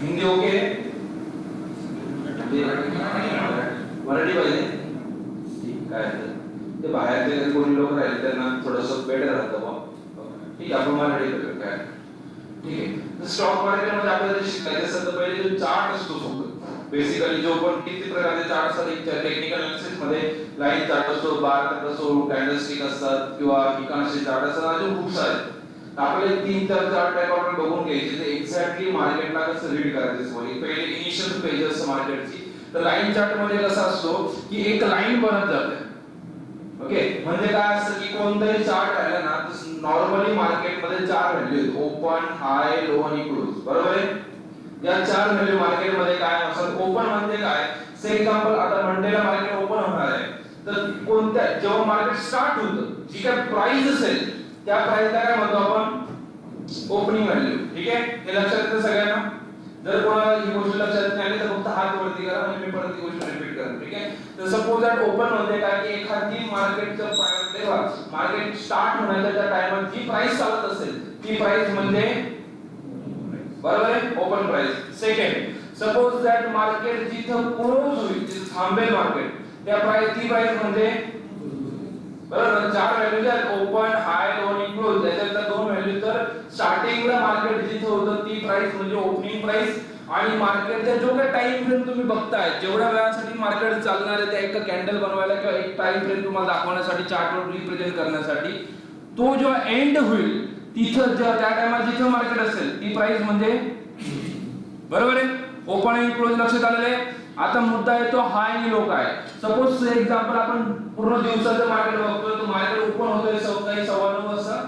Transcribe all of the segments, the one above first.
Hindi okay Marathi पाहिजे ठीक काय ते बाहेरचे कोणी लोक राहिले त्यांना थोडंसं बेटर राहतं बा ठीक आहे आपण मराठी करूया काय ठीक आहे. तर स्टॉक मार्केटमध्ये आपल्याला जे शिकायचं असेल तर पहिले जो चार्ट असतो सोबत बेसिकली जो पण किती प्रकारचे चार्ट असतात एक टेक्निकल अनालिसिस मध्ये लाईन चार्ट असतो बार चार्ट असतो कॅन्डलस्टिक असतात किंवा फिबोनाची चार्ट असतात अजून खूप सारे आपल्याला 3-4 चार्ट टाइप आपण बघून घ्यायचे ते एक्झॅक्टली मार्केटला कसं रीड करायचं सॉरी पहिले इनिशियल पेज असतं मार्केटची. तर लाईन चार्ट मध्ये कसं असतो की एक लाईन बनत जाते ओके म्हणजे काय असतं की कोणताही चार्ट आला ना तर नॉर्मली मार्केटमध्ये 4 व्हॅल्यू आहेत ओपन हाय लो आणि क्लोज बरोबर आहे. या 4 व्हॅल्यू मार्केटमध्ये काय असतात ओपन म्हणजे काय से एक्झाम्पल आता मंडेला मार्केट ओपन होणार आहे तर कोणत्या जेव्हा मार्केट स्टार्ट होतं जी काय प्राइस असेल त्या प्राइसला काय म्हणतो आपण ओपनिंग व्हॅल्यू ठीक आहे. हे लक्षात येतं सगळ्यांना. जर कोणाला ही गोष्ट लक्षात नाही आली तर फक्त हात वरती करा म्हणजे मी परत ही गोष्ट रिपीट करतो ठीक आहे. तर सपोज दॅट ओपन म्हणजे काय की एखादी मार्केटचं तेव्हा मार्केट स्टार्ट होण्याच्या त्या टाइमला जी प्राइस चालत असेल ती प्राइस म्हणजे बरोबर आहे open price. Second suppose that market जिथं क्लोज होईल जिथं थांबेल मार्केट त्या प्राइस ती प्राइस म्हणजे बरोबर 4 व्हॅल्यूज आहेत ओपन हाय लो आणि क्लोज त्याच्यातल्या 2 व्हॅल्यू तर स्टार्टिंगला मार्केट जिथं होतं ती प्राइस म्हणजे ओपनिंग प्राइस आणि मार्केटचा जो काही टाइम फ्रेम तुम्ही बघताय जेवढ्या वेळासाठी मार्केट चालणार आहे त्या एक कॅन्डल बनवायला किंवा एक टाइम फ्रेम तुम्हाला दाखवण्यासाठी चार्टवर रिप्रेझेंट करण्यासाठी तो जो एंड होईल तिथं त्या टाइमला जिथं मार्केट असेल ती प्राइस म्हणजे बरोबर आहे ओपन आणि क्लोज लक्षात आलेले. आता मुद्दा येतो हाय आणि लो काय. सपोज एक्झाम्पल आपण पूर्ण दिवसाचं मार्केट बघतोय तो मार्केट ओपन होतोय सकाळी 9:15 वाजता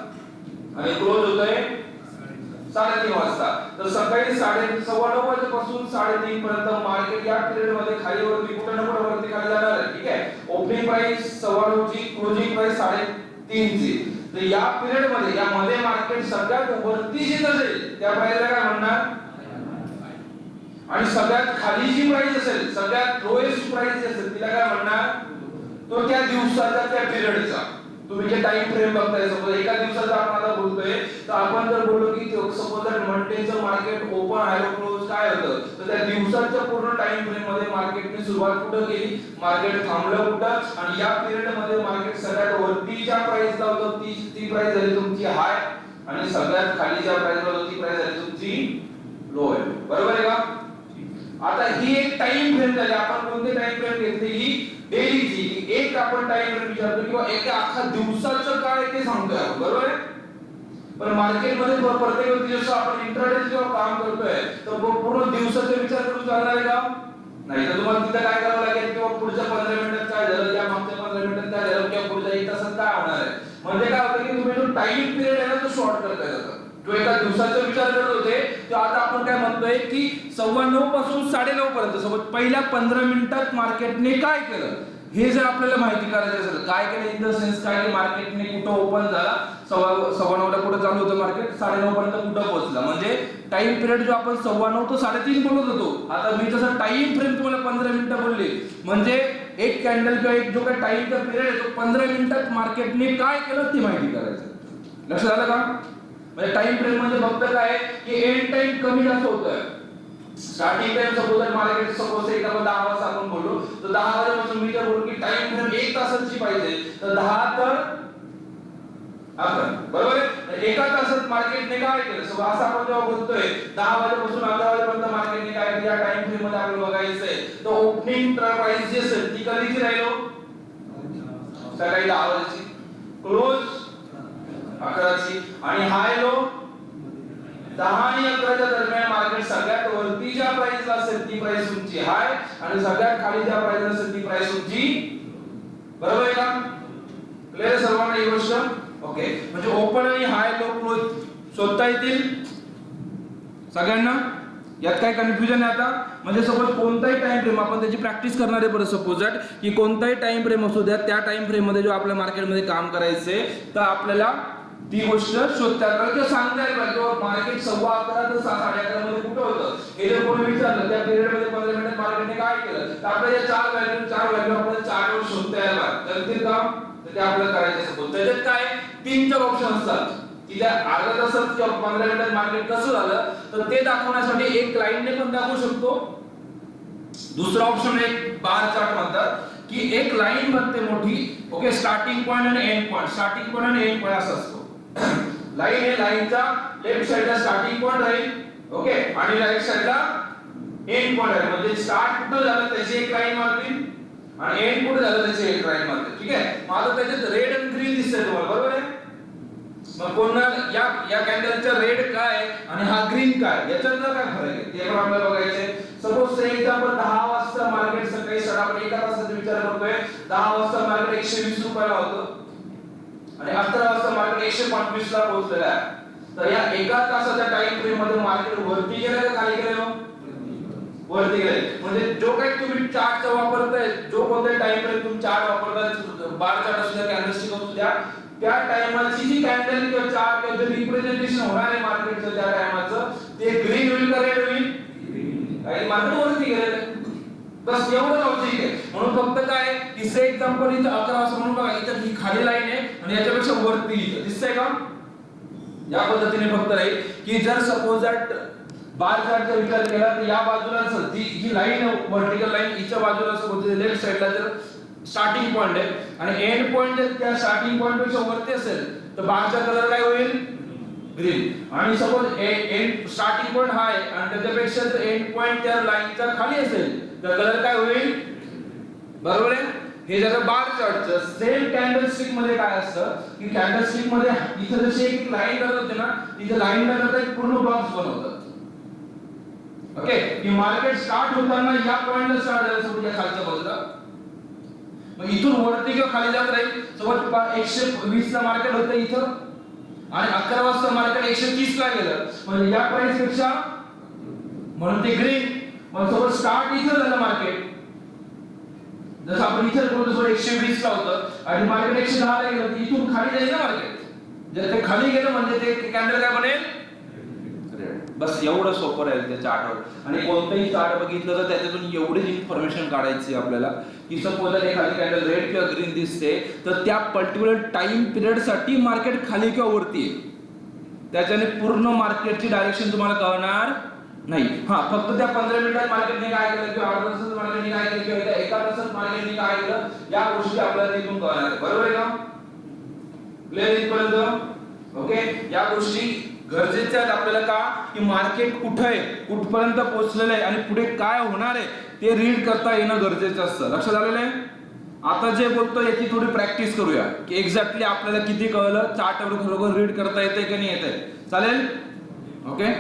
आणि क्लोज होतोय 3:30 वाजता. तर सकाळी 9:15 वाजेपासून 3:30 पर्यंत मार्केट या पिरियड मध्ये खाली वरती कुठे ना कुठे वरती खाली जाणार आहे ठीक आहे. ओपनिंग प्राइस 9:15 ची क्लोजिंग प्राइस 3:30 ची. तर या पिरियड मध्ये या मध्ये मार्केट सगळ्यात वरती जिथं जाईल त्या प्राइसला काय म्हणणार आणि सगळ्यात खाली जी प्राइस असेल सगळ्यात लोएस्ट प्राइस असेल तिला काय म्हणणार तो त्या दिवसाचा त्या पिरियडचा तुम्ही जे टाइम फ्रेम बघताय सपोज एका दिवसाचा आपण आता बोलतोय तर आपण जर बोललो की सपोज दॅट मंडेचं मार्केट ओपन हाय क्लोज काय होतं तर त्या दिवसाच्या पूर्ण टाइम फ्रेम मध्ये मार्केटने सुरुवात कुठं केली मार्केट थांबलं कुठं आणि या पिरियड मध्ये मार्केट सगळ्यात वरती ज्या प्राइसला होतं ती प्राइस झाली तुमची हाय आणि सगळ्यात खाली ज्या प्राइसला होती ती प्राइस झाली तुमची लो आहे बरोबर आहे का. आता ही एक टाइम फ्रेम झाली आपण कोणते टाइम फ्रेम घेतली ही डेलीची एक आपण टाइम फ्रेम विचारतो किंवा एक अख्खा दिवसाचं काय ते सांगतोय आपण बरोबर आहे. पण मार्केट मध्ये प्रत्येक व्यक्ती जसं आपण इंट्राडे जेव्हा काम करतोय तर पूर्ण दिवसाचा विचार करून चालणार आहे का नाही. तर तुम्हाला तिथे काय करावं लागेल किंवा पुढच्या 15 मिनिटात काय झालं या मागच्या 15 मिनिटात काय झालं किंवा पुढच्या 1 तासात काय होणार आहे म्हणजे काय होतं की तुम्ही जो टाइम पिरियड आहे ना तो शॉर्ट करताय जातात. जो एका दिवसाचा विचार करत होते तो आता आपण काय म्हणतोय की 9:15 पासून 9:30 पर्यंत सोबत पहिल्या 15 मिनिटात मार्केटने काय केलं हे जर आपल्याला माहिती करायचं असेल काय केलं इन द सेन्स काय की मार्केटने कुठं ओपन झाला 9:15 ला कुठं चालू होतं मार्केट 9:30 पर्यंत कुठं पोहोचला म्हणजे टाइम पिरियड जो आपण 9:15 ते 3:30 बोलत होतो आता मी तसं टाइम फ्रेम तुम्हाला 15 मिनिटं बोलले म्हणजे एक कॅन्डल किंवा एक जो काही टाइमचा पिरियड आहे तो 15 मिनिटात मार्केटने काय केलं ती माहिती करायचं. लक्षात आलं का. म्हणजे टाइम फ्रेम म्हणजे फक्त काय की एंड टाइम कमी जास्त होतोय starting time suppose market suppose एक आपण 10 वाजता आपण बोललो तर 10 वाजेपासून मी जर बोललो की टाइम फ्रेम 1 तासाची पाहिजे तर 10 तर 11 बरोबर आहे. एका तासात मार्केटने काय केलं सो असं आपण जेव्हा बोलतोय 10 वाजेपासून 11 वाजेपर्यंत मार्केटने काय केलं या टाइम फ्रेम मध्ये आपल्याला बघायचंय तर ओपनिंग प्राइस जी असेल ती कधीची राहिलो सकाळी 10 वाजची क्लोज 11 ची आणि हाय लो 10 आणि 11 च्या दरम्यान मार्केट सगळ्यात वरती ज्या प्राइसला असेल ती प्राइस तुमची हाय आणि सगळ्यात खाली ज्या प्राइसला असेल ती प्राइस तुमची बरोबर आहे का. क्लिअर सर्वांना ही गोष्ट ओके. म्हणजे ओपन आणि हाय लो क्लोज शोधता येतील सगळ्यांना यात काय कन्फ्युजन आहे आता म्हणजे सपोज कोणताही टाइम फ्रेम आपण त्याची प्रॅक्टिस करणार आहे बरं सपोज दॅट की कोणताही टाइम फ्रेम असू द्या त्या टाइम फ्रेम मध्ये जो आपल्या मार्केटमध्ये काम करायचंय तर आपल्याला ती गोष्ट शोधता किंवा सांगता येईल किंवा मार्केट 11:15 ते 11:30 मध्ये कुठं होतं हे जर कोणी विचारलं त्या पिरियड मध्ये 15 मिनिटात मार्केटने काय केलं तर आपल्याला या 4 व्हॅल्यू आपल्याला चार्टवर शोधता यायला लागतील का तर ते आपल्याला करायचं सपोज त्याच्यात काय 3-4 ऑप्शन असतात की त्या अर्धा तासात किंवा 15 मिनिटात मार्केट कसं झालं, तर ते दाखवण्यासाठी एक लाईनने पण दाखवू शकतो. दुसरा ऑप्शन एक बार चार्ट म्हणतात की एक लाईन बनते मोठी, ओके, स्टार्टिंग पॉइंट आणि एंड पॉइंट, स्टार्टिंग पॉइंट आणि एंड पॉइंट असं असतो. लाईन आहे, लाईनचा लेफ्ट साइडला स्टार्टिंग पॉइंट राहील, ओके, आणि राईट साइडला एंड पॉइंट आहे. म्हणजे स्टार्ट कुठं झालं त्याची एक लाईन मारतील आणि एंड कुठं झालं त्याची एक लाईन मारतील. ठीक आहे, मग आता त्याच्यात रेड आणि ग्रीन दिसतंय तुम्हाला, बरोबर आहे. मग पुन्हा या कॅन्डलचा रेड काय आणि हा ग्रीन काय, याच्यातला काय फरक आहे ते पण आपल्याला बघायचंय. सपोज एक्झाम्पल 10 वाजता मार्केट सकाळी आपण एका तासाचा विचार करतोय, 10 वाजता मार्केट 120 रुपयाला होतं आणि 11 वाजता मार्केट 125 ला पोहोचलेला आहे. तर या एका तासाच्या टाइम फ्रेम मध्ये मार्केट वरती गेलं का खाली गेलं? वरती गेले. म्हणजे जो काही तुम्ही चार्टचा वापरताय, जो कोणता टाइम फ्रेम तुम्ही चार्ट वापरताय, बार चार्ट असू द्या, कॅन्डलस्टिक असू द्या, त्या टाइमची जी कॅन्डल किंवा चार्ट किंवा जे रिप्रेझेंटेशन होणार आहे मार्केटचं त्या टाइमचं, ते ग्रीन होईल का रेड होईल? काही मार्केट वरती गेलेलं. बस एवढं लॉजिक आहे. म्हणून फक्त काय, तिसरं एक्झाम्पल इथं 11 वाजता म्हणून बघा, इथं ही खाली लाईन आहे आणि याच्यापेक्षा वरती इथं दिसतंय का? या पद्धतीने फक्त राहील की जर सपोज दॅट बार चार्टचा विचार केला तर या बाजूला जी लाईन आहे व्हर्टिकल लाईन, हिच्या बाजूला सपोज लेफ्ट साइडला जर स्टार्टिंग पॉइंट आहे आणि एंड पॉइंट जर त्या स्टार्टिंग पॉइंट पेक्षा वरती असेल तर बारचा कलर काय होईल? ग्रीन. आणि सपोज एंड स्टार्टिंग पॉइंट हा आहे आणि त्याच्यापेक्षा जर एंड पॉइंट त्या लाईनच्या खाली असेल तर कलर काय होईल? बरोबर आहे. हे जर बार चार्टचं सेम कॅन्डलस्टिक मध्ये काय असतं की कॅन्डलस्टिक मध्ये इथे जशी एक लाईन करत होते ना, इथे लाईन न करता एक पूर्ण बॉक्स बनवतात. ओके, की मार्केट स्टार्ट होताना या पॉइंटला स्टार्ट झालं सपोज या खालच्या बाजूला, मग इथून वरती किंवा खाली जात राहील. सपोज 120 ला मार्केट होतं इथं आणि 11 वाजता मार्केट 130 ला गेलं, म्हणजे या प्राइस पेक्षा, म्हणून ते ग्रीन. मग सपोज स्टार्ट इथं झालं मार्केट, जसं आपण इथे बोलतो 120 ला होतं आणि मार्केट 110 ला गेलं, इथून खाली जाईल ना मार्केट. जर ते खाली गेलं म्हणजे ते कॅन्डल काय बनेल? बस एवढं सोपं राहील त्या चार्टवर. आणि कोणतंही चार्ट बघितलं तर त्याच्यातून एवढीच इन्फॉर्मेशन काढायची आपल्याला की सपोज एखादी कॅन्डल रेड किंवा ग्रीन दिसते तर त्या पर्टिक्युलर टाइम पिरियड साठी मार्केट खाली किंवा वरती आहे. त्याच्याने पूर्ण मार्केटची डायरेक्शन तुम्हाला कळणार नाही. हा, फक्त त्या 15 मिनिटात मार्केटने काय केलं किंवा अर्धा तासात मार्केटने काय केलं किंवा एका तासात मार्केटने काय केलं, या गोष्टी आपल्याला तिथून कळणार आहे. बरोबर आहे का? क्लिअर इथपर्यंत? ओके, या गोष्टी गरजेच्या आहेत आपल्याला का, की मार्केट कुठे आहे, कुठपर्यंत पोहोचलेलं आहे आणि पुढे काय होणार आहे ते रीड करता येणं गरजेचं असतं. लक्षात आलेलं आहे? आता जे बोलतो याची थोडी प्रॅक्टिस करूया की एक्झॅक्टली आपल्याला किती कळलं, चार्टवर खरोखर रीड करता येते की नाही येते. चालेल? ओके,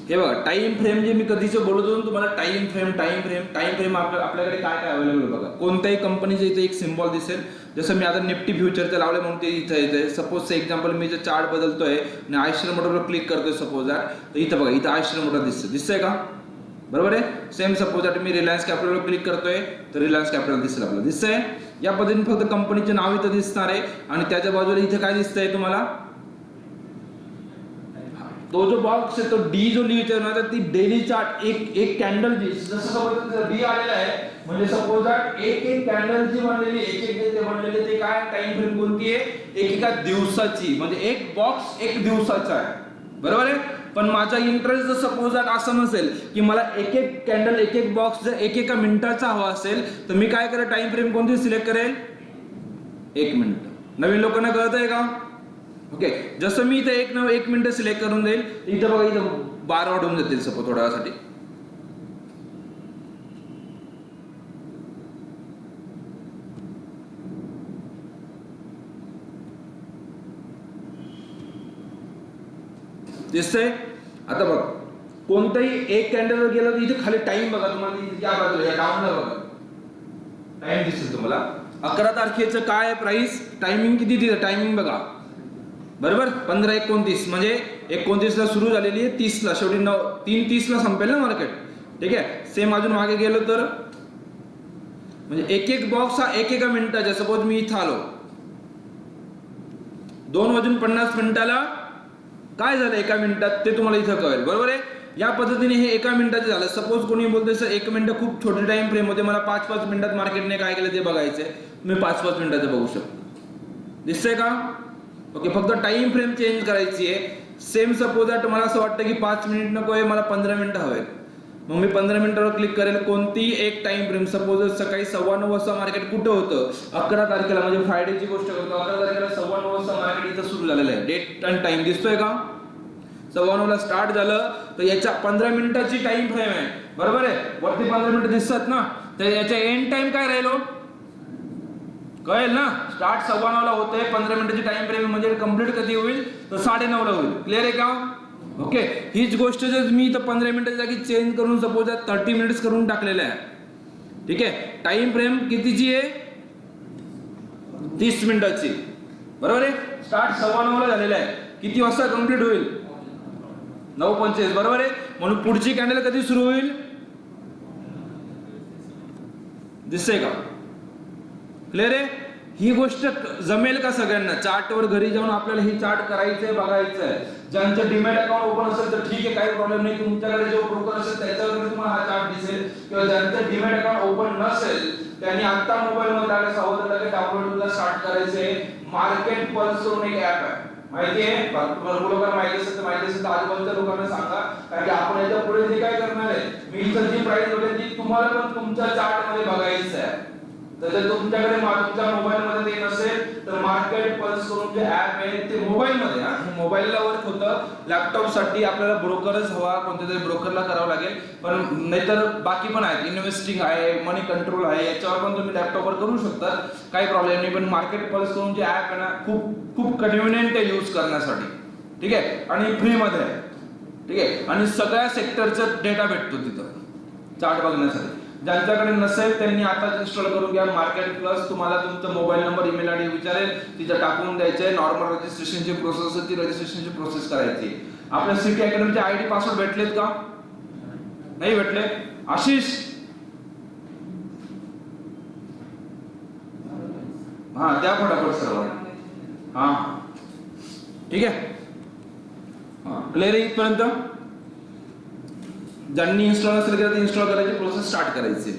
हे बघा टाइम फ्रेम जे मी कधीच बोलत होतो तुम्हाला, टाइम फ्रेम आपल्याकडे काय काय अवेलेबल बघा. कोणत्याही कंपनीचे इथे एक सिम्बॉल दिसेल, जसं मी आता निफ्टी फ्युचरचं लावले म्हणून ते इथं येते. सपोज एक्झाम्पल मी जे चार्ट बदलतोय आणि आयशर मोटरवर क्लिक करतोय सपोज तर इथं बघा, इथं आयशर मोटर दिसतंय का? बरोबर आहे. सेम सपोज मी रिलायन्स कॅपिटलवर क्लिक करतोय तर रिलायन्स कॅपिटल दिसेल आपल्याला. दिसतंय? या पद्धतीने फक्त कंपनीचे नाव इथं दिसणार आहे आणि त्याच्या बाजूला इथे काय दिसतंय तुम्हाला? तो जो बॉक्स आहे तो डी जो लिहितोय ना, तर ती डेली चार्ट एक कॅन्डल जसं सपोज डी आलेला आहे म्हणजे सपोज एक कॅन्डल जी बनलेली एक बनलेले ते काय टाइम फ्रेम कोणती आहे? एका दिवसाची. म्हणजे एक बॉक्स एक दिवसाचा आहे. बरोबर आहे. पण माझा इंटरेस्ट जर सपोज असं नसेल की मला एक कॅन्डल एक बॉक्स जर एका मिनिटाचा हवा असेल तर मी काय करेल, टाइम फ्रेम कोणती सिलेक्ट करेल? 1 मिनिट. नवीन लोकांना कळतंय का? ओके, जसं मी इथे 1 मिनिट सिलेक्ट करून देईल, इथं बघा इथं 12 वाढून जातील सपोज थोड्या वेळासाठी. दिसतंय? आता बघ, कोणताही एक कॅन्डलवर गेलं तर इथे खाली टाइम बघा, तुम्हाला इथे या बाजूला या डाऊनला बघा टाइम दिसेल तुम्हाला. 11 तारखेचं काय प्राइस टायमिंग किती दिलं, टायमिंग बघा बरोबर 15:29 म्हणजे 29ला सुरू झालेली आहे, 30ला शेवटी 3:30ला संपेल ना मार्केट. ठीक आहे, सेम अजून मागे गेलो तर म्हणजे एक एक बॉक्स हा एका मिनिटाचा. सपोज मी इथं आलो 2:50 काय झालं एका मिनिटात ते तुम्हाला इथं कळेल बरोबर आहे. या पद्धतीने हे एका मिनिटाचं झालं. सपोज कोणी बोलतोय सर 1 मिनिट खूप छोटे टाइम फ्रेम होते, मला 5-5 मिनिटात मार्केटने काय केलं ते बघायचंय, मी 5-5 मिनिटाचं बघू शकतो. दिसतंय का? ओके, फक्त टाइम फ्रेम चेंज करायची आहे. सेम सपोज आहे मला असं वाटतं की 5 मिनिट नको आहे, मला 15 मिनिटं हवेत, मग मी 15 मिनिटावर क्लिक करेल. कोणती एक टाइम फ्रेम, सपोज सकाळी 9:15 वाजता मार्केट कुठं होतं 11 तारखेला, म्हणजे फ्रायडेची गोष्ट करतो, 11 तारखेला 9:15 वाजता मार्केट इथं सुरू झालेलं आहे. डेट आणि टाइम दिसतोय का? 9:15ला स्टार्ट झालं तर याच्या 15 मिनिटाची टाइम फ्रेम आहे बरोबर आहे. वरती 15 मिनिटं दिसतात ना, तर याच्या एंड टाइम काय राहिलो कळेल ना. स्टार्ट 9:15ला होतंय, 15 मिनिटाची टाइम फ्रेम म्हणजे कंप्लीट कधी होईल तर 9:30ला होईल. क्लिअर आहे का? ओके, हीच गोष्ट जर मी इथं 15 मिनिटाच्या जागी चेंज करून सपोज 30 मिनिट्स करून टाकलेलं आहे. ठीक आहे, टाइम फ्रेम कितीची आहे 30 मिनिटाची बरोबर आहे. स्टार्ट 9:15ला झालेला आहे, किती वाजता कंप्लीट होईल 9:25 बरोबर आहे. म्हणून पुढची कॅन्डल कधी सुरू होईल दिसतंय का? क्लिअर आहे? ही गोष्ट जमेल का सगळ्यांना? चार्टवर घरी जाऊन आपल्याला ही चार्ट करायचंय, बघायचंय. ज्यांचं डीमॅट अकाउंट ओपन असेल तर ठीक आहे, काही प्रॉब्लेम नाही, तुमच्याकडे जो ब्रोकर असेल त्याच्यावर तुम्हाला हा चार्ट दिसेल. किंवा ज्यांचं डीमॅट अकाउंट ओपन नसेल त्यांनी आता मोबाईल मध्ये आले सावध डाउनलोड स्टार्ट करायचंय. मार्केट पल्स करून एक ऍप आहे, माहिती आहे? भरपूर लोकांना माहिती असेल तर आजूबाजूच्या लोकांना सांगा, कारण की आपण याच्या पुढे जे काय करणार आहे, मी इथं जी प्राइस होते ती तुम्हाला पण तुमच्या चार्ट मध्ये बघायचं आहे. तर जर तुमच्याकडे तुमच्या मोबाईल मध्ये ते नसेल तर मार्केट पल्स करून जे ऍप आहे ते मोबाईल मध्ये, मोबाईलला वर्क होतं. लॅपटॉप साठी आपल्याला ब्रोकरच हवा, कोणत्या तरी ब्रोकरला करावं लागेल, पण नाहीतर बाकी पण आहेत, इन्व्हेस्टिंग आहे, मनी कंट्रोल आहे, याच्यावर पण तुम्ही लॅपटॉपवर करू शकता, काही प्रॉब्लेम नाही. पण मार्केट पल्स करून जे ऍप आहे ना खूप खूप कन्व्हिनियंट आहे यूज करण्यासाठी. ठीक आहे, आणि फ्री मध्ये आहे. ठीक आहे, आणि सगळ्या सेक्टरचा डेटा भेटतो तिथं चार्ट बघण्यासाठी. ज्यांच्याकडे नसेल त्यांनी आता इन्स्टॉल करून घ्या. मार्केट प्लस तुम्हाला तुमचा मोबाईल नंबर, ईमेल आयडी विचारेल, तिथं टाकून द्यायचे. नॉर्मल रजिस्ट्रेशनची प्रोसेस आहे, ती रजिस्ट्रेशनची प्रोसेस करायची. आपल्या सिटी अकॅडमीचे आयडी पासवर्ड भेटलेत का? नाही भेटले? आशिष, हा द्या फटाफट सर्व. हा ठीक आहे, क्लिअर आहे इथपर्यंत? ज्यांनी इन्स्टॉल असेल तर इन्स्टॉल करायची प्रोसेस स्टार्ट करायची.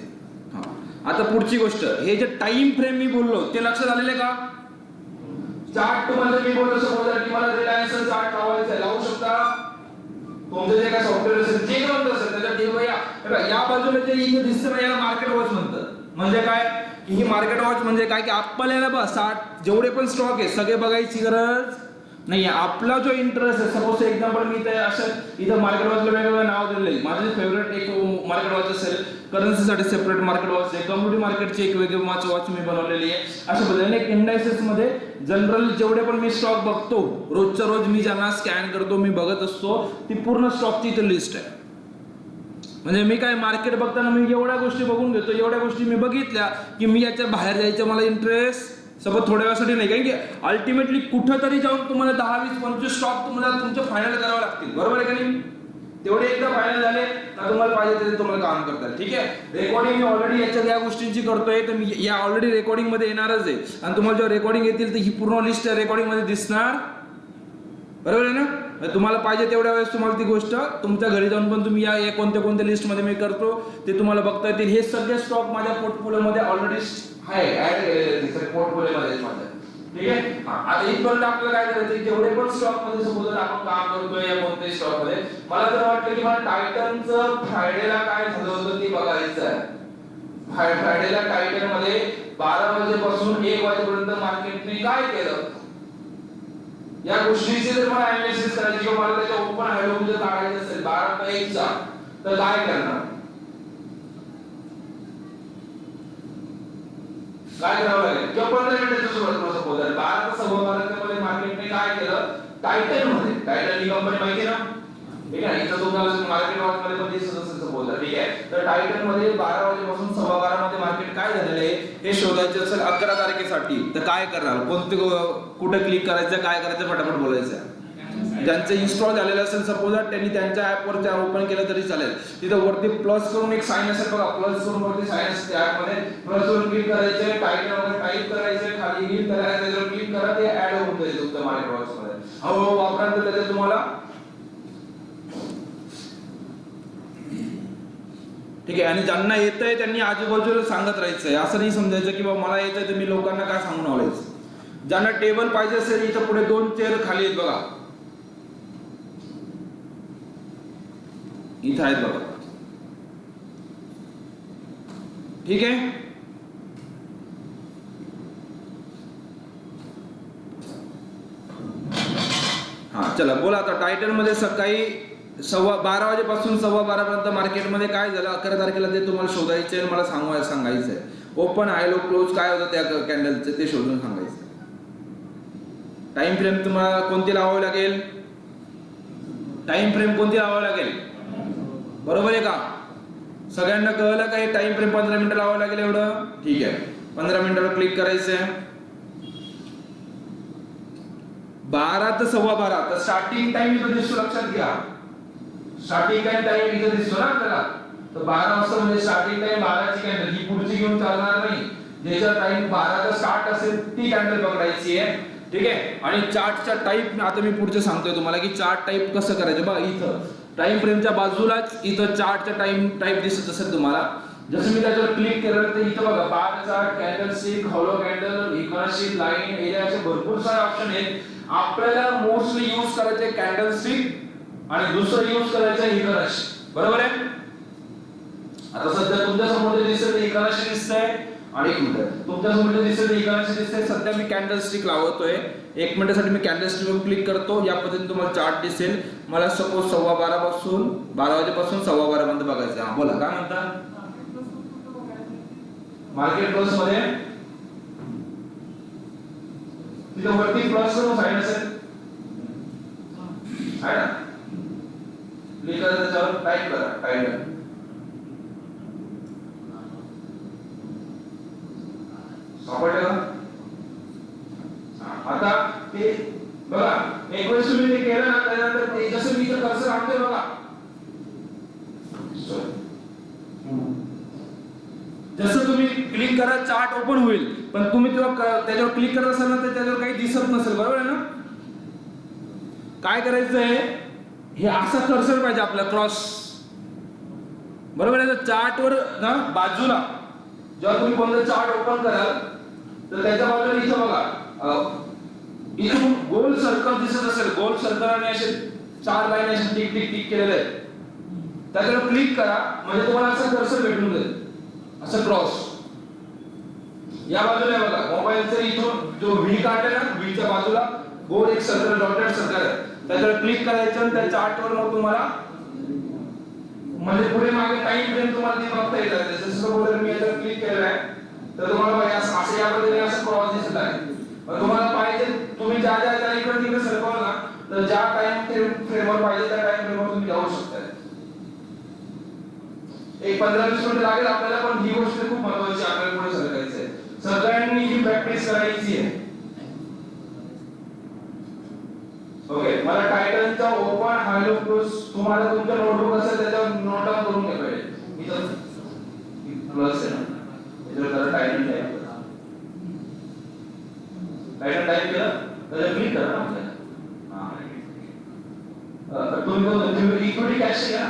आता पुढची गोष्ट, हे जे टाइम फ्रेम मी बोललो ते लक्षात आलेले का? चार्ट तुम्हाला मी बोललो समजा की मला रिलायन्स चार्ट लावायचा आहे, लावू शकता. तुमचं जे काय सॉफ्टवेअर असेल जे कोणतं असेल त्याच्यात या बाजूला जे इथे दिसतं ना याला मार्केट वॉच म्हणतात. म्हणजे काय ही मार्केट वॉच म्हणजे काय की आपल्याला बघ 60 जेवढे पण स्टॉक आहे सगळे बघायची गरज नाही. आपला जो इंटरेस्ट आहे, सपोज एक्झाम्पल मी ते असं इथं मार्केट वॉचला वेगवेगळं नाव दिलेलं आहे. माझे फेवरेट एक मार्केट वॉच असेल, करन्सीसाठी सेपरेट मार्केट वॉच आहे, कम्युनिटी मार्केटची एक वेगळी वॉच मी बनवलेली आहे. अशा पद्धतीने इंडायसेस मध्ये जनरल जेवढे पण मी स्टॉक बघतो रोजच्या रोज, मी ज्यांना स्कॅन करतो, मी बघत असतो, ती पूर्ण स्टॉकची इथे लिस्ट आहे. म्हणजे मी काय मार्केट बघताना मी एवढ्या गोष्टी बघून घेतो, एवढ्या गोष्टी मी बघितल्या की मी याच्या बाहेर जायचं मला इंटरेस्ट सोबत थोड्या वेळासाठी नाही. कारण की अल्टिमेटली कुठं तरी जाऊन तुम्हाला 10, 20, 25 स्टॉक तुम्हाला तुमचे फायनल करावे लागतील, बरोबर आहे का नाही? तेवढे एकदा फायनल झाले ना तुम्हाला पाहिजे तरी तुम्हाला काम करतात. ठीक आहे, रेकॉर्डिंग मी ऑलरेडी याच्यात या गोष्टींची करतोय, तर मी या ऑलरेडी रेकॉर्डिंग मध्ये येणारच आहे. आणि तुम्हाला जेव्हा रेकॉर्डिंग येतील तर ही पूर्ण लिस्ट रेकॉर्डिंग मध्ये दिसणार, बरोबर आहे ना? तुम्हाला पाहिजे तेवढ्या वेळेस तुम्हाला ती गोष्ट तुमच्या घरी जाऊन पण तुम्ही या कोणत्या कोणत्या लिस्ट मध्ये मी करतो ते तुम्हाला बघता येतील. हे सगळे स्टॉक माझ्या पोर्टफोलिओ मध्ये ऑलरेडी आहे, ऍड केलेले आहेत सर पोर्टफोलिओ मध्ये माझ्या. ठीक आहे, आता इथपर्यंत आपल्याला काय करायचं, जेवढे पण स्टॉक मध्ये सपोज आपण काम करतोय या कोणत्याही स्टॉक मध्ये, मला तर वाटतं की मला टायटनचं फ्रायडेला काय झालं होतं ते बघायचं आहे. फ्रायडेला टायटन मध्ये 12 वाजेपासून 1 वाजेपर्यंत मार्केटने काय केलं या गोष्टीची जर मला अनालिसिस करायची किंवा मला त्याच्या ओपन हॅलो जर काढायचं असेल 12 ते 1 चा, तर काय करणार, काय करावं लागेल? किंवा 15 मिनिटाची सुरुवात करू. सपोज 12 ते 12:15 मध्ये मार्केटने काय केलं, टायटन मध्ये, टायटन ही कंपनी माहिती आहे ना, ठीक आहे. इथं तुम्हाला मार्केट वॉच मध्ये पण दिसत असेल सपोज, ठीक आहे. तर टायटन मध्ये 12 वाजेपासून 12:15 मध्ये मार्केट काय झालेलं आहे हे शोधायचं असेल 11 तारखेसाठी, तर काय करणार, कोणते कुठे क्लिक करायचं, काय करायचं, फटाफट बोलायचं. ज्यांचं इन्स्टॉल झालेलं असेल सपोज त्यांनी त्यांच्या ऍप वर ओपन केलं तरी चालेल. तिथं वरती प्लस करून एक साइन असेल बघा, प्लस करून वरती साइन असते ऍप मध्ये, प्लस वर क्लिक करायचे, टायटन वगैरे टाइप करायचे, खाली हिट करायचं, त्याच्यावर क्लिक करा, ते ऍड होऊन जाईल तुमच्या मार्केट वॉच मध्ये. हळूहळू वापरा तर त्याच्यात तुम्हाला, ठीक आहे. आणि ज्यांना येतंय त्यांनी आजूबाजूला सांगत राहायचंय, असं नाही समजायचं की बाबा मला येतंय तर मी लोकांना काय सांगून आलोच. ज्यांना टेबल पाहिजे असेल इथं पुढे 2 चेअर खाली आहेत बघा, इथं आहेत बघा, ठीक आहे. हा चला बोला आता. टायटन मध्ये सकाळी 12:15 वाजेपासून 12:15 पर्यंत मार्केटमध्ये काय झालं 11 तारखेला ते तुम्हाला शोधायचे आणि मला सांगायचं आहे. ओपन हाय लो क्लोज काय होतं त्या कॅन्डलचं ते शोधून सांगायचं. टाइम फ्रेम तुम्हाला कोणती लावावी लागेल, टाइम फ्रेम कोणती लावावी लागेल, बरोबर आहे का? सगळ्यांना कळलं का हे टाइम फ्रेम 15 मिनिटं लावावं लागेल एवढं, ठीक आहे. 15 मिनिटावर क्लिक करायचंय. 12 ते 12:15 तर स्टार्टिंग टाइम इथं दिसतो, लक्षात घ्या. स्टार्टिंग टाइम इथं दिसतो ना आपल्याला, तर 12 वाजता म्हणजे स्टार्टिंग टाइम 12 ची कॅन्डल ही पुढची घेऊन चालणार नाही. ज्याचा टाइम 12 चा स्टार्ट असेल ती कॅन्डल पकडायची आहे, ठीक आहे. आणि चार्टचा टाइप आता मी पुढचे सांगतोय तुम्हाला की चार्ट टाइप कसं करायचं. बघा इथं टाइम फ्रेमच्या बाजूलाच इथं चार्टचा टाइप दिसत असेल तुम्हाला. जसं मी त्याच्यावर क्लिक केलं तर इथं बघा bar chart, candle stick, hollow candle, economic line, area असे भरपूर सारे ऑप्शन आहेत. आपल्याला मोस्टली यूज करायचे कॅन्डल स्टिक आणि दुसरं यूज करायचं इकॉनॉमिक, बरोबर आहे. आता सध्या तुमच्या समोर जे दिसतंय ते इकॉनॉमिक दिसतंय आणि एक मिनिट तुमच्या समोर जे दिसतंय ते इकॉनॉमिक दिसतंय. सध्या मी कॅन्डल स्टिक लावतोय, 1 मिनिटासाठी मी कॅन्डल स्टिकवर क्लिक करतो. या पद्धतीने तुम्हाला चार्ट दिसेल. मला सपोज 12:15 पासून 12 वाजेपासून 12:15 पर्यंत बघायचं. हा बोला काय म्हणता. मार्केट प्लस मध्ये तिथं वरती प्लस करून साइन असेल आहे ना, क्लिक करा त्याच्यावर, टाइप करा टायटन. सापडलं का? आता ते बघा एक वेळेस तुम्ही ते केलं ना त्यानंतर ते जसं मी इथं कर्सर आणतोय बघा, जसं तुम्ही क्लिक करा चार्ट ओपन होईल, पण तुम्ही तेव्हा त्याच्यावर क्लिक करत असाल ना तर त्याच्यावर काही दिसत नसेल, बरोबर आहे ना. काय करायचं आहे, हे असा कर्सर पाहिजे आपला क्रॉस, बरोबर आहे. चार्ट वर ना बाजूला जेव्हा तुम्ही कोणता चार्ट ओपन कराल तर त्याच्या बाजूला इथं बघा इथून गोल सर्कल दिसत असेल, गोल सर्कल आणि असे 4 लाईन असे टिक टिक टिक केलेले आहेत, त्याच्यावर क्लिक करा म्हणजे तुम्हाला असा कर्सर भेटून जाईल, असं क्रॉस. या बाजूला बघा मोबाईलचं इथून जो व्ही काढले ना, व्हीच्या बाजूला गोल एक सर्कल डॉटेड सर्कल आहे, त्याच्यावर क्लिक करायचं आणि त्या चार्टवर मग तुम्हाला म्हणजे पुढे मागे टाइम फ्रेम तुम्हाला ती बघता येतात. जसं बोललो मी याच्यावर क्लिक केलेलं आहे तर तुम्हाला बघा असं या पद्धतीने असं क्रॉस दिसत आहे. मग तुम्हाला पाहिजे तुम्ही ज्या ज्या इकडे तिकडे सरकवलं ना तर ज्या टाइम फ्रेमवर पाहिजे त्या टाइम फ्रेमवर तुम्ही जाऊ शकता. एक 15-20 मिनिट लागेल आपल्याला, पण ही गोष्ट खूप महत्त्वाची आपल्याला पुढे सरकायची आहे. सगळ्यांनी ही प्रॅक्टिस करायची आहे. ओके, मला टायटनचा ओपन हाय लो क्लोज तुम्हाला तुमच्या नोटबुक असेल त्याच्यावर नोट डाउन करून घ्या पाहिजे. इथं प्लस आहे ना, इथं जरा टायटन टाइप करा. टायटन टाइप केलं तर क्लिक करा ना आपल्याला. हां तुम्ही इक्विटी कॅश घ्या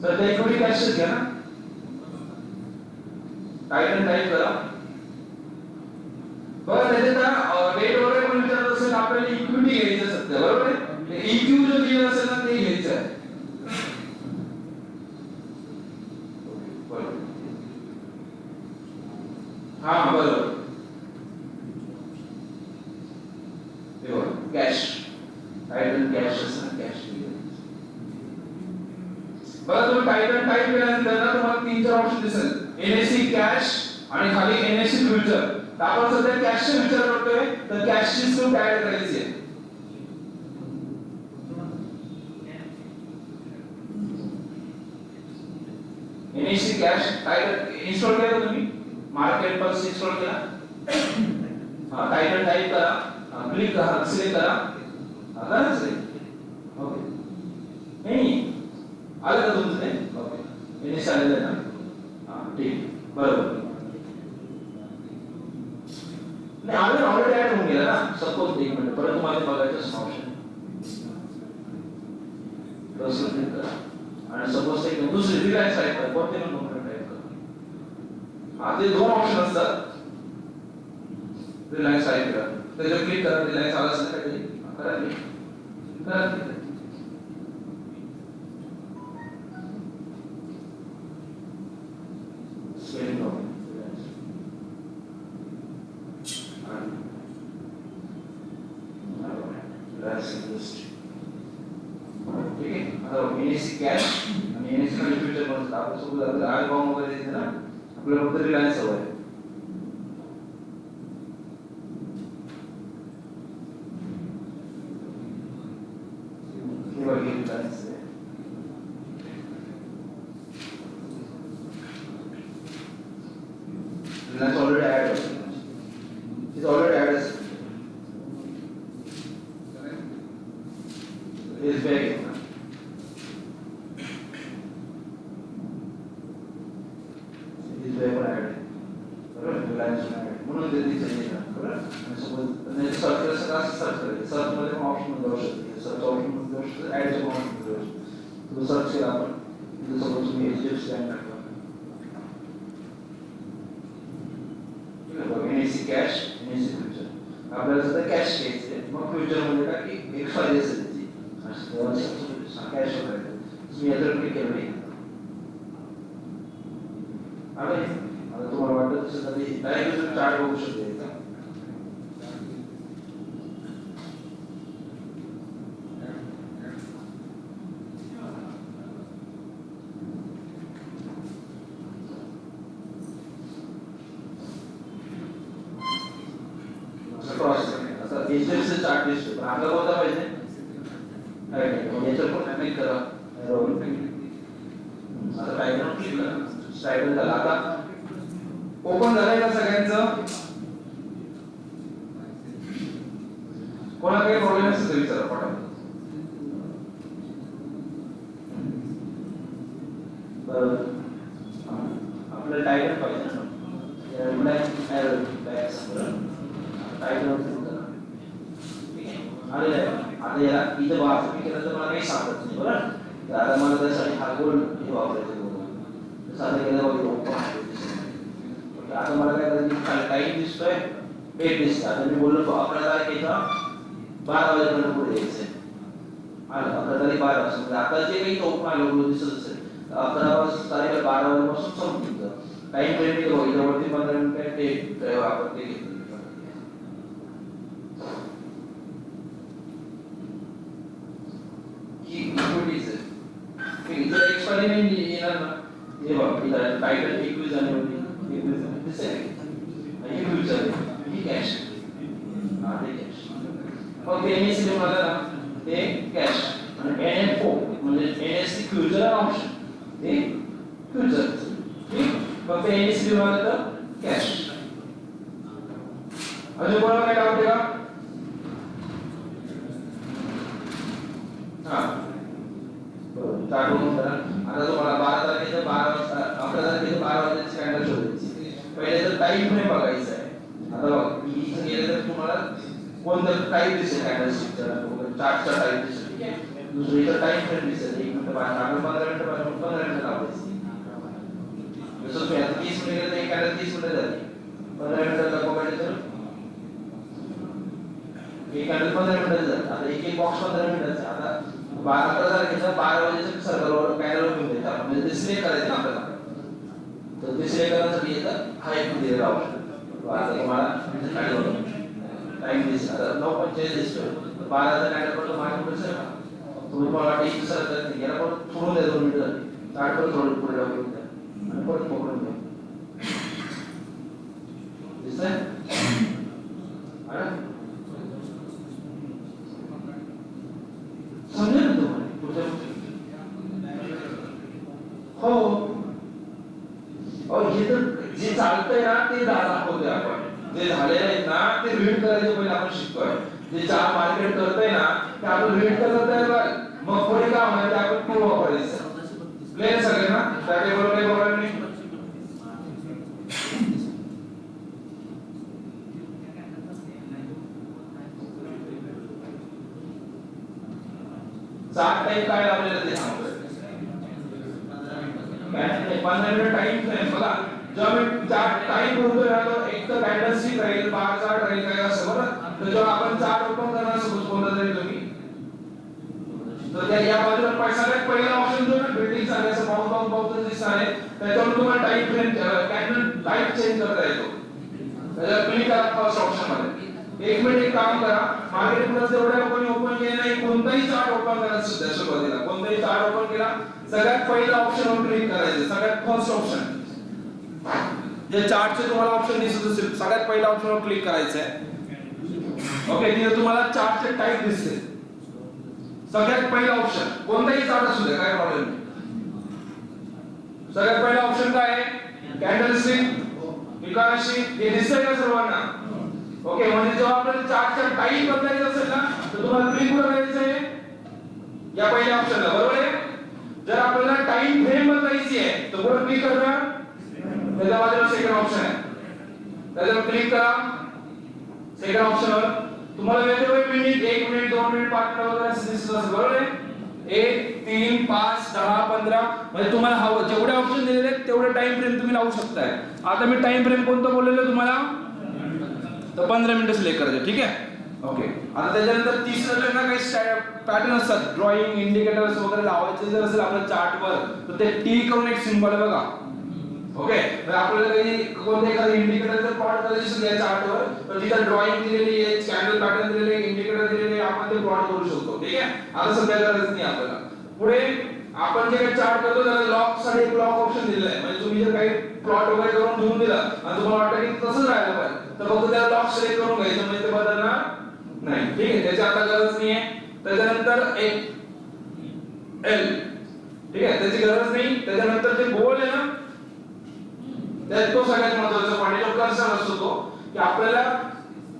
तर ते इक्विटी कॅश घ्या ना. टायटन टाइप करा. बघा त्याच्यात डेट वगैरे पण विचारत असेल आपल्याला इक्विटी घ्यायचं सध्या, बरोबर आहे. इक्यू जो दिलं असेल ना ते घ्यायचं आहे. हा बरोबर, कॅश टायटन कॅश असेल कॅश. बघा तुम्ही टायटन टाइप केल्यानंतर ना तुम्हाला 3-4 ऑप्शन दिसेल, एनएससी कॅश आणि खाली एनएससी फ्युचर. आपण सध्या कॅशचे विचार करतोय तर कॅशची स्क्रिप्ट ऍड करायची आहे. NAC कॅश काय इन्स्टॉल केलं तुम्ही मार्केट पल्स इन्स्टॉल केला हा टायटल टाइप करा क्लिक करा सिलेक्ट करा करा सिलेक्ट ओके नाही आलं का तुमचं ते ओके NAC आलेलं आहे ना हा ठीक बरोबर नाही आम्ही ऑलरेडी ऍड होऊन गेला ना सपोज एक मिनिट परत तुम्हाला बघायचं ऑप्शन प्लस क्लिक करा आणि सपोज एक दुसरी रिलायन्स टाइप करा कोणते पण कंपनी टाइप करा हा ते दोन ऑप्शन असतात रिलायन्स टाइप करा त्याच्यावर क्लिक करा रिलायन्स आला असेल काहीतरी करा क्लिक करा click spelling problem Reliance industry ठीक आहे आता NAC कॅश आणि NAC मध्ये फ्युचर पण आपण सोबत आता आयबॉम वगैरे येते ना आपल्याला फक्त रिलायन्स हवं आहे हे बघा रिलायन्स आहे रिलायन्स ऑलरेडी ऍड आहे इज ऑलरेडी ऍड आहे इज बॅक म्हणून ते दिसेल बरोबर आणि सपोज सर्च सर्च करायचं सर्च मध्ये पण ऑप्शन मध्ये जाऊ शकते सर्च ऑप्शन मध्ये जाऊ शकते ऍडच्या पण ऑप्शन मध्ये जाऊ शकते तो सर्च केला आपण इथे सपोज तुम्ही HDFC बँक टाकला NAC कॅश NAC फ्युचर आपल्याला सध्या कॅश घ्यायचे मग फ्युचर मध्ये काय की एक्सपायरी असेल त्याची कॅश करायचं तुम्ही याच्यावर क्लिक केलं नाही आता तुम्हाला वाटत असेल तर डायरेक्ट चार्ट बघू शकते आता HDFC चार्ट दिसतो पण आपल्याला कोणता पाहिजे याच्यावर पण क्लिक करा आता टायटल क्लिक करा टायटल झाला आता ओपन झालंय का सगळ्यांचं कोणा काही प्रॉब्लेम असेल तर विचारा पटापट आपल्याला टायटल पाहिजे ना आलेलं आहे आता याला इथं वाचून केलं तर मला काही सांगत नाही बरं आता मला त्यासाठी हा गोल हे वापरायचं साधं केलं बघ आता मला काय करायचं टाईम दिसतोय डेट दिसतोय आता मी बोललो 11 तारखेचा 12 वाजेपर्यंत पुढे यायचंय आलं 11 तारीख 12 वाजता म्हणजे आता जे काही ओपन आलं दिसत असेल 11 तारीख 12 वाजेपासून संपून टाईम फ्रेम मी बघितलं वरती 15 मिनिटं डेट आपण ते घेतलं ही इक्विटीज आहे इथं एक्सपायरी नाही येणार ना हे बघ इथं टायटल 21 जानेवारी ही कॅश हा ते कॅश मग ते NAC लिहून आलं ना ते कॅश आणि NFO म्हणजे NSC फ्युचर ऑप्शन ते फ्युचर ठीक मग ते NAC लिहून आलं तर कॅश अजून कोणाला काय डाऊट आहे का हा बरोबर चार्ट बघून करा आता तुम्हाला 12 तारखेचं 12 वाजता 11 तारखेचं 12 वाजताची कॅन्डल शोधायची पहिले तर टाइम फ्रेम बघायचा आहे आता बघ इथं गेलं तर तुम्हाला कोणतं टाइम दिसेल कॅन्डल स्टिकचा चार्टचा टाइम दिसेल ठीक आहे दुसरं इथं टाइम फ्रेम दिसेल 1 मिनिट 15 मिनिट 15 मिनिट लावायची जसं तुम्ही आता 30 मिनिट गेलं तर एक कॅन्डल 30 मिनिट झाली 15 मिनिटाचा बघायचं तर एक कॅन्डल 15 मिनिटाचं झालं आता एक बॉक्स 15 मिनिटाचा आता 11 तारखेचा 12 वाजेच्या सर्कलवर कॅन्डल घेऊन द्यायचा आपण म्हणजे ते सिलेक्ट करायचं आपल्याला तर ते सिलेक्ट करण्यासाठी येतं हा एक दिलेला ऑप्शन आता तुम्हाला टाइम दिसेल आता 9:45 दिसतोय 12चा कॅन्डल पण माझ्याकडे दिसेल का तुम्ही मला वाटतं इथं सरकत नाही याला पण सोडून द्या 2 मिनिटं चार्ट पण थोडं पुढे लावून द्या आणि परत पकडून द्या दिसतंय समजेल ना तुम्हाला पुढच्या हो हे तर जे चालतंय ना ते दाखवतोय आपण, जे झालेले आहेत ना ते रीड करायचे पहिले आपण शिकतोय. जे चार मार्केट करतोय ना ते आपण रीड करतोय, मग पुढे काय होणार ते आपण टू वापरायचं. क्लिअर सगळ्यांना? त्या टेबलवर काही प्रॉब्लेम नाही. चार्ट टाइप काय लावलेलं ते सांगतोय. 15 मिनिट टाइम फ्रेम बघा. जेव्हा मी चार्ट टाइम बोलतोय ना तो एक तर कॅन्डलस्टिक राहील, बार चार्ट राहील, काय असं बरं. तर जेव्हा आपण चार्ट ओपन करणार सपोज कोणता तरी तुम्ही, तर त्या या बाजूला सगळ्यात पहिला ऑप्शन जो ना बिल्डिंग सांगायचं पाऊस दिसणार आहे, त्याच्यावर तुम्हाला time frame candle type change करता येतो. त्याच्यावर क्लिक करा फर्स्ट ऑप्शन मध्ये. एक मिनिट एक काम करा, मार्केट प्लस जेवढ्या लोकांनी ओपन केले नाही कोणताही चार्ट ओपन करा. सुरुवातीला कोणताही चार्ट ओपन केला सगळ्यात पहिला ऑप्शनवर क्लिक करायचं, सगळ्यात फर्स्ट ऑप्शन जे चार्टचे तुम्हाला ऑप्शन दिसत असेल सगळ्यात पहिला ऑप्शनवर क्लिक करायचं आहे. ओके, तिथे तुम्हाला चार्टचे टाइप दिसते. सगळ्यात पहिला ऑप्शन कोणताही चार्ट असू दे काय प्रॉब्लेम नाही. सगळ्यात पहिला ऑप्शन काय आहे? कॅन्डलस्टिक, विकासशी. हे दिसतंय का सर्वांना? ओके, म्हणजे जेव्हा आपल्याला चार्टचा टाइम बदलायचा असेल ना तर तुम्हाला क्लिक करायचं आहे या पहिल्या ऑप्शनला, बरोबर आहे. जर आपल्याला टाइम फ्रेम बदलायची आहे तर पुढे क्लिक करणार, त्याच्या बाजूला सेकंड ऑप्शन आहे, त्याच्यावर क्लिक करा. सेकंड ऑप्शनवर तुम्हाला वेगवेगळे मिनिट, 1 मिनिट, 2 मिनिट, 5 मिनिट वगैरे असं दिसत असेल, बरोबर आहे. 1, 3, 5, 10, 15 म्हणजे तुम्हाला हवं जेवढे ऑप्शन दिलेले आहेत तेवढे टाइम फ्रेम तुम्ही लावू शकताय. आता मी टाइम फ्रेम कोणतं बोललेलं तुम्हाला, तर 15 मिनिटं सिलेक्ट करायचे. ठीक आहे. ओके, आता त्याच्यानंतर तिसरं जे ना काही पॅटर्न असतात, ड्रॉइंग इंडिकेटर्स वगैरे लावायचे जर असेल आपल्या चार्टवर तर ते टी करून एक सिंबल आहे बघा. ओके, तर आपल्याला काही कोणते एखादे इंडिकेटर प्लॉट करायचे असेल या चार्टवर तर तिथे ड्रॉइंग दिलेली आहे, कॅन्डल पॅटर्न दिलेले आहे, इंडिकेटर दिलेले आहे, आपण ते प्लॉट करू शकतो. ठीक आहे. आता सध्या गरज नाही आपल्याला. पुढे आपण जे काही चार्ट करतो त्याला लॉक साठी एक लॉक ऑप्शन दिलेला आहे. म्हणजे तुम्ही जर काही प्लॉट वगैरे करून ठेवून दिला आणि तुम्हाला वाटतं की तसंच राहायला पाहिजे तर फक्त त्याला लॉक सिलेक्ट करून घ्यायचं, म्हणजे ते बदलणार नाही. ठीक आहे, त्याची आता गरज नाही आहे. त्याच्यानंतर एक एल, ठीक आहे, त्याची गरज नाही. त्याच्यानंतर जे गोल आहे ना त्यात तो सगळ्यात महत्त्वाचा पॉइंट जो कर्सर असतो तो, की आपल्याला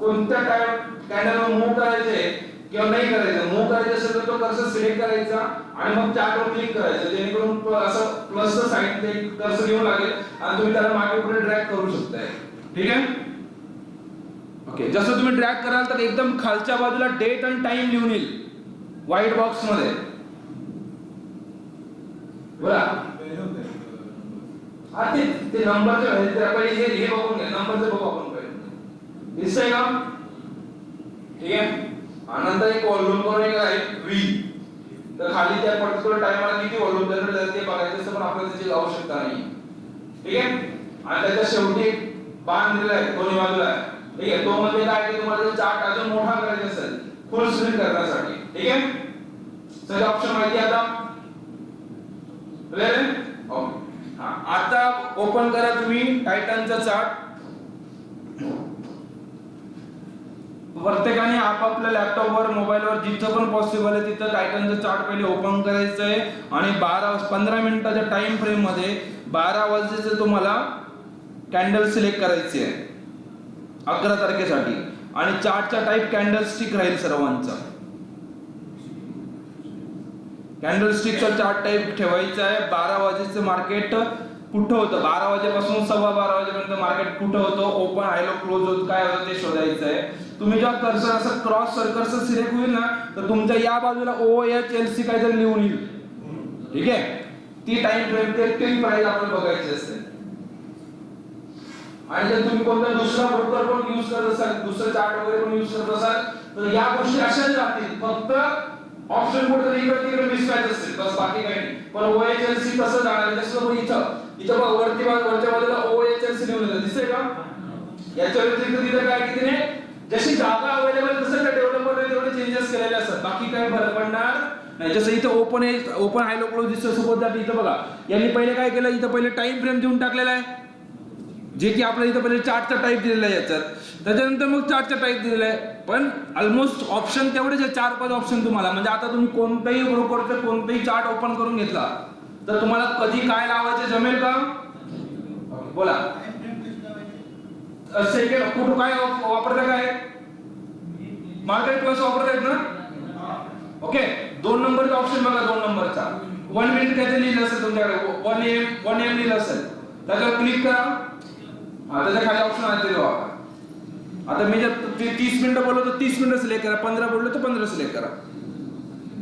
कोणत्या टाइप कॅन्डलवर मूव्ह करायचे किंवा नाही करायचं. मूव्ह करायचं असेल तर तो कर्सर सिलेक्ट करायचा आणि मग चार्टवर क्लिक करायचं, जेणेकरून असं प्लसचं साइन ते कर्सर येऊ लागेल आणि तुम्ही त्याला मागे पुढे ड्रॅग करू शकताय. ठीक आहे. ओके, जसं तुम्ही ड्रॅग कराल तर एकदम खालच्या बाजूला डेट आणि टाइम लिहून येईल व्हाईट बॉक्स मध्ये. बघा हा ते नंबरचे आहे, आपण हे बघून घ्या. नंबरचे बघू आपण पहिले. दिसतंय का? ठीक आहे. नंतर एक व्हॉल्यूम करून एक आहे व्ही, तर खाली त्या पर्टिक्युलर टाइमला किती व्हॉल्यूम जनरेट ते बघायचं असतं पण आपल्याला त्याची आवश्यकता नाही. ठीक आहे. आणि त्याच्या शेवटी बाण दिलेला आहे दोन्ही बाजूला. ठीक आहे, तो म्हणजे काय की तुम्हाला चार्ट अजून मोठा करायचा असेल फुल स्क्रीन करण्यासाठी. ठीक आहे. सगळे ऑप्शन माहिती आता क्लिअर आहे? ओके, हा आता ओपन करा तुम्ही टायटनचा चार्ट. प्रत्येकाने आपापल्या लॅपटॉपवर मोबाईलवर जिथं पण पॉसिबल आहे तिथं टायटनचं चार्ट पहिले ओपन करायचं आहे आणि 15 मिनिटाच्या टाइम फ्रेम मध्ये 12 वाजेचं तुम्हाला कॅन्डल सिलेक्ट करायची आहे 11 तारखेसाठी. आणि चार्टचा टाइप कॅन्डल स्टिक राहील सर्वांचा. कॅन्डल स्टिकचा चार्ट टाइप ठेवायचा आहे. 12 वाजेचं मार्केट कुठं होतं, 12 वाजेपासून 12:15 वाजेपर्यंत मार्केट कुठं होतं, ओपन हायलो क्लोज होत काय होतं ते शोधायचं आहे. तुम्ही जेव्हा कर्सर असं क्रॉस सर्कलचं सिलेक्ट होईल ना तर तुमच्या या बाजूला OHLC काहीतरी लिहून येईल. ठीक आहे. ती टाइम फ्रेम ते प्राइस आपण बघायची असते. आणि जर तुम्ही कोणता दुसरा ब्रोकर पण यूज करत असाल, दुसरा चार्ट वगैरे पण यूज करत असाल तर या गोष्टी अशाच राहतील, फक्त ऑप्शन कोड इकडे तिकडे मिसमॅच असतील बस, बाकी काही नाही. पण OHLC कसं जाणार जसं इथं बघ वरच्या बाजूला OHLC लिहून आहे दिसतंय का. याच्या व्यतिरिक्त तिथे काय की तिने जशी जागा अवेलेबल तसं त्या डेव्हलपरने तेवढे चेंजेस केलेले असतात, बाकी काही फरक पडणार नाही. जसं इथं ओपन हायलो क्लोज दिसतं सपोज दॅट. इथं बघा यांनी पहिले काय केलं, इथं पहिले टाइम फ्रेम देऊन टाकलेला आहे जे की आपल्या इथं पहिले चार्टचा टाइप दिलेला आहे याच्यात, त्याच्यानंतर मग चार्टचा टाइप दिलेला आहे. पण ऑलमोस्ट ऑप्शन तेवढेच आहे, 4-5 ऑप्शन तुम्हाला. म्हणजे आता तुम्ही कोणताही ब्रोकरचा कोणताही चार्ट ओपन करून घेतला तर तुम्हाला कधी काय लावायचे जमेल का. बोला. सेकंड कुठं काय वापरता काय मार्केट प्लस वापरतायत ना. ओके 2 नंबरचा ऑप्शन बघा 2 नंबरचा 1 मिनिट काहीतरी लिहिलं असेल तुमच्याकडे 1 एम लिहिलं असेल त्याच्यावर क्लिक करा. त्याच्या खाली ऑप्शन आहे ते वापरा. आता मी जर 30 मिनिटं बोललो तर 30 मिनिटं सिलेक्ट करा 15 बोललो तर 15 सिलेक्ट करा.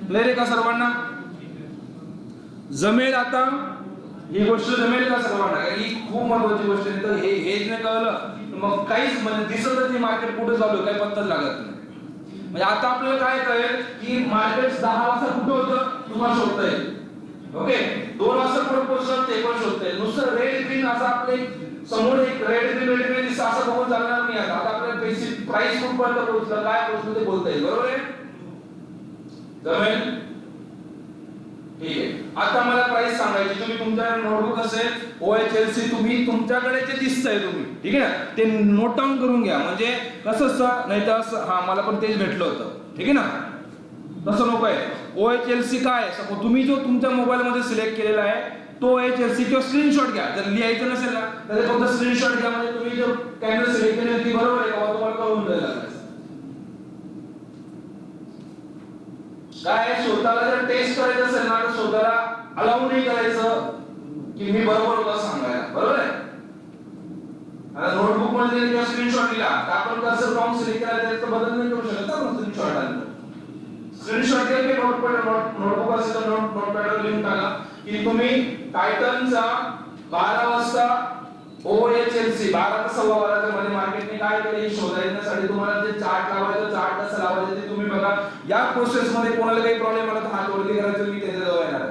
क्लिअर आहे का सर्वांना जमेल. आता ही गोष्ट जमेल का सर्वांना ही खूप महत्त्वाची गोष्ट आहे. तर हेच नाही कळलं मग काहीच म्हणजे दिसतच नाही मार्केट कुठे चालू काही पत्ताच लागत नाही. म्हणजे आता आपल्याला काय कळेल की मार्केट 10 वाजता कुठे होतं तुम्हाला शोधता येईल. ओके 2 वाजता कुठे पोहोचलं ते पण शोधता येईल. नुसतं रेड ग्रीन असं आपले समोर एक रेड ग्रीन दिसतं असं बघून चालणार नाही. आता आपल्याला बेसिक प्राइस कुठपर्यंत पोहोचलं काय पोहोचलं ते बोलता येईल. बरोबर आहे जमेल. ठीक आहे आता मला प्राइस सांगायची. तुम्ही तुमच्या नोटबुक असेल OHLC तुम्ही तुमच्याकडे जे दिसतंय तुम्ही ठीक आहे ना ते नोट डाऊन करून घ्या. म्हणजे कसं असतं नाही तर असं हा मला पण तेच भेटलं होतं ठीक आहे ना तसं नको आहे. OHLC काय सपोज तुम्ही जो तुमच्या मोबाईल मध्ये सिलेक्ट केलेला आहे तो OHLC किंवा स्क्रीनशॉट घ्या. जर लिहायचं नसेल ना तर फक्त स्क्रीनशॉट घ्या. म्हणजे तुम्ही जो कॅमेरा सिलेक्ट केली ती बरोबर आहे का तुम्हाला कळून जाईल. काय स्वतःला जर टेस्ट करायचं असेल ना तर स्वतःला अलाउ नाही करायचं की मी बरोबर होतं सांगायला. बरोबर आहे. आता नोटबुक मध्ये किंवा स्क्रीनशॉट दिला तर आपण कर्सर फॉर्म सिलेक्ट करायचं तर बदल नाही करू शकत आपण स्क्रीनशॉट आणलं. स्क्रीनशॉट घ्या की नोटबुक असेल तर नोटपॅडवर लिहून टाका की तुम्ही टायटनचा 12 वाजता OHLC 12 ते 12:15 मध्ये मार्केटने काय केले हे शोधण्यासाठी तुम्हाला जे चार्ट लावायचं चार्ट कसं लावायचं ते तुम्ही बघा. या प्रोसेस मध्ये कोणाला काही प्रॉब्लेम आला तर हात वरती करायचं मी त्याच्या जवळ येणार आहे.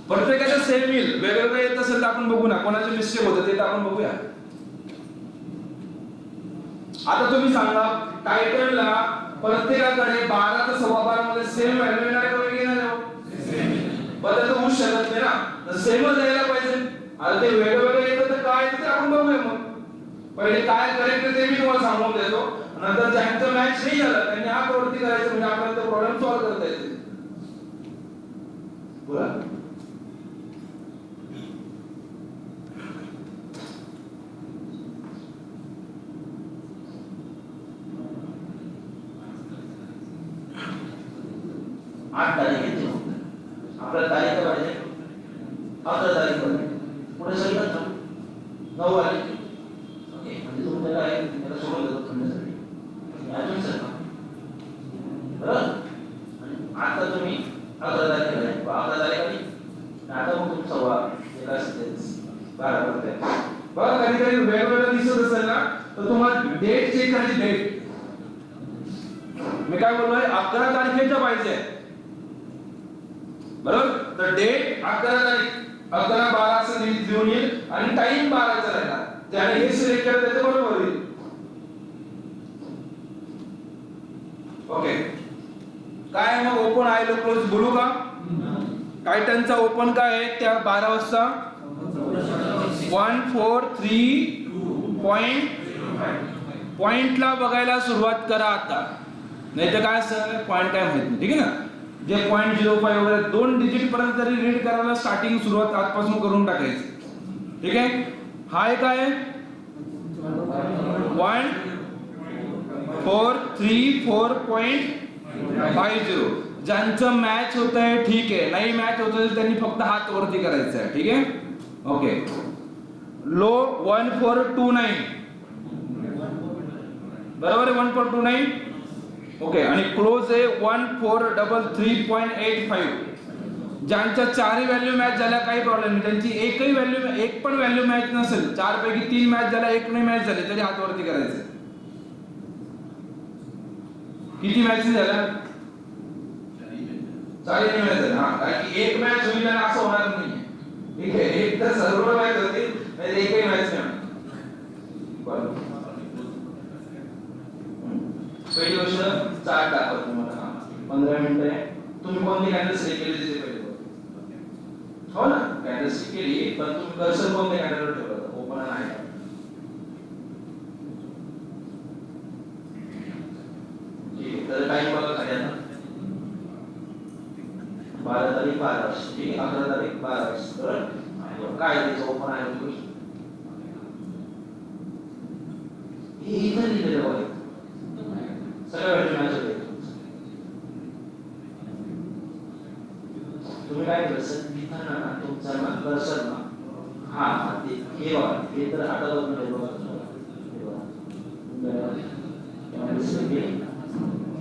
प्रत्येकाचं सेम येईल वेगवेगळं येत असेल तर आपण बघू ना कोणाचे मिस्टेक होतं ते तर आपण बघूया. आता तुम्ही सांगा टायटनला प्रत्येकाकडे 12 ते 12:15 मध्ये सेम व्हॅल्यू येणार आहे का वेगळी येणार आहे. बदल होऊ शकत नाही ना तर सेमच द्यायला पाहिजे. आता ते वेगवेगळं येतं तर काय ते आपण बघूया. मग पहिले काय करेक्ट ते मी तुम्हाला सांगून देतो. नंतर ज्यांचं मॅच नाही झालं त्यांनी हात वरती करायचं म्हणजे आपल्याला तो प्रॉब्लेम सॉल्व्ह करता येते. बोला आठ तारीख येते आपल्याला तारीख पाहिजे 11 तारीख पाहिजे पुढे सगळं 9 आली. ओके म्हणजे तुम्ही त्याला त्याला सोडून देतो थंडसाठी अजून सर बरोबर. आता तुम्ही 11 तारीख आली 11 तारीख आली आता मग तुमचा एका 12 करते बघा कधी कधी वेगवेगळं दिसत असेल ना तर तुम्हाला डेट चेक करायची. डेट मी काय बोललोय 11 तारखेच्या पाहिजे बरोबर. तर डेट 11 तारीख 11/12 असं लिहून येईल आणि टाइम 12चा राहणार. त्याने हे सिलेक्ट केलं त्याचं बरोबर होईल. ओके काय मग ओपन आहे लो क्लोज बोलू का. टायटनचा ओपन काय आहे त्या 12 वाजता 143 पॉइंटला बघायला सुरुवात करा आता. नाही तर काय असं पॉइंट काय माहित नाही ठीक आहे ना. जे 0.05 वगैरे 2 डिजिट पर्यंत जरी रीड करायला स्टार्टिंग सुरुवात आजपासून करून टाकायची ठीक आहे. हाय काय 1434.50 ज्यांचं मॅच होत आहे ठीक आहे. नाही मॅच होत आहे त्यांनी फक्त हात वरती करायचा आहे ठीक आहे. ओके लो 1429 बरोबर आहे 1429. ओके आणि क्लोज आहे 1433.85. ज्यांच्या 4 व्हॅल्यू मॅच झाल्या काही प्रॉब्लेम नाही. त्यांची एकही व्हॅल्यू एक पण व्हॅल्यू मॅच नसेल 4 पैकी 3 मॅच झाल्या एक नाही मॅच झाली तरी हात वरती करायचं. किती मॅच झाल्या 4 नाही मॅच झाल्या. हा कारण की एक मॅच होईल आणि असं होणार नाही ठीक आहे. एक तर सर्व मॅच होतील नाही एकही मॅच नाही. बरोबर पहिली गोष्ट चार्ट दाखवतो तुम्हाला 15 मिनिटं आहे. तुम्ही कोणती कॅन्डल सिलेक्ट केली ते पहिले हो ना. कॅन्डल सिलेक्ट केली पण तुम्ही कर्सर कोणत्या कॅन्डलवर ठेवलं ओपन आहे ठीक आहे. तर टाइम बघा काय आहे ना 12 तारीख 12 वर्ष ठीक आहे 11 तारीख 12 वर्ष बरोबर काय त्याचं ओपन आहे गोष्ट हे इथं लिहिलेलं बघा सगळ्या वेळी मॅच होते तुम्ही काय केलं सर इथं ना तुमचा ना कर्सर ना हा ते हे बघा हे तर हाताला वगैरे बघा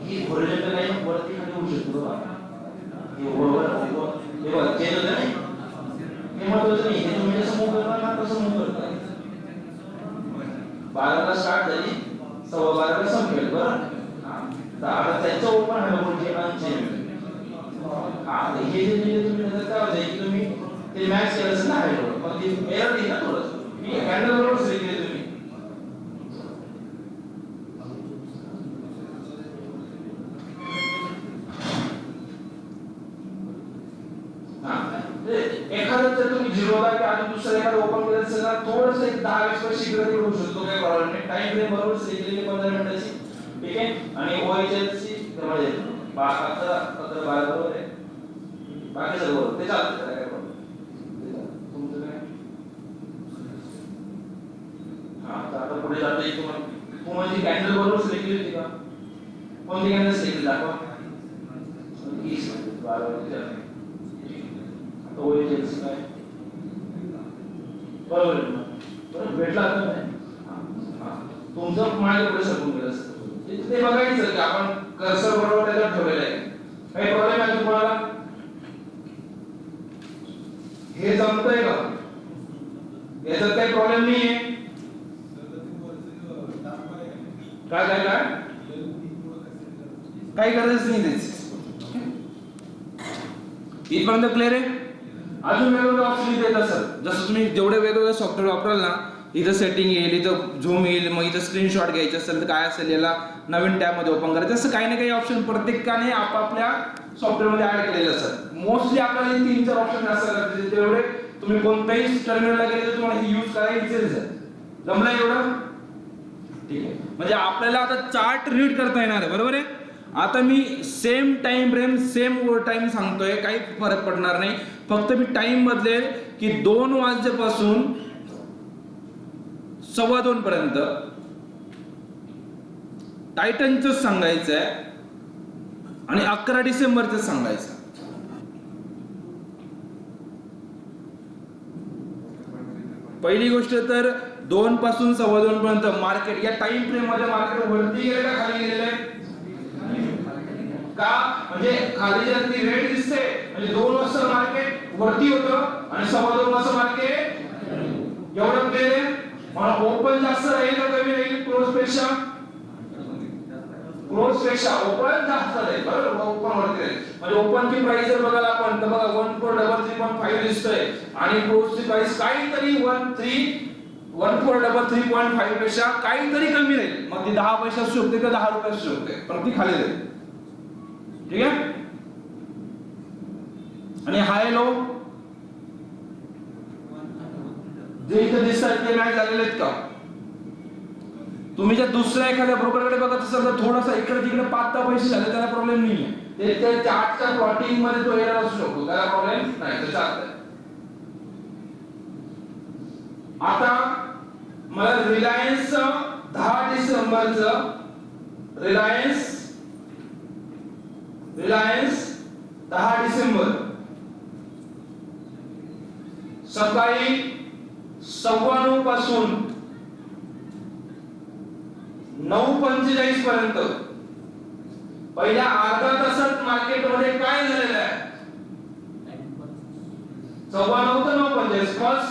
ही हॉरिझॉन्टल लाईन वरती खाली होऊ शकतो बघा हे बघा चेंज होतं नाही हे महत्वाचं नाही हे तुम्ही जसं मूव्ह करणार ना तसं मूव्ह करता 12 ला स्टार्ट झाली 12:15 ला संपेल बरं तर आता त्याचं ओपन आहे म्हणजे अनचेंज हा हे जे तुम्ही नंतर काय होतं की तुम्ही ते मॅच केलं असेल ना आहे मग ते एरर येईल ना थोडंसं मी हँडल बरोबर सिलेक्ट केले तुम्ही एखादं जर तुम्ही 0 ला की अजून दुसरं एखादं ओपन केलं असेल ना थोडंसं एक 10-20 शीघ्र होऊ शकतो काही प्रॉब्लेम नाही टाइम फ्रेम बरोबर सिलेक्ट केली 15 मिनिटाची ठीक आहे आणि ओएचएलसी म्हणजे 12 बरोबर आहे बाकी सर्व बरोबर ते चालतं काय प्रॉब्लेम तुमचं काय हा तर आता पुढे जाता येईल तुम्हाला जी कॅन्डल बरोबर सिलेक्ट केली होती का कोणती कॅन्डल सिलेक्ट केली दाखवा 12 ओएचएलसी काय बरोबर बरोबर भेटला तर तुमचं मागे पुढे सरकून गेलं असतं ते बघायचं की आपण कर्सर बरोबर त्याच्यात ठेवलेलं आहे काही प्रॉब्लेम आहे तुम्हाला हे जमतंय का याच्यात काही प्रॉब्लेम नाही आहे काय काय काय काही गरज नाही त्याची इथपर्यंत क्लिअर आहे अजून वेगवेगळे ऑप्शन इथे येतात सर जसं तुम्ही जेवढे वेगवेगळे सॉफ्टवेअर वापराल ना इथं सेटिंग येईल इथं झूम येईल मग इथं स्क्रीनशॉट घ्यायचे असेल तर काय असेल याला नवीन टॅब मध्ये ओपन करायचं असं काही ना काही ऑप्शन प्रत्येकाने आपापल्या सॉफ्टवेअर मध्ये ऍड केलेले असतात मोस्टली आपल्याला 3-4 ऑप्शन असतात तेवढे तुम्ही कोणत्याही टर्मिनलला गेले तर तुम्हाला हे यूज करायचं आहे जमलं एवढं ठीक आहे म्हणजे आपल्याला आता चार्ट रीड करता येणार आहे बरोबर आहे आता मी same time frame same time सांगतोय काही फरक पडणार नाही फक्त मी टाइम बदलेल की 2 वाजल्यापासून 2:15 पर्यंत टायटनच सांगायचं आहे आणि 11 डिसेंबरच सांगायचं पहिली गोष्ट तर 2 पासून 2:15 पर्यंत मार्केट या टाइम फ्रेम मध्ये मार्केट वरती गेलं का खाली गेलेलं आहे का म्हणजे खाली जर ती रेट दिसते म्हणजे 2 वाजता मार्केट वरती होतं आणि 2:15 वाजता मार्केट एवढं केले मला ओपन जास्त राहील का कमी राहील क्लोज पेक्षा ओपन जास्त राहील बरोबर ओपन वरती राहील म्हणजे ओपन ची प्राइस जर बघायला आपण तर बघा 1433.5 दिसतोय आणि क्लोज ची प्राइस काहीतरी 1433.5 पेक्षा काहीतरी कमी राहील मग ती 10 पैसे असू शकते का 10 रुपये असू शकते पण ती खाली राहील ठीक आहे आणि हाय लो जे इथे दिसतात ते मॅच झालेले आहेत का तुम्ही जर दुसऱ्या एखाद्या ब्रोकरकडे बघत असाल तर थोडासा इकडे तिकडे 5-10 पैसे झाले त्याला प्रॉब्लेम नाही आहे ते चार्टच्या प्लॉटिंग मध्ये तो एरर असू शकतो त्याला प्रॉब्लेम नाही ते चालतंय आता मला रिलायन्स 10 डिसेंबरचं रिलायन्स 10 डिसेंबर सकाळी 9:15 पासून 9:45 पर्यंत पहिल्या अर्धा तासात मार्केटमध्ये काय झालेलं आहे 9:15 ते 9:45 फर्स्ट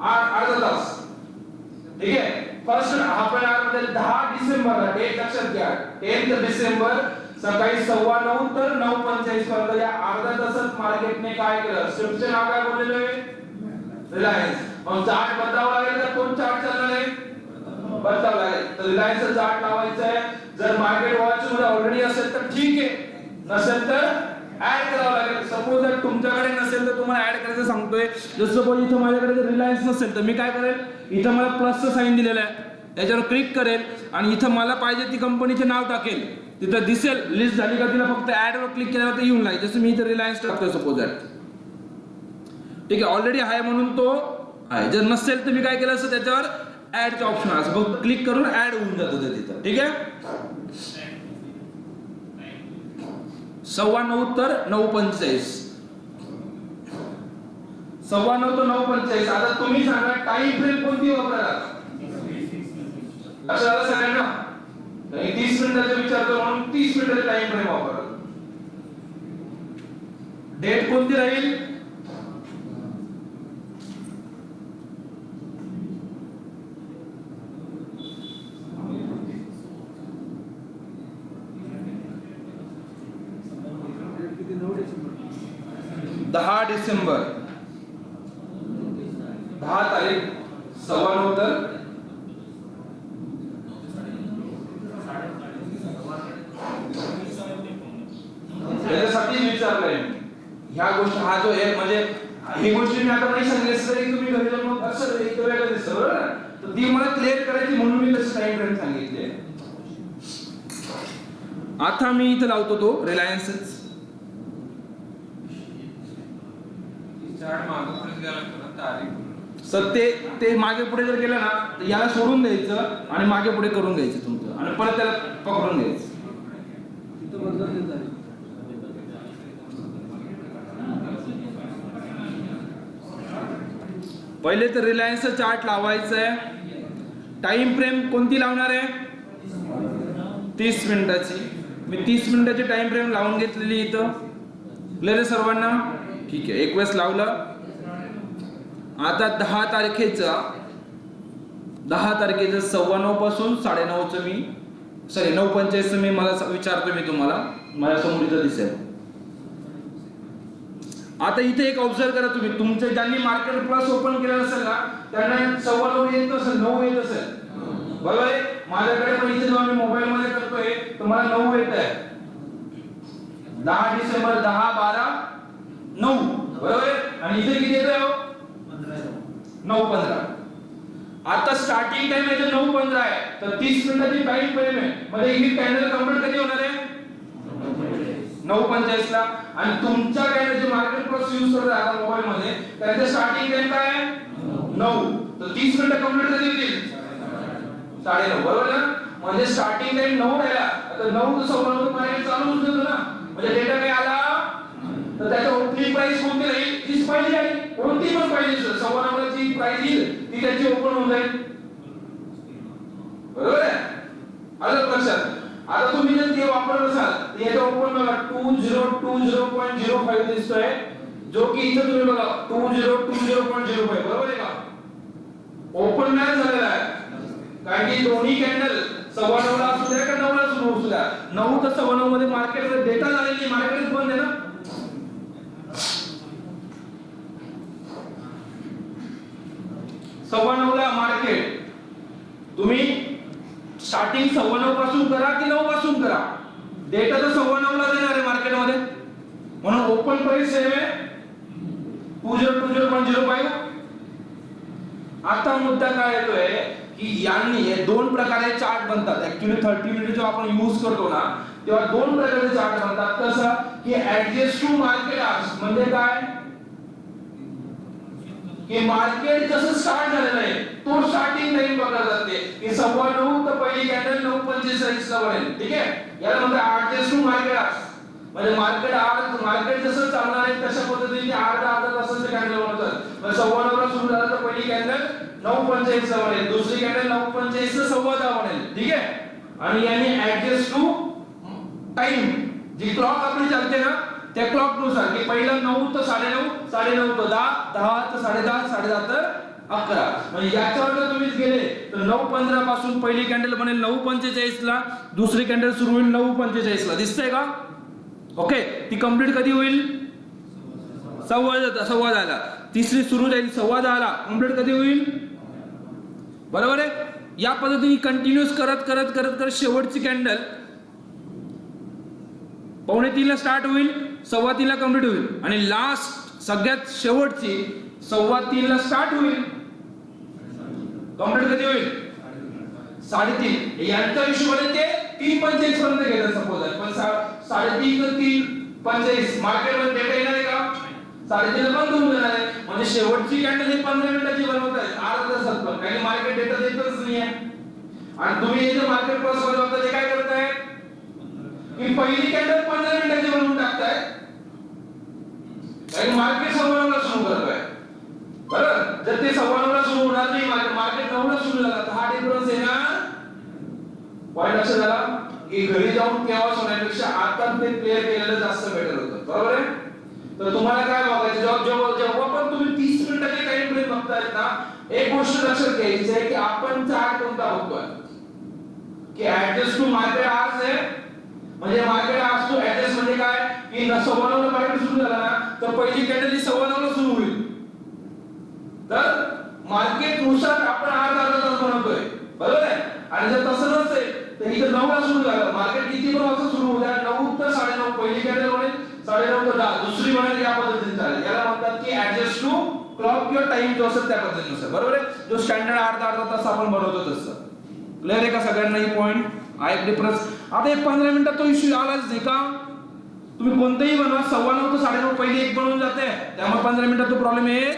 अर्धा तास ठीक आहे फर्स्ट हाफ एन आवर मध्ये 10 डिसेंबरला डेट लक्षात घ्या 10 डिसेंबर सकाळी 9:15 तर 9:45 पर्यंत या अर्ध्या तासात मार्केटने काय केलं स्ट्रिपचे नाव काय बोललेलं आहे रिलायन्स मग चार्ट बदलावा लागेल का कोण चार्ट चालणार आहे बदलावा लागेल तर रिलायन्सचा चार्ट लावायचा आहे जर मार्केट वॉच मध्ये ऑलरेडी असेल तर ठीक आहे नसेल तर ऍड करावं लागेल सपोज जर तुमच्याकडे नसेल तर तुम्हाला ऍड करायचं सांगतोय जसं सपोज इथं माझ्याकडे जर रिलायन्स नसेल तर मी काय करेल इथं मला प्लसचं साइन दिलेलं आहे याच्यावर क्लिक करेल आणि इथं मला पाहिजे ती कंपनीचे नाव टाकेल, तिथं दिसेल लिस्ट झाली का तिला फक्त ऍड वर क्लिक केल्यावर येऊन लागेल. जसं मी इथं रिलायन्स टाकतोय सपोज ॲट, ठीक आहे, ऑलरेडी आहे म्हणून तो आहे. जर नसेल तर मी काय केलं असं त्याच्यावर ऍडचं ऑप्शन असं फक्त क्लिक करून ऍड होऊन जातं ते तिथं. ठीक आहे, 9:15 तर 9:45, 9:15 तर 9:45. आता तुम्ही सांगा टाइम फ्रेम कोणती वापरायला? असं झालं सगळ्यांना, 30 मिनिटाचा विचारतो म्हणून 30 मिनिटाचा टाइम फ्रेम वापरा. डेट कोणती राहील? डिसेंबर 10 तारीख 9:15 तर त्याच्यासाठी विचारलंय ह्या गोष्टी. हा जो आहे म्हणजे ही गोष्ट मी आता नाही सांगितली तरी तुम्ही घरी जाऊन मग असं एक वेगळं दिसतं बरोबर ना, तर ती मला क्लिअर करायची म्हणून मी तसं टाइम फ्रेम सांगितले. आता मी इथं लावतो तो रिलायन्सच. सर ते मागे पुढे जर गेलं ना तर याला सोडून द्यायचं आणि मागे पुढे करून घ्यायचं तुमचं आणि परत त्याला पकडून घ्यायचं. पहिले तर रिलायन्सचा चार्ट लावायचा आहे. टाइम फ्रेम कोणती लावणार आहे? 30 मिनिटाची. मी 30 मिनिटाची टाइम फ्रेम लावून घेतलेली इथं. क्लिअर आहे सर्वांना? ठीक आहे, एक वेळेस लावलं. आता 10 तारखेचं 9:15 पासून 9:30 मी 9:45 मी मला विचारतो मी तुम्हाला, माझ्या समोर इथं दिसेल. आता इथे एक ऑब्झर्व करा तुम्ही, तुमचे ज्यांनी मार्केट प्लस ओपन केलं असेल ना त्यांना 9:15 येत असेल, 9 येत असेल बरोबर आहे. माझ्याकडे पण इथे जेव्हा मी मोबाईल मध्ये करतोय तर मला 9 येत आहे. 10 डिसेंबर 10, 12, 9 बरोबर आहे. आणि इथे किती येत आहे? 9:15. आता स्टार्टिंग टाइम आहे 9:15 आहे तर 30 मिनिटाची टाइम फ्रेम आहे. म्हणजे ही कॅन्डल कंप्लीट कधी होणार आहे? 9:45 ला. आणि तुमच्या कॅन्डलचे मार्केट प्लस यूज करत आहे मोबाईल मध्ये, त्याचे स्टार्टिंग टाइम काय आहे? 9. तर 30 मिनिटं कंप्लीट कधी होतील? 9:30 बरोबर ना. म्हणजे स्टार्टिंग टाइम 9 राहिला, आता 9 ते 9:15 मार्केट चालू होऊन जातं ना. म्हणजे डेटा काय आला तर त्याची ओपनिंग प्राइस कोणती राहील? तीच पाहिजे आहे, कोणती पण पाहिजे. 9:15 ची प्राइस येईल ती त्याची ओपन होऊन जाईल बरोबर आहे. आलं लक्षात? आता तुम्ही जर ते वापरत असाल तर याचा ओपन बघा 2020.05 दिसतोय, जो की इथे तुम्ही बघा 2020.05 बरोबर आहे का? ओपन नाही झालेला आहे कारण की दोन्ही कॅन्डल 9:15 ला असू द्या का 9 ला सुरू असू द्या, 9 ते 9:15 मध्ये मार्केटमध्ये डेटा झालेली, मार्केट बंद आहे ना. सव्वा 9 ला मार्केट, तुम्ही स्टार्टिंग 9:15 पासून करा की 9 पासून करा, डेटा तर 9:15 ला देणार आहे मार्केटमध्ये. म्हणून ओपन प्राइस सेम आहे 2020.05. आता मुद्दा काय येतोय की यांनी हे दोन प्रकारे चार्ट बनतात. ऍक्च्युअली 30 मिनिट जेव्हा आपण यूज करतो ना तेव्हा दोन प्रकारचे चार्ट बनतात. कसं की ऍडजस्ट टू मार्केट आवर्स, म्हणजे काय की मार्केट जसं स्टार्ट झालेलं आहे तो स्टार्टिंग टाइम बघला जाते की 9:15 तर पहिली कॅन्डल 9:45 ला बनेल. ठीक आहे, याला म्हणतात ऍडजस्ट टू मार्केट आवर्स. म्हणजे मार्केट जसं चालणार आहे तशा पद्धतीने अर्धा तासाचे कॅन्डल बनवतात. म्हणजे 9:15 ला सुरू झालं तर पहिली कॅन्डल 9:45 ला बनेल, दुसरी कॅन्डल 9:45 ला 9:15 बनेल. ठीक आहे, आणि यांनी ऍडजस्ट टू टाइम, जी क्लॉक आपली चालते ना त्या क्लॉक नुसार की पहिला 9 तर 9:30, 9:30 तर 10, 10 तर 10:30, 10:30 तर 11. म्हणजे याच्यावर जर तुम्ही गेले तर 9:15 पासून पहिली कॅन्डल बनेल 9:45 ला, दुसरी कॅन्डल सुरू होईल 9:45 ला. दिसतंय का? ओके, ती कंप्लीट कधी होईल? 10:15 ला. तिसरी सुरू जाईल 10:15 ला, कंप्लीट कधी होईल? बरोबर आहे. या पद्धतीने कंटिन्यूस करत करत करत करत शेवटची कॅन्डल 2:45 ला स्टार्ट होईल, 3:15 ला कंप्लीट होईल आणि लास्ट सगळ्यात शेवटची 3:15 ला स्टार्ट होईल, कंप्लीट कधी होईल? 3:30 यांच्या हिशोबाने ते 3:45 पर्यंत घेतात सपोज, पण 3:30 ते 3:45 मार्केटमध्ये डेटा येणार आहे का? 3:30 ला बंद होऊन जाणार आहे. म्हणजे शेवटची कॅन्डल ही 15 मिनिटाची बनवत आहे, अर्धा तासात पण, कारण मार्केट डेटा देतच नाही आहे. आणि तुम्ही जे मार्केट क्रॉस मध्ये बघता ते काय करताय की पहिली कॅन्डल 15 मिनिटाची बनवून टाकताय, कारण मार्केट 9:15 ला सुरू करतोय. बरोबर, जर ते 9:15 ला सुरू होणार नाही, मार्केट 9 ला सुरू झाला तर हा डिफरन्स आहे ना. पॉईंट लक्षात झाला की घरी जाऊन केव्हा होण्यापेक्षा आता ते क्लिअर केलेलं जास्त बेटर होतं. बरोबर आहे. तर तुम्हाला काय बघायचं, जेव्हा पण तुम्ही 30 मिनिटाचे टाइम फ्रेम बघतायत ना, एक गोष्ट लक्षात घ्यायची आहे की आपण चार्ट कोणता बघतोय, की ऍडजस्ट टू मार्केट आवर्स आहे. म्हणजे मार्केट आवर्स टू ऍडजस्ट म्हणजे काय की 9:15 ला मार्केट सुरू झाला ना, तर पहिली कॅन्डल ही 9:15 ला सुरू होईल. तर मार्केट नुसार आपण अर्धा तास बनवतोय. बरोबर आहे. आणि जर तसं नसेल तर इथे 9 ला सुरू झालं, मार्केट किती पण वाजता सुरू होऊ द्या, 9 ते 9:30 पहिली कॅन्डल होईल, 9:30 ते 10 दुसरी बनेल, या पद्धतीने चालेल. याला म्हणतात की ऍडजस्ट टू क्लॉक किंवा टाइम जो असेल त्या पद्धतीनुसार. बरोबर आहे. जो स्टँडर्ड अर्धा तास आपण बनवतो तसं. क्लिअर आहे का सगळ्यांना ही पॉइंट? आहे डिफरन्स. आता हे 15 मिनिटात तो इश्यू आलाच नाही का? तुम्ही कोणतेही बनवा, 9:15 ते 9:30 पहिली एक बनवून जाते, त्यामुळे 15 मिनिटात तो प्रॉब्लेम आहे.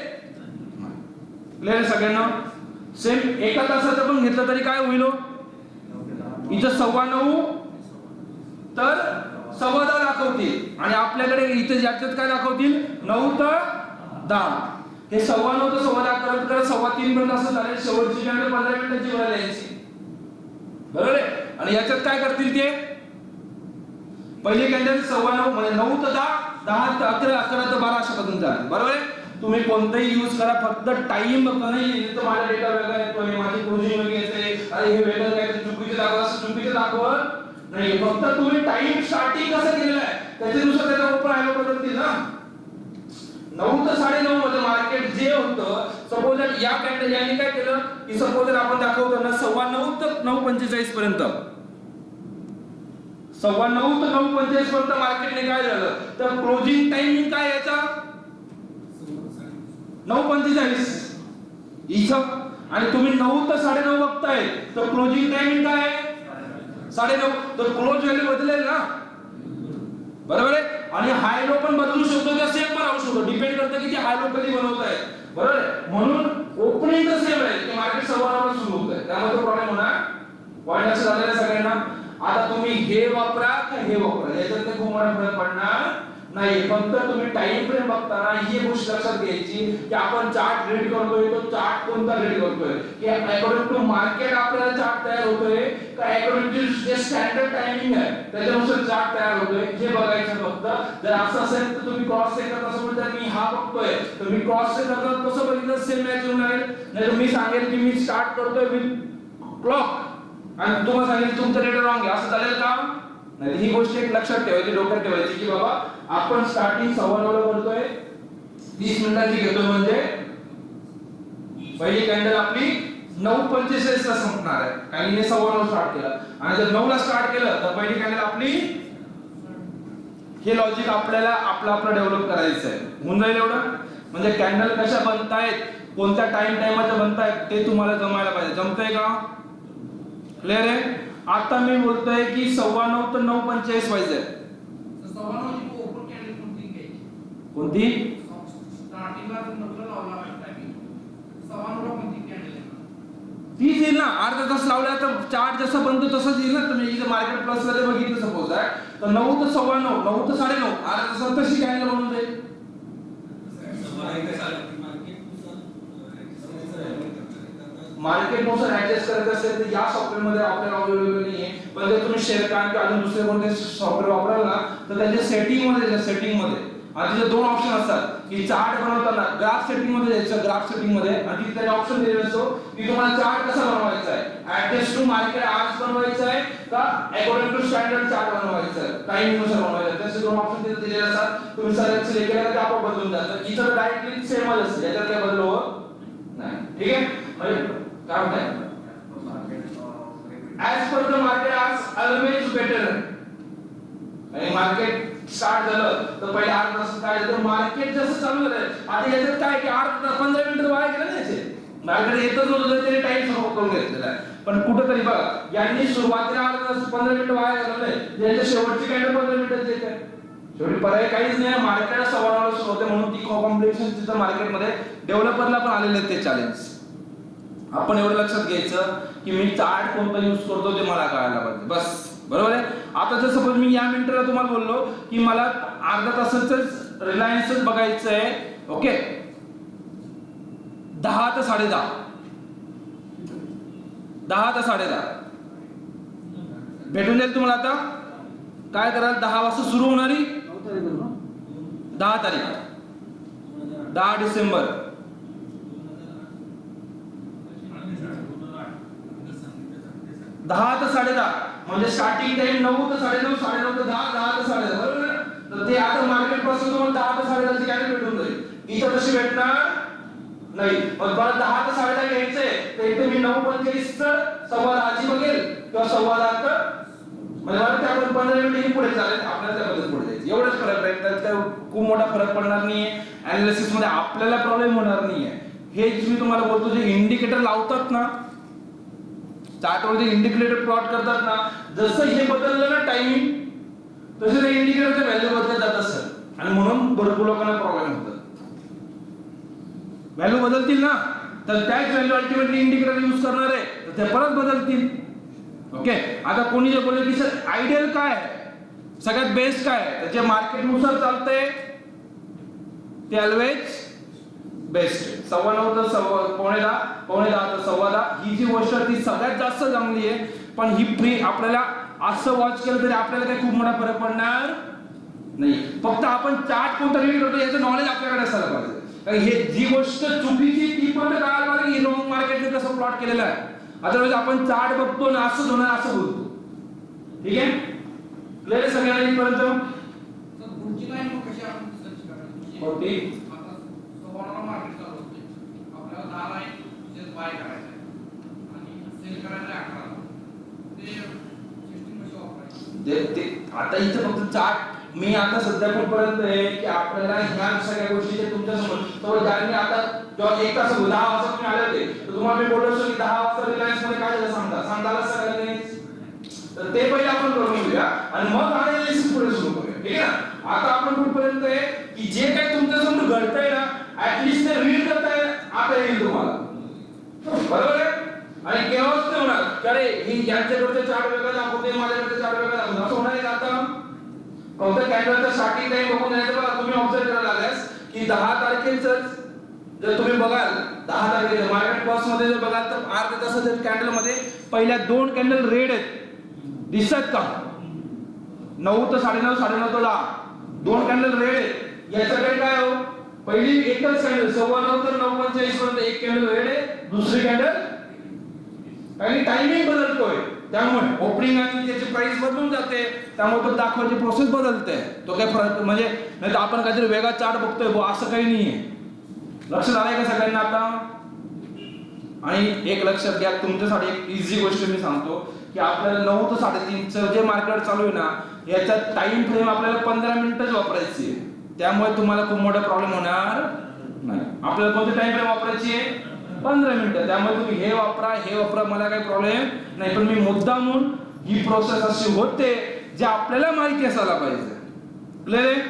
क्लिअर आहे सगळ्यांना? सेम एका तासाचं पण घेतलं तरी काय होईल? इथं 9:15 तर 10:15 दाखवतील, आणि आपल्याकडे इथे ज्याच्यात काय दाखवतील 9 ते 10. हे 9:15 ते 10:15 करत करत 3:15 पर्यंत असं झालं. शेवटची कॅन्डल 15 मिनिटाची बनायला यायची. बरोबर आहे. आणि याच्यात काय करतील ते, पहिली कॅन्डल 9:15 म्हणजे 9 ते 10, 10 ते 11, 11 ते 12 अशा पद्धतीने चालेल. बरोबर आहे. तुम्ही कोणताही यूज करा, फक्त टाइम बघा. नाही तर माझा डेटा वेगळा येतोय, माझी क्लोजिंग वेगळी येते, अरे हे वेगळं काय चुकीचं दाखवत, असं चुकीचं दाखवत नाही. फक्त तुम्ही टाइम स्टार्टिंग कसं केलेलं आहे त्याच्यानुसार त्याचा ओपन आयलो बदलतील ना. 9 ते 9:30 मध्ये मार्केट जे होतं, सपोज या कॅन्डल यांनी काय केलं की सपोज आपण दाखवतो ना 9:15 ते 9:45 पर्यंत, 9:15 ते 9:45 पर्यंत मार्केटने काय झालं तर क्लोजिंग टाइमिंग काय याचा 9:45 इथं, आणि तुम्ही 9 ते 9:30 बघताय तर क्लोजिंग टाइमिंग काय आहे 9:30. तर क्लोज व्हॅल्यू बदलेल ना. बरोबर आहे. आणि हाय लो पण बदलू शकतो किंवा सेम पण राहू शकतो, डिपेंड करतं की ते हाय लो कधी बनवताय. बरोबर आहे. म्हणून ओपनिंग तर सेम आहे की मार्केट 9:15 ला सुरू होत आहे, त्यामुळे तो प्रॉब्लेम होणार. पॉईंट असं झालेलं सगळ्यांना. आता तुम्ही हे वापरा का हे वापरा, याच्यात काही खूप मोठा फरक पडणार नाही. फक्त तुम्ही टाइम फ्रेम बघताना ही गोष्ट लक्षात घ्यायची की आपण चार्ट रीड करतोय, तो चार्ट कोणता रीड करतोय, की अकॉर्डिंग टू मार्केट आपल्याला चार्ट तयार होतोय का अकॉर्डिंग टू जे स्टँडर्ड टायमिंग आहे त्याच्यानुसार चार्ट तयार होतोय, हे बघायचं फक्त. जर असं असेल तर तुम्ही क्रॉस चेक करता, असं म्हणता मी हा बघतोय तर मी क्रॉस चेक करता कसं बघितलं सेम मॅच होऊन लागेल. नाही तर मी सांगेल की मी स्टार्ट करतोय विथ क्लॉक आणि तुम्हाला सांगेल तुमचं डेटा रॉंग आहे, असं चालेल का? नाही. ही गोष्ट एक लक्षात ठेवायची, डोक्यात ठेवायची की बाबा आपण स्टार्टिंग 9:15 ला करतोय, 30 मिनिटाची घेतोय, म्हणजे पहिली कॅन्डल आपली 9:45 ला संपणार आहे, कारण हिने 9:15 स्टार्ट केलं. आणि जर 9 ला स्टार्ट केलं तर पहिली कॅन्डल आपली, हे लॉजिक आपल्याला आपलं डेव्हलप करायचं आहे. होऊन जाईल एवढं. म्हणजे कॅन्डल कशा बनतायत, कोणत्या टाइमाच्या बनतायत ते तुम्हाला जमायला पाहिजे. जमतंय का? क्लिअर आहे. आता मी बोलतोय की 9:15 ते 9:45 पाहिजे. कोणती स्टार्टिंगला नंबर लावला टायमिंग 9:15 कोणती कॅन्डल तीच येईल ना. अर्धा तास लावला तर चार्ट जसं बनतो तसंच येईल ना. तुम्ही इथे मार्केट प्लस मध्ये बघितलं सपोज आहे तर 9 ते 9:15, 9 ते 9:30 अर्धा तासात तशी कॅन्डल बनून जाईल. मार्केटनुसार ऍडजस्ट करायचं असेल तर या सॉफ्टवेअर मध्ये आपल्याला अवेलेबल नाहीये. पण जर तुम्ही शेअर कार्ड किंवा अजून दुसरे कोणते सॉफ्टवेअर वापराल ना तर त्याच्या सेटिंग मध्ये आणि तिथे दोन ऑप्शन असतात की चार्ट बनवताना ग्राफ सेटिंग मध्ये जायचं, ग्राफ सेटिंग मध्ये, आणि तिथे ऑप्शन दिलेला असतो की तुम्हाला चार्ट कसा बनवायचा आहे, ऍडजस्ट टू मार्केट आवर्स बनवायचा आहे का अकॉर्डिंग टू स्टँडर्ड चार्ट बनवायचा आहे, टाइम नुसार बनवायचा आहे. तसे दोन ऑप्शन तिथे दिलेले असतात. तुम्ही सिलेक्ट केला तर आपोआप बदलून जातं. इथं डायरेक्टली सेमच असते, याच्यात काय बदल होत नाही. ठीक आहे. म्हणजे काय म्हणताय, as per the market hours always better. आणि मार्केट स्टार्ट झालं तर पहिले अर्धा तास काय तर मार्केट जसं चालू झालं, आता याच्यात काय की 15 मिनिटं वाया गेलं नाही. याचे मार्केट येतच नव्हतं, त्याने टाइम समोर करून घेतलेला आहे. पण कुठेतरी बघा यांनी सुरुवातीला 15 मिनिटं वाया घालवले, यांच्या शेवटची कॅन्डल 15 मिनिटाची येते. शेवटी पर्याय काहीच नाही, मार्केटला सवालाला सुरू होते. म्हणून ती कॉम्प्लेक्शन तिथं मार्केटमध्ये डेव्हलपरला पण आलेले आहेत ते चॅलेंज. आपण एवढं लक्षात घ्यायचं की मी चार्ट कोणता यूज करतो ते मला कळायला पाहिजे, बस. बरोबर आहे. आता जर सपोज मी या मिनिटाला तुम्हाला बोललो की मला अर्धा तासाच रिलायन्सच बघायचं आहे, ओके, 10 ते 10:30, 10 ते 10:30 भेटून जाईल तुम्हाला. आता काय कराल, 10 वाजता सुरू होणारी 10 तारीख 10 डिसेंबर, दहा ते 10:30 म्हणजे स्टार्टिंग टाइम 9 ते 9:30, 9:30 ते 10, 10 ते 10:30, बरोबर. तर ते आता मार्केट पासून तुम्हाला 10 ते 10:30 ची कॅन्डल भेटून जाईल. इथं तशी भेटणार नाही. मग मला 10 ते 10:30 घ्यायचंय तर इथे मी 9:45 चं 10:15 बघेल किंवा 10:15 म्हणजे मला त्याकडून 15 मिनिटं पुढे चालेल. आपल्याला त्याबद्दल पुढे जायचं, एवढंच फरक आहे. त्यात काय खूप मोठा फरक पडणार नाहीये. अनालिसिस मध्ये आपल्याला प्रॉब्लेम होणार नाहीये. हे मी तुम्हाला बोलतो, जे इंडिकेटर लावतात ना चार्टवर, जे इंडिकेटर प्लॉट करतात ना, जसं हे बदललं ना टायमिंग, तसं ते इंडिकेटरचं व्हॅल्यू बदलत जात असतं आणि म्हणून भरपूर लोकांना प्रॉब्लेम होतात. व्हॅल्यू बदलतील ना तर त्याच व्हॅल्यू अल्टिमेटली इंडिकेटर यूज करणार आहे तर ते परत बदलतील. ओके. आता कोणी जे बोलले की सर आयडियल काय आहे, सगळ्यात बेस्ट काय आहे, त्याच्या मार्केटनुसार चालतंय ते ऑलवेज बेस्ट. 9:15 ते 9:45, 9:45 ते 10:15 ही जी गोष्ट ती सगळ्यात जास्त चांगली आहे. पण ही फ्री आपल्याला असं वॉच केलं तरी आपल्याला काही खूप मोठा फरक पडणार नाही. फक्त आपण चार्ट कोणता रीड करतो याचं नॉलेज आपल्याकडे असायला पाहिजे. कारण हे जी गोष्ट चुकीची ती पण कळायला पाहिजे की रॉंग मार्केटने कसं प्लॉट केलेलं आहे. अदरवाईज आपण चार्ट बघतो ना असंच होणार असं बोलतो. ठीक आहे, क्लिअर आहे सगळ्यांना इथपर्यंत. तर पुढची लाईन मग कशी आपण सर्च करायची? कोणती? आता 9:15 मार्केट चालू होते, आपल्याला 10 ला एक बाय करायचं आहे आणि सेल करायचं आहे 11 ला. ते सिस्टीम कशी वापरायची? ते आता इथे फक्त चार्ट मी आता सध्या कुठपर्यंत आहे की आपल्याला ह्या सगळ्या गोष्टी तुमच्या समोर तर ज्यांनी आता जेव्हा 1 तास 10 वाजता तुम्ही आले होते तर तुम्हाला मी बोललो की 10 वाजता रिलायन्स मध्ये काय झालं सांगताला सगळ्यांनी. तर ते पहिले आपण करून घेऊया आणि मग अनालिसिस पुढे सुरू करूया. ठीक आहे ना. आता आपण कुठपर्यंत आहे की जे काही तुमच्या समोर घडतंय ना ऍटलीस्ट ते रीड करताय आता येईल तुम्हाला, बरोबर आहे. आणि केव्हाच ते होणार की अरे ही यांच्याकडचे चार्ट वेगळा दाखवते, माझ्याकडचे चार्ट वेगळा दाखवते, असं होणार आहे का? आता फक्त कॅन्डलचा स्टार्टिंग टाइम बघून जायचं. बघा तुम्ही ऑब्झर्व करायला लागल्यास की 10 तारखेचं जर तुम्ही बघाल 10 तारखेच्या मार्केट पॉस मध्ये जर बघाल तर अर्ध्या तासाच्या कॅन्डल मध्ये पहिल्या 2 कॅन्डल रेड आहेत, दिसतात का? 9 ते 9:30, 9:30 ते 10 2 कॅन्डल रेड आहेत. याच्याकडे काय हो, पहिली एकच कॅन्डल 9:15 ते 9:45 पर्यंत एक कॅन्डल रेड आहे, दुसरी कॅन्डल आणि टायमिंग बदलतोय त्यामुळे ओपनिंग आणि त्याची प्राइस बदलून जाते, त्यामुळे तो दाखवायची प्रोसेस बदलते. तो काय फरक म्हणजे नाही तर आपण काहीतरी वेगळा चार्ट बघतोय बुवा असं काही नाहीये. लक्षात आलंय का सगळ्यांना आता? आणि एक लक्षात घ्या, तुमच्यासाठी एक इझी गोष्ट मी सांगतो की आपल्याला 9 ते 3:30 चं जे मार्केट चालू आहे ना याचा टाइम फ्रेम आपल्याला 15 मिनिटच वापरायची आहे. त्यामुळे तुम्हाला खूप मोठा प्रॉब्लेम होणार नाही. आपल्याला कोणती टाइम फ्रेम वापरायची आहे? 15 मिनिटं. त्यामुळे तुम्ही हे वापरा, मला काही प्रॉब्लेम नाही. पण मी मुद्दा म्हणून ही प्रोसेस अशी होते जे आपल्याला माहिती असायला पाहिजे. क्लिअर आहे?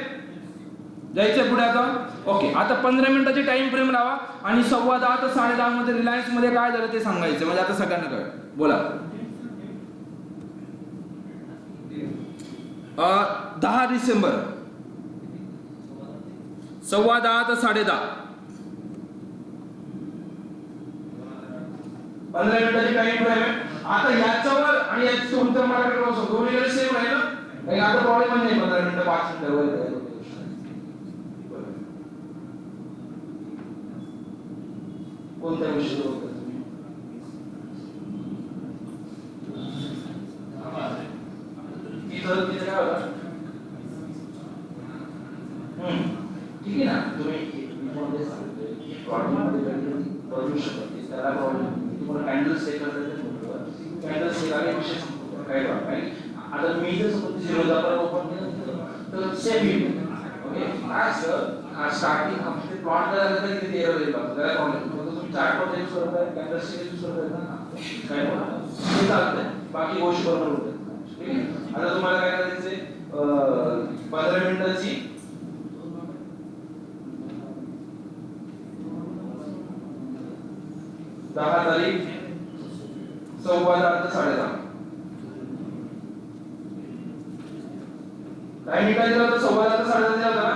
जायचंय पुढे आता. ओके. आता 15 मिनिटाची टाइम फ्रेम लावा आणि 10:15 ते 10:30 मध्ये रिलायन्स मध्ये काय झालं ते सांगायचं. म्हणजे आता सगळ्यांना कळेल. बोला. 10 डिसेंबर 10:15 ते 10:30 15 मिनिटाची टाइम फ्रेम आहे. आता याच्यावर आणि याचं तुमचं मार्केट लॉस दोन्हीकडे सेम आहे ना. काही आता प्रॉब्लेम नाही. 15 मिनिटं 5 मिनिटं वर कोणत्या गोष्टी बघता तुम्ही? तिथं काय होतं? ठीक आहे ना. तुम्ही बदलू शकत त्याला प्रॉब्लेम तुम्हाला कॅन्डल स्टे करता कॅन्डल स्टे आले विषय काय आता मी जर समजा 0 ला ओपन केलं तर सेम येईल. ओके. काय असतं स्टार्टिंग आपण प्लॉट करायला तर किती एरर येईल त्याला प्रॉब्लेम. तुम्ही चार्ट वर यूज करताय, कॅन्डल स्टे यूज करताय ना काय होणार हे चालतंय, बाकी गोष्टी बरोबर होतात. ठीक आहे. आता तुम्हाला काय करायचंय 15 मिनिटाची 10 तारीख 10:15 ते 10:30. काय मिनिटांनी दिला होता? 10:15 ते 10:30 दिला होता ना?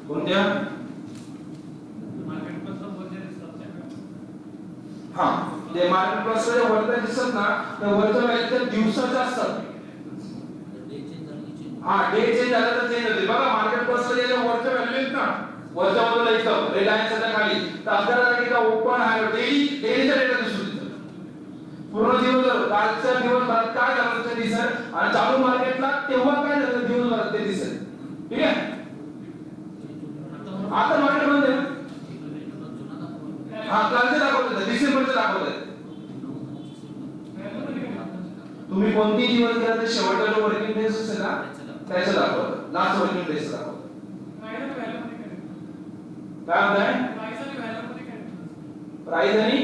कोणत्या? हा, ते मार्केट प्लसच्या वरच्या दिसत ना, त्या वरच्या व्हॅल्यूच्या दिवसाच्या असतात. हा, डे चेंज झाला तर चेंज होते. बघा मार्केट प्लसच्या ज्या वरच्या व्हॅल्यू आहेत ना, वरच्या बाजूला इथं रिलायन्सच्या खाली तर 11 तारखेला ओपन आहे, डेलीच्या डेटा दिसतो तिथं. पूर्ण दिवस कालच्या दिवसभरात काय झालं ते दिसत आणि चालू मार्केटला तेव्हा काय झालं दिवसभरात ते दिसत. ठीक आहे. आता मार्केट बंद आहे. हा, कालचे दाखवतात, डिसेंबरचे दाखवतात. तुम्ही कोणती दिवस गेला ते शेवटचा जो वर्किंग डेज असते ना त्याचं दाखवतात, लास्ट वर्किंग डेज दाखवतात. काय म्हणताय? प्राइस आणि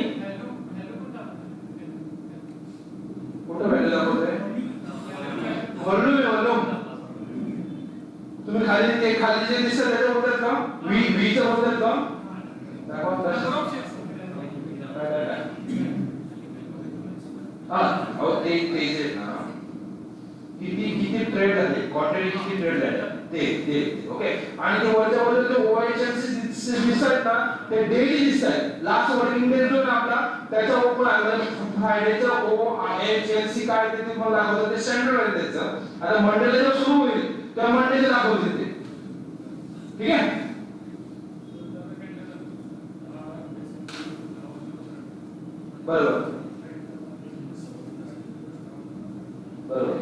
कुठं व्हॅल्यू दाखवतोय? व्हॉल्यूम. तुम्ही खाली ते खाली जे दिसतं त्याच्या बोलतात का? व्ही चं बोलतात का? दाखवा. हा, अहो ते जे ना किती ट्रेड झाले, क्वार्टरली किती ट्रेड झाले ते ओके. आणि ते वरच्या बाजूला जे ओआयएचएनसी दिसतात ना ते डेली दिसतात. लास्ट वर्किंग डे जो ना आपला त्याचा ओपन आहे, फ्रायडेचा ओआयएचएनसी काय ते तुम्हाला दाखवतात, ते स्टँडर्ड आहे त्याचं. आता मंडेला जेव्हा सुरू होईल त्या मंडेला दाखवतील ते. ठीक आहे. बरोबर बरोबर.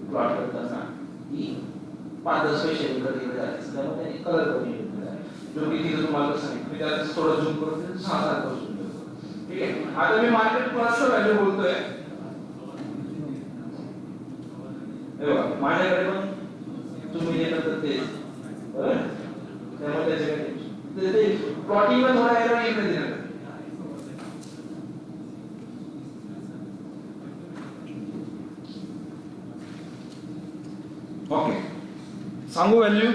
प्लॉट करताना ही 5-10 पैसे इकडे जायचं, त्यामुळे त्यांनी कलर करून घेतलेला जो की तिथं तुम्हाला सांगितलं. मी त्यात थोडं झूम करून 6-7 पासून. ठीक आहे. आता मी मार्केट प्लसचं व्हॅल्यू बोलतोय. हे बघा माझ्याकडे पण तुम्ही जे करतात ते बरोबर, त्यामुळे त्याच्याकडे ते प्लॉटिंगला थोडा एरर इकडे दिला. ओके, सांगू व्हॅल्यू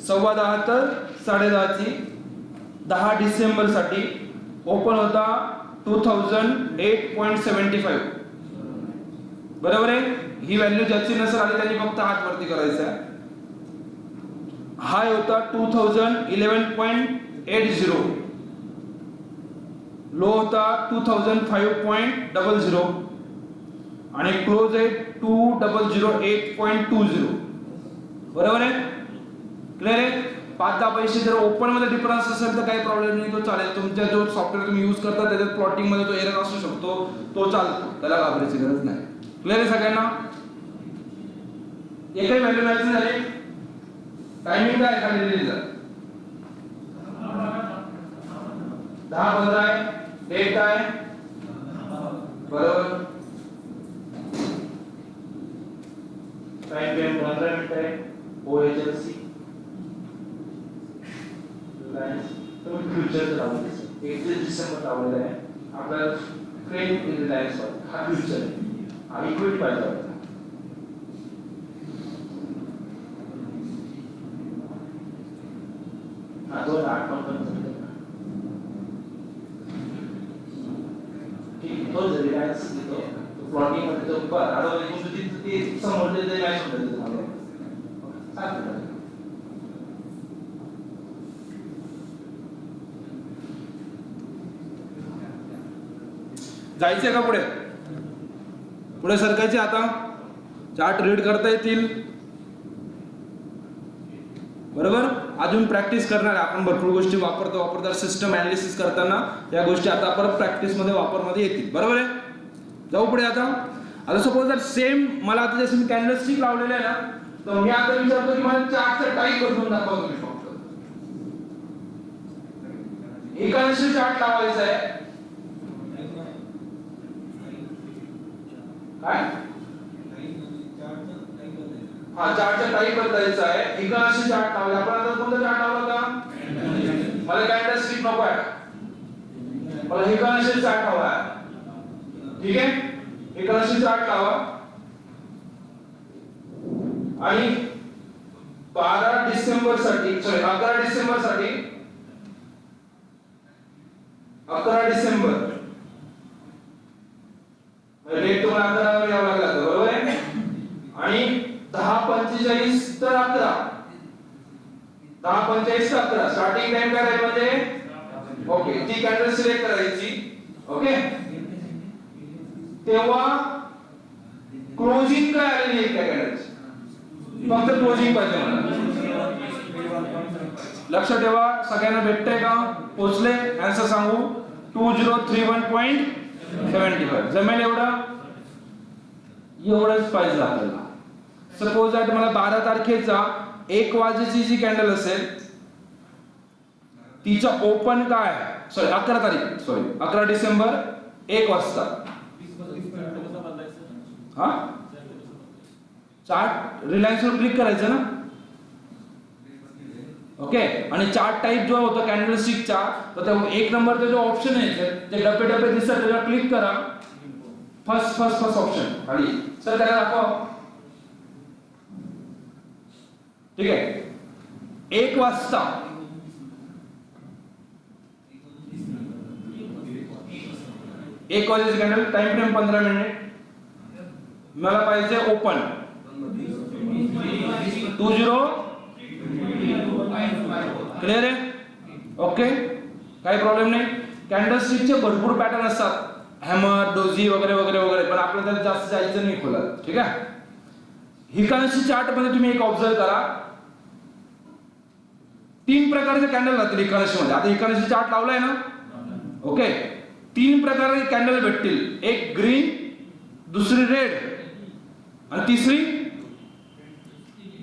10:15 तर 10:30 10 डिसेंबर साठी ओपन होता 2008.75. बरोबर आहे. ही व्हॅल्यू ज्याची नसेल आली त्यांनी फक्त हात वरती करायचा. हाय होता 2011.80, लो होता 2005.00 आणि क्लोज आहे 2008.20. बरोबर आहे. क्लिअर आहे. 5-10 पैसे जर ओपन मध्ये डिफरन्स असेल तर काही प्रॉब्लेम नाही, तो चालेल. तुमच्या जो सॉफ्टवेअर तुम्ही यूज करता त्याच्यात प्लॉटिंग मध्ये तो एरर असू शकतो, तो चालतो, त्याला घाबरायची गरज नाही. क्लिअर आहे सगळ्यांना? एकही व्हॅल्यू मॅचिंग झाली. टायमिंग काय खाली दिलेला 10-15 आहे. डेट काय बरोबर, टाइम फ्रेम 15 मिनिट आहे. ओएचएलसी तुम्ही फ्युचर लावले 31 डिसेंबर लावलेला आहे. आपल्याला ट्रेन रिलायन्स हा फ्युचर आहे, हा इक्विटी पाहिजे होता. हा 2.8 ठीक, तो रिलायन्स देतो प्लॉटिंग मध्ये तो पर आता तुमचं तिथे ते समोरचे ते मॅच होतं तुम्हाला सांगतो. जायचंय का पुढे? पुढे सरकायचे. आता चार्ट रीड करता येतील. बरोबर. अजून प्रॅक्टिस करणार आहे आपण. भरपूर गोष्टी वापरता सिस्टम अनालिसिस करताना या गोष्टी आता परत प्रॅक्टिस मध्ये वापरमध्ये येतील. बरोबर आहे. जाऊ पुढे. आता आता सपोज जर सेम मला आता जसं मी कॅन्डल स्टिक लावलेलं आहे ना, तर मी आता विचारतो की मला चार्टचा टाईप बदलून दाखवा तुम्ही फक्त. एकादशी चार्ट लावायचा आहे काय? हा चार्टचा टाईप बदलायचा आहे. एकादशी चार्ट लावला. आपण आता कोणता चार्ट लावला होता? मला कॅन्डल स्टिक नको आहे, मला एकादशी चार्ट हवा आहे. ठीक आहे, एकादशी चार्ट लावा आणि 12 डिसेंबर साठी, सॉरी 11 डिसेंबर साठी, 11 डिसेंबर डेट तुम्हाला 11 यावं लागलं, बरोबर आहे. आणि 10:45 तर 11, 10:45 तर 11 स्टार्टिंग टाइम काय राहील म्हणजे ओके, ती कॅन्डल सिलेक्ट करायची. ओके, तेव्हा क्लोजिंग काय आलेली आहे त्या कॅन्डलची, फक्त क्लोजिंग पाहिजे मला. लक्ष ठेवा, सगळ्यांना भेटतंय का? पोहोचले? आन्सर सांगू 2031.75 जमेल एवढं? एवढंच पाहिजे आपल्याला. सपोज दॅट मला 12 तारखेचा 1 वाजेची जी कॅन्डल असेल तिचं ओपन काय, सॉरी 11 तारीख, सॉरी 11 डिसेंबर 1 वाजता. हा चार्ट रिलायन्स वर क्लिक करायचं ना. ओके, आणि चार्ट टाइप जो होता कॅन्डल स्टिकचा, तर त्या 1 नंबरचा जो ऑप्शन आहे ते डबे डबे दिसतात, त्याच्यावर क्लिक करा. फर्स्ट ऑप्शन खाली सर त्याला दाखवा. ठीक आहे, 1 वाजता 1 वाजेची कॅन्डल, टाइम फ्रेम 15 मिनिट. मला पाहिजे ओपन 20. क्लियर आहे? ओके, काही प्रॉब्लेम नाही. कॅन्डल स्टिकचे भरपूर पॅटर्न असतात, हॅमर, डोजी वगैरे वगैरे वगैरे, पण आपल्याला त्यात जास्त जायचं नाही खोलात. ठीक आहे, हिकान्शी चार्ट मध्ये तुम्ही एक ऑब्झर्व करा, 3 प्रकारचे कॅन्डल राहतील हिकान्शी मध्ये. आता हिकान्शी चार्ट लावलाय ना, ओके, 3 प्रकारचे कॅन्डल भेटतील. एक ग्रीन, दुसरी रेड आणि तिसरी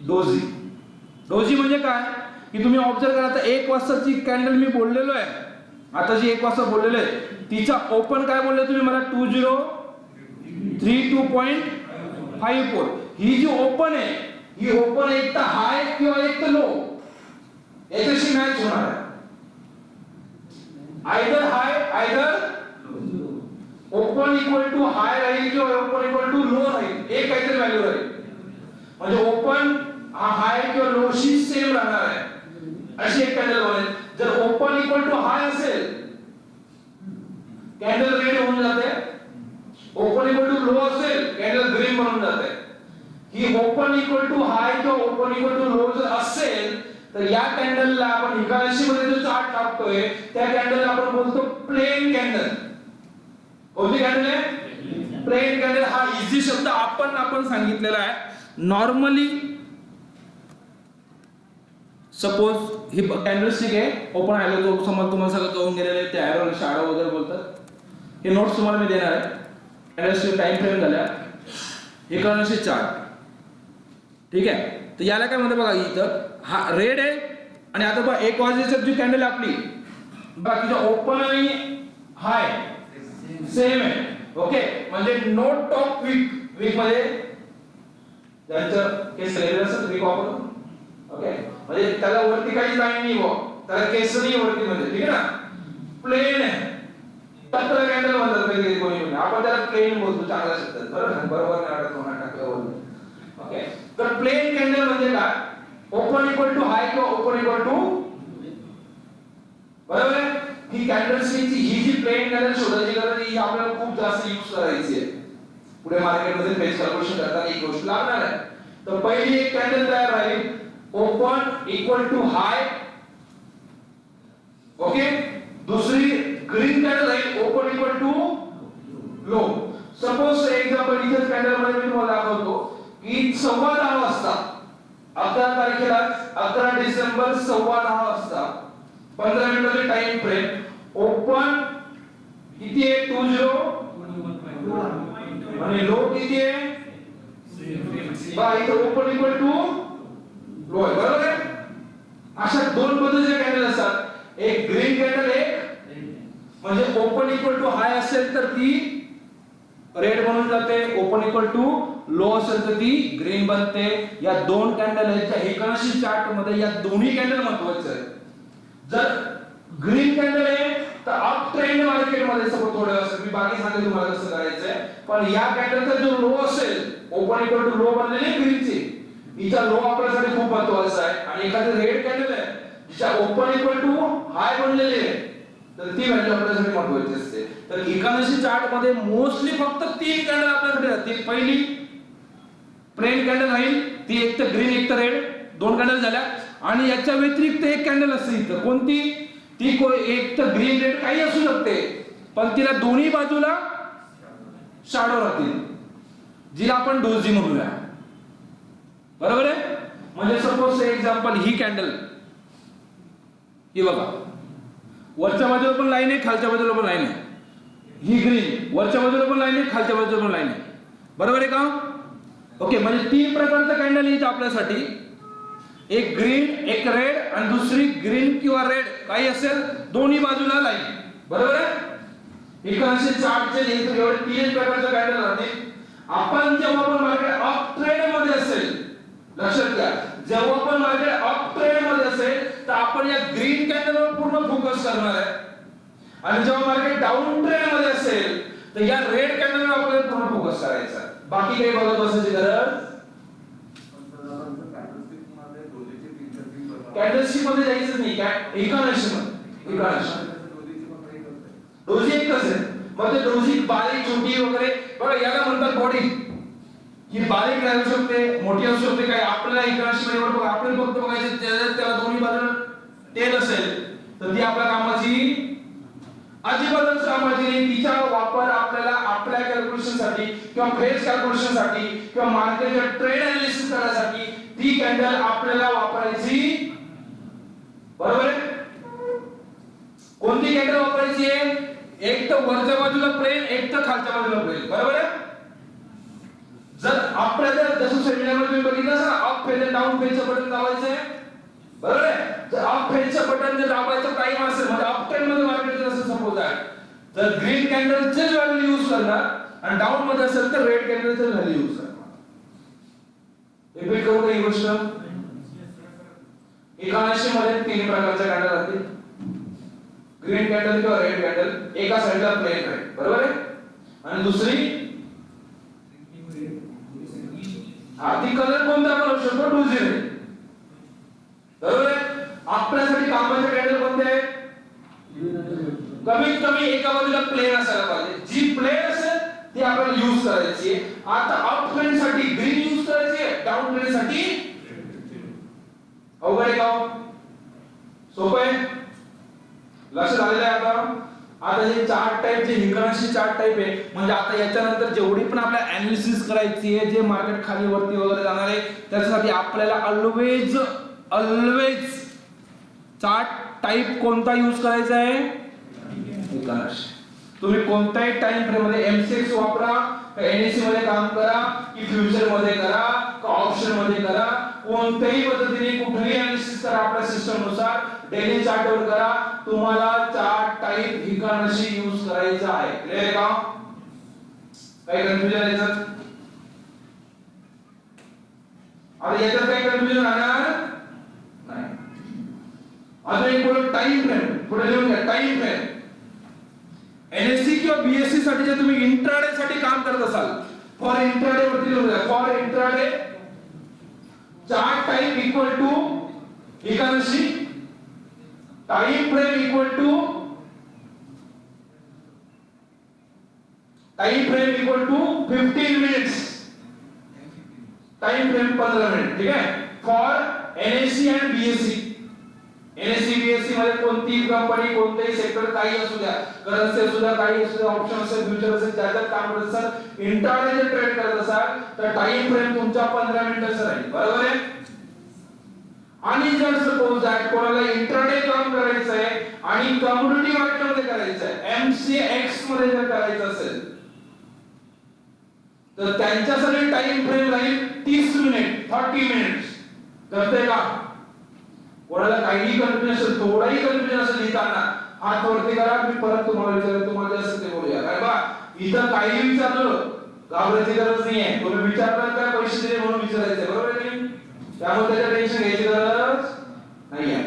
डोजी. डोजी म्हणजे काय की तुम्ही ऑब्झर्व करा, आता 1 वाजताची कॅन्डल मी बोललेलो आहे, आता जी 1 वाजता बोललेलो आहे तिचा ओपन काय बोलले तुम्ही मला 2032.54. ही जी ओपन आहे ही ओपन एक तर हाय किंवा एक तर लो याच्याशी मॅच होणार आहे. Either high either open equal to high राहील किंवा ओपन इक्वल टू लो राहील, एक काहीतरी व्हॅल्यू राहील. म्हणजे ओपन हा हाय किंवा लो शी सेम राहणार आहे अशी एक कॅन्डल बनेल. जर ओपन इक्वल टू हाय असेल कॅन्डल रेड होऊन जाते, ओपन इक्वल टू लो असेल कॅन्डल ग्रीन बनून जाते. ही ओपन इक्वल टू हाय किंवा ओपन इक्वल टू लो जर असेल तर या कॅन्डलला आपण हिकान्शी मध्ये जो चार्ट टाकतोय त्या कॅन्डलला आपण बोलतो प्लेन कॅन्डल. कोणती कॅन्डल आहे? Plain candle. हा इझी शब्द आपण सांगितलेला आहे. नॉर्मली सपोज ही कॅन्डल स्टिक आहे, ओपन आलो तो समज तुम्हाला सगळं कळून गेलेलं आहे, ते एरो शॅडो वगैरे बोलतात. हे नोट्स तुम्हाला मी देणार आहे. कॅन्डल स्टिक टाइम फ्रेम झाल्या, हे कॅन्डल चार्ट. ठीक आहे, तर याला काय म्हणतात बघा, इथं हा रेड आहे आणि आता बघा 1 वाजेची जी कॅन्डल आपली बाकीचं ओपन आणि हाय सेम आहे. ओके, म्हणजे नो टॉप वीक मध्ये त्यांचं केस रेड असेल वीक वापरून. ओके, म्हणजे त्याला वरती काही लाईन नाही हो, त्याला केस नाही वरती मध्ये. ठीक आहे ना, प्लेन आहे. टक्कर कॅन्डल म्हणतात कधी कोणी, आपण त्याला प्लेन बोलतो चांगल्या शब्दात. बरोबर नाही वाटत कोणा टाकल्यावर. ओके, तर प्लेन कॅन्डल म्हणजे काय? ओपन इक्वल टू हाय किंवा ओपन इक्वल टू, बरोबर आहे. ही कॅन्डल स्टिकची ही जी प्लेन कॅन्डल शोधायची गरज ही आपल्याला खूप जास्त यूज करायची आहे. पुढे मार्केटमध्ये फेस कॅल्क्युलेशन करताना एक गोष्ट लागणार आहे. तर पहिली एक कॅन्डल तयार राहील open equal to high. Okay, दुसरी ग्रीन कॅन्डल राहील open equal to low. Suppose example इथे कॅन्डल मध्ये मी तुम्हाला दाखवतो की 10:15 वाजता 11 तारखेला 11 डिसेंबर 10:15 वाजता 15 मिनिटाचे टाइम फ्रेम. ओपन किती आहे? 20 आणि लो किती आहे बा इथं ओपन इक्वल टू लो आहे बरोबर आहे. अशा दोन पद्धतीचे कॅन्डल असतात, एक ग्रीन कॅन्डल एक म्हणजे ओपन इक्वल टू हाय असेल तर ती रेड बनून जाते, ओपन इक्वल टू लो असेल तर ती ग्रीन बनते. या दोन कॅन्डल आहेत त्या हेकाशी चार्ट मध्ये, या दोन्ही कॅन्डल महत्त्वाचे आहेत. जर ग्रीन कॅन्डल आहे तर अप ट्रेंड मार्केट मध्ये सपोज थोडं असेल, मी बाकी सांगते तुम्हाला कसं करायचंय, पण या कॅन्डलचा जो लो असेल ओपन इक्वल टू लो बनलेली ग्रीनची, हिचा लो आपल्यासाठी खूप महत्त्वाचा आहे. आणि एखादी रेड कॅन्डल आहे जिचा ओपन इक्वल टू हाय बनलेली आहे तर ती व्हॅल्यू आपल्यासाठी महत्त्वाची असते. तर इकॉनॉमी चार्ट मध्ये मोस्टली फक्त तीन कॅन्डल आपल्याकडे राहतील. पहिली प्लेन कॅन्डल राहील, ती एक तर ग्रीन एक तर रेड, दोन कॅन्डल झाल्या. आणि याच्या व्यतिरिक्त एक कॅन्डल असते इथं, कोणती ती एक तर ग्रीन रेड काही असू शकते, पण तिला दोन्ही बाजूला शॅडो राहतील, जिला आपण डोजी म्हणूया. बरोबर आहे. म्हणजे सपोज एक्झाम्पल ही कॅन्डल ही बघा, वरच्या बाजूला पण लाईन आहे खालच्या बाजूला पण लाईन आहे. ही ग्रीन वरच्या बाजूला पण लाईन आहे खालच्या बाजूला पण लाईन आहे. बरोबर आहे का? ओके. म्हणजे तीन प्रकारचं कॅन्डल येईल आपल्यासाठी, एक ग्रीन एक रेड आणि दुसरी ग्रीन किंवा रेड काही असेल, दोन्ही बाजूला लाईन. बरोबर आहे. इकॉनॉमी चार्टचे एवढे तीन प्रकारचे कॅन्डल राहतील. आपण जेव्हा पण मार्केट अप ट्रेंड मध्ये असेल, लक्षात घ्या, जेव्हा पण मार्केट अप ट्रेंड मध्ये असेल तर आपण या ग्रीन कॅन्डलवर पूर्ण फोकस करणार आहे. आणि जेव्हा मार्केट डाऊन ट्रेंड मध्ये असेल तर या रेड कॅन्डलवर आपल्याला पूर्ण फोकस करायचा. बाकी काही बघत बसायची गरज. कॅन्डलस्टिक मध्ये जायचं नाही, इकॉनॉमी मध्ये डोजी एकच आहे. मग ते डोजी बारीक छोटी वगैरे बघा, याला म्हणतात बॉडी. ही बारीक राहू शकते मोठी असू शकते, काय आपल्याला इकॉनॉमी मध्ये बघा आपण फक्त बघायचे त्याला दोन्ही बाजूला टेल असेल तर ती आपल्या कामाची अजिबातच कामाची नाही. तिचा वापर आपल्याला आपल्या कॅल्क्युलेशन साठी किंवा फेज कॅल्क्युलेशन साठी किंवा मार्केटच्या ट्रेड अनालिसिस करण्यासाठी ती कॅन्डल आपल्याला वापरायची. बरोबर आहे. कोणती कॅन्डल वापरायची आहे? एक तर वरच्या बाजूला प्लेन एक तर खालच्या बाजूला प्लेन. बरोबर आहे. जर आपल्याला जसं सेमिनार मध्ये बघितलं ना, अप फेज आणि डाऊन फेजचं बटन दाबायचं आहे. बरोबर आहे. जर अप फेजचं बटन जर दाबायचं टाइम असेल म्हणजे अप ट्रेंड मध्ये मार्केट जसं सपोज आहे तर ग्रीन कॅन्डलचेच व्हॅल्यू यूज करणार आणि डाऊन मध्ये असेल तर रेड कॅन्डलचेच व्हॅल्यू यूज करणार. रिपीट करू का ही गोष्ट? इकॉनॉमी मध्ये तीन प्रकारचे कॅन्डल असतील, ग्रीन कॅन्डल किंवा रेड कॅन्डल, एका साइडला प्लेन आहे. बरोबर आहे. आणि दुसरी ती कलर कोणता पण असू शकतो, डोजी रेड. बरोबर आहे. आपल्यासाठी कामाचे कॅन्डल कोणते आहेत? कमीत कमी एका बाजूला प्लेन असायला पाहिजे. जी प्लेन असेल ती आपल्याला यूज करायची आहे. आता अप ट्रेंड साठी ग्रीन यूज करायची आहे, डाऊन ट्रेंड साठी अवघड आहे का? सोपं आहे. लक्षात आलेलं आहे आता. आता हे चार्ट टाइप जे इकॉनॉमी चार्ट टाइप आहे, म्हणजे आता याच्यानंतर जेवढी पण आपल्याला अनालिसिस करायची आहे, जे मार्केट खाली वरती वगैरे जाणार आहे त्याच्यासाठी आपल्याला ऑलवेज चार्ट टाइप कोणता यूज करायचा आहे? इकॉनॉमी. तुम्ही कोणत्याही टाइम फ्रेम मध्ये एमसीएक्स वापरा, का एनएससी मध्ये काम करा, की फ्युचर मध्ये करा, का ऑप्शन मध्ये करा, कोणत्याही पद्धतीने कुठेही अनालिसिस करा आपल्या सिस्टम नुसार, डेली चार्ट वर करा, तुम्हाला चार्ट टाइप इकॉनॉमी यूज करायचा आहे. क्लियर आहे का? काही कन्फ्युजन आहे याच्यात? आता याच्यात काही कन्फ्युजन राहणार नाही. अजून एक बोलू टाइम फ्रेम. पुढे लिहून घ्या टाइम फ्रेम. एनएससी किंवा बीएससी साठी जर तुम्ही इंट्राडे साठी काम करत असाल, फॉर इंट्राडे वरती लिहून घ्या. For intraday chart type equal to economy, time frame equal to time frame equal to 15 minutes. Time frame 15 minute. ठीक आहे. For NSC and BSC. NSC BSC मध्ये कोणतीही कंपनी कोणतेही सेक्टर काही असू द्या, करन्सी असू द्या, काही असू द्या, ऑप्शन असेल, फ्युचर असेल, ज्याच्यात काम करत असाल, इंट्राडे ट्रेड करत असाल तर टाइम फ्रेम तुमचा 15 मिनिटाचा राहील. बरोबर आहे. आणि जर सपोज दॅट कोणाला इंट्राडे काम करायचं आहे आणि कमोडिटी मार्केट मध्ये करायचं आहे, एमसीएक्स मध्ये जर करायचं असेल तर त्यांच्यासाठी टाइम फ्रेम राहील 30 मिनिट 30 मिनिट्स. कळतंय का? कोणाला काही कन्फ्युजन असेल, थोडाही कन्फ्युजन असेल लिहिताना हात वरती करा, मी परत तुम्हाला विचारेन, तुम्हाला जे असेल ते बोलूया. कारण बा इथं काही विचारलं घाबरायची गरज नाहीये. तुम्ही विचारणार काय, पैसे दिले म्हणून विचारायचंय, बरोबर आहे की नाही? त्यामुळे त्याच्या टेन्शन घ्यायची गरज नाहीये.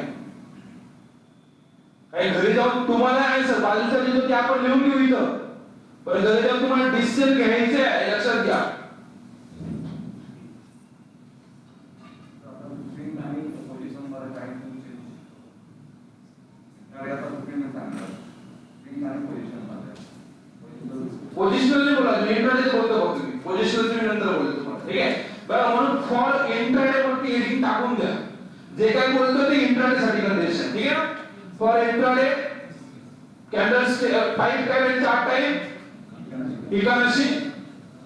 काही घरी जाऊन तुम्हाला आन्सर बाजूच्या लिहितो ते आपण लिहून घेऊ इथं, पण घरी जाऊन तुम्हाला डिसिजन घ्यायचे आहे, लक्षात घ्या. पोझिशनल नाही बोला, इंट्राडे बोलतो बघ तुम्ही. पोझिशनल तुम्ही नंतर बोलतो तुम्हाला, ठीक आहे? बघा, म्हणून फॉर इंट्राडे वरती हेडिंग टाकून द्या. जे काय बोलतो ते इंट्राडे साठी कंडिशन, ठीक आहे? फॉर इंट्राडे कॅन्डल्स टाइप काय म्हणजे chart type economy.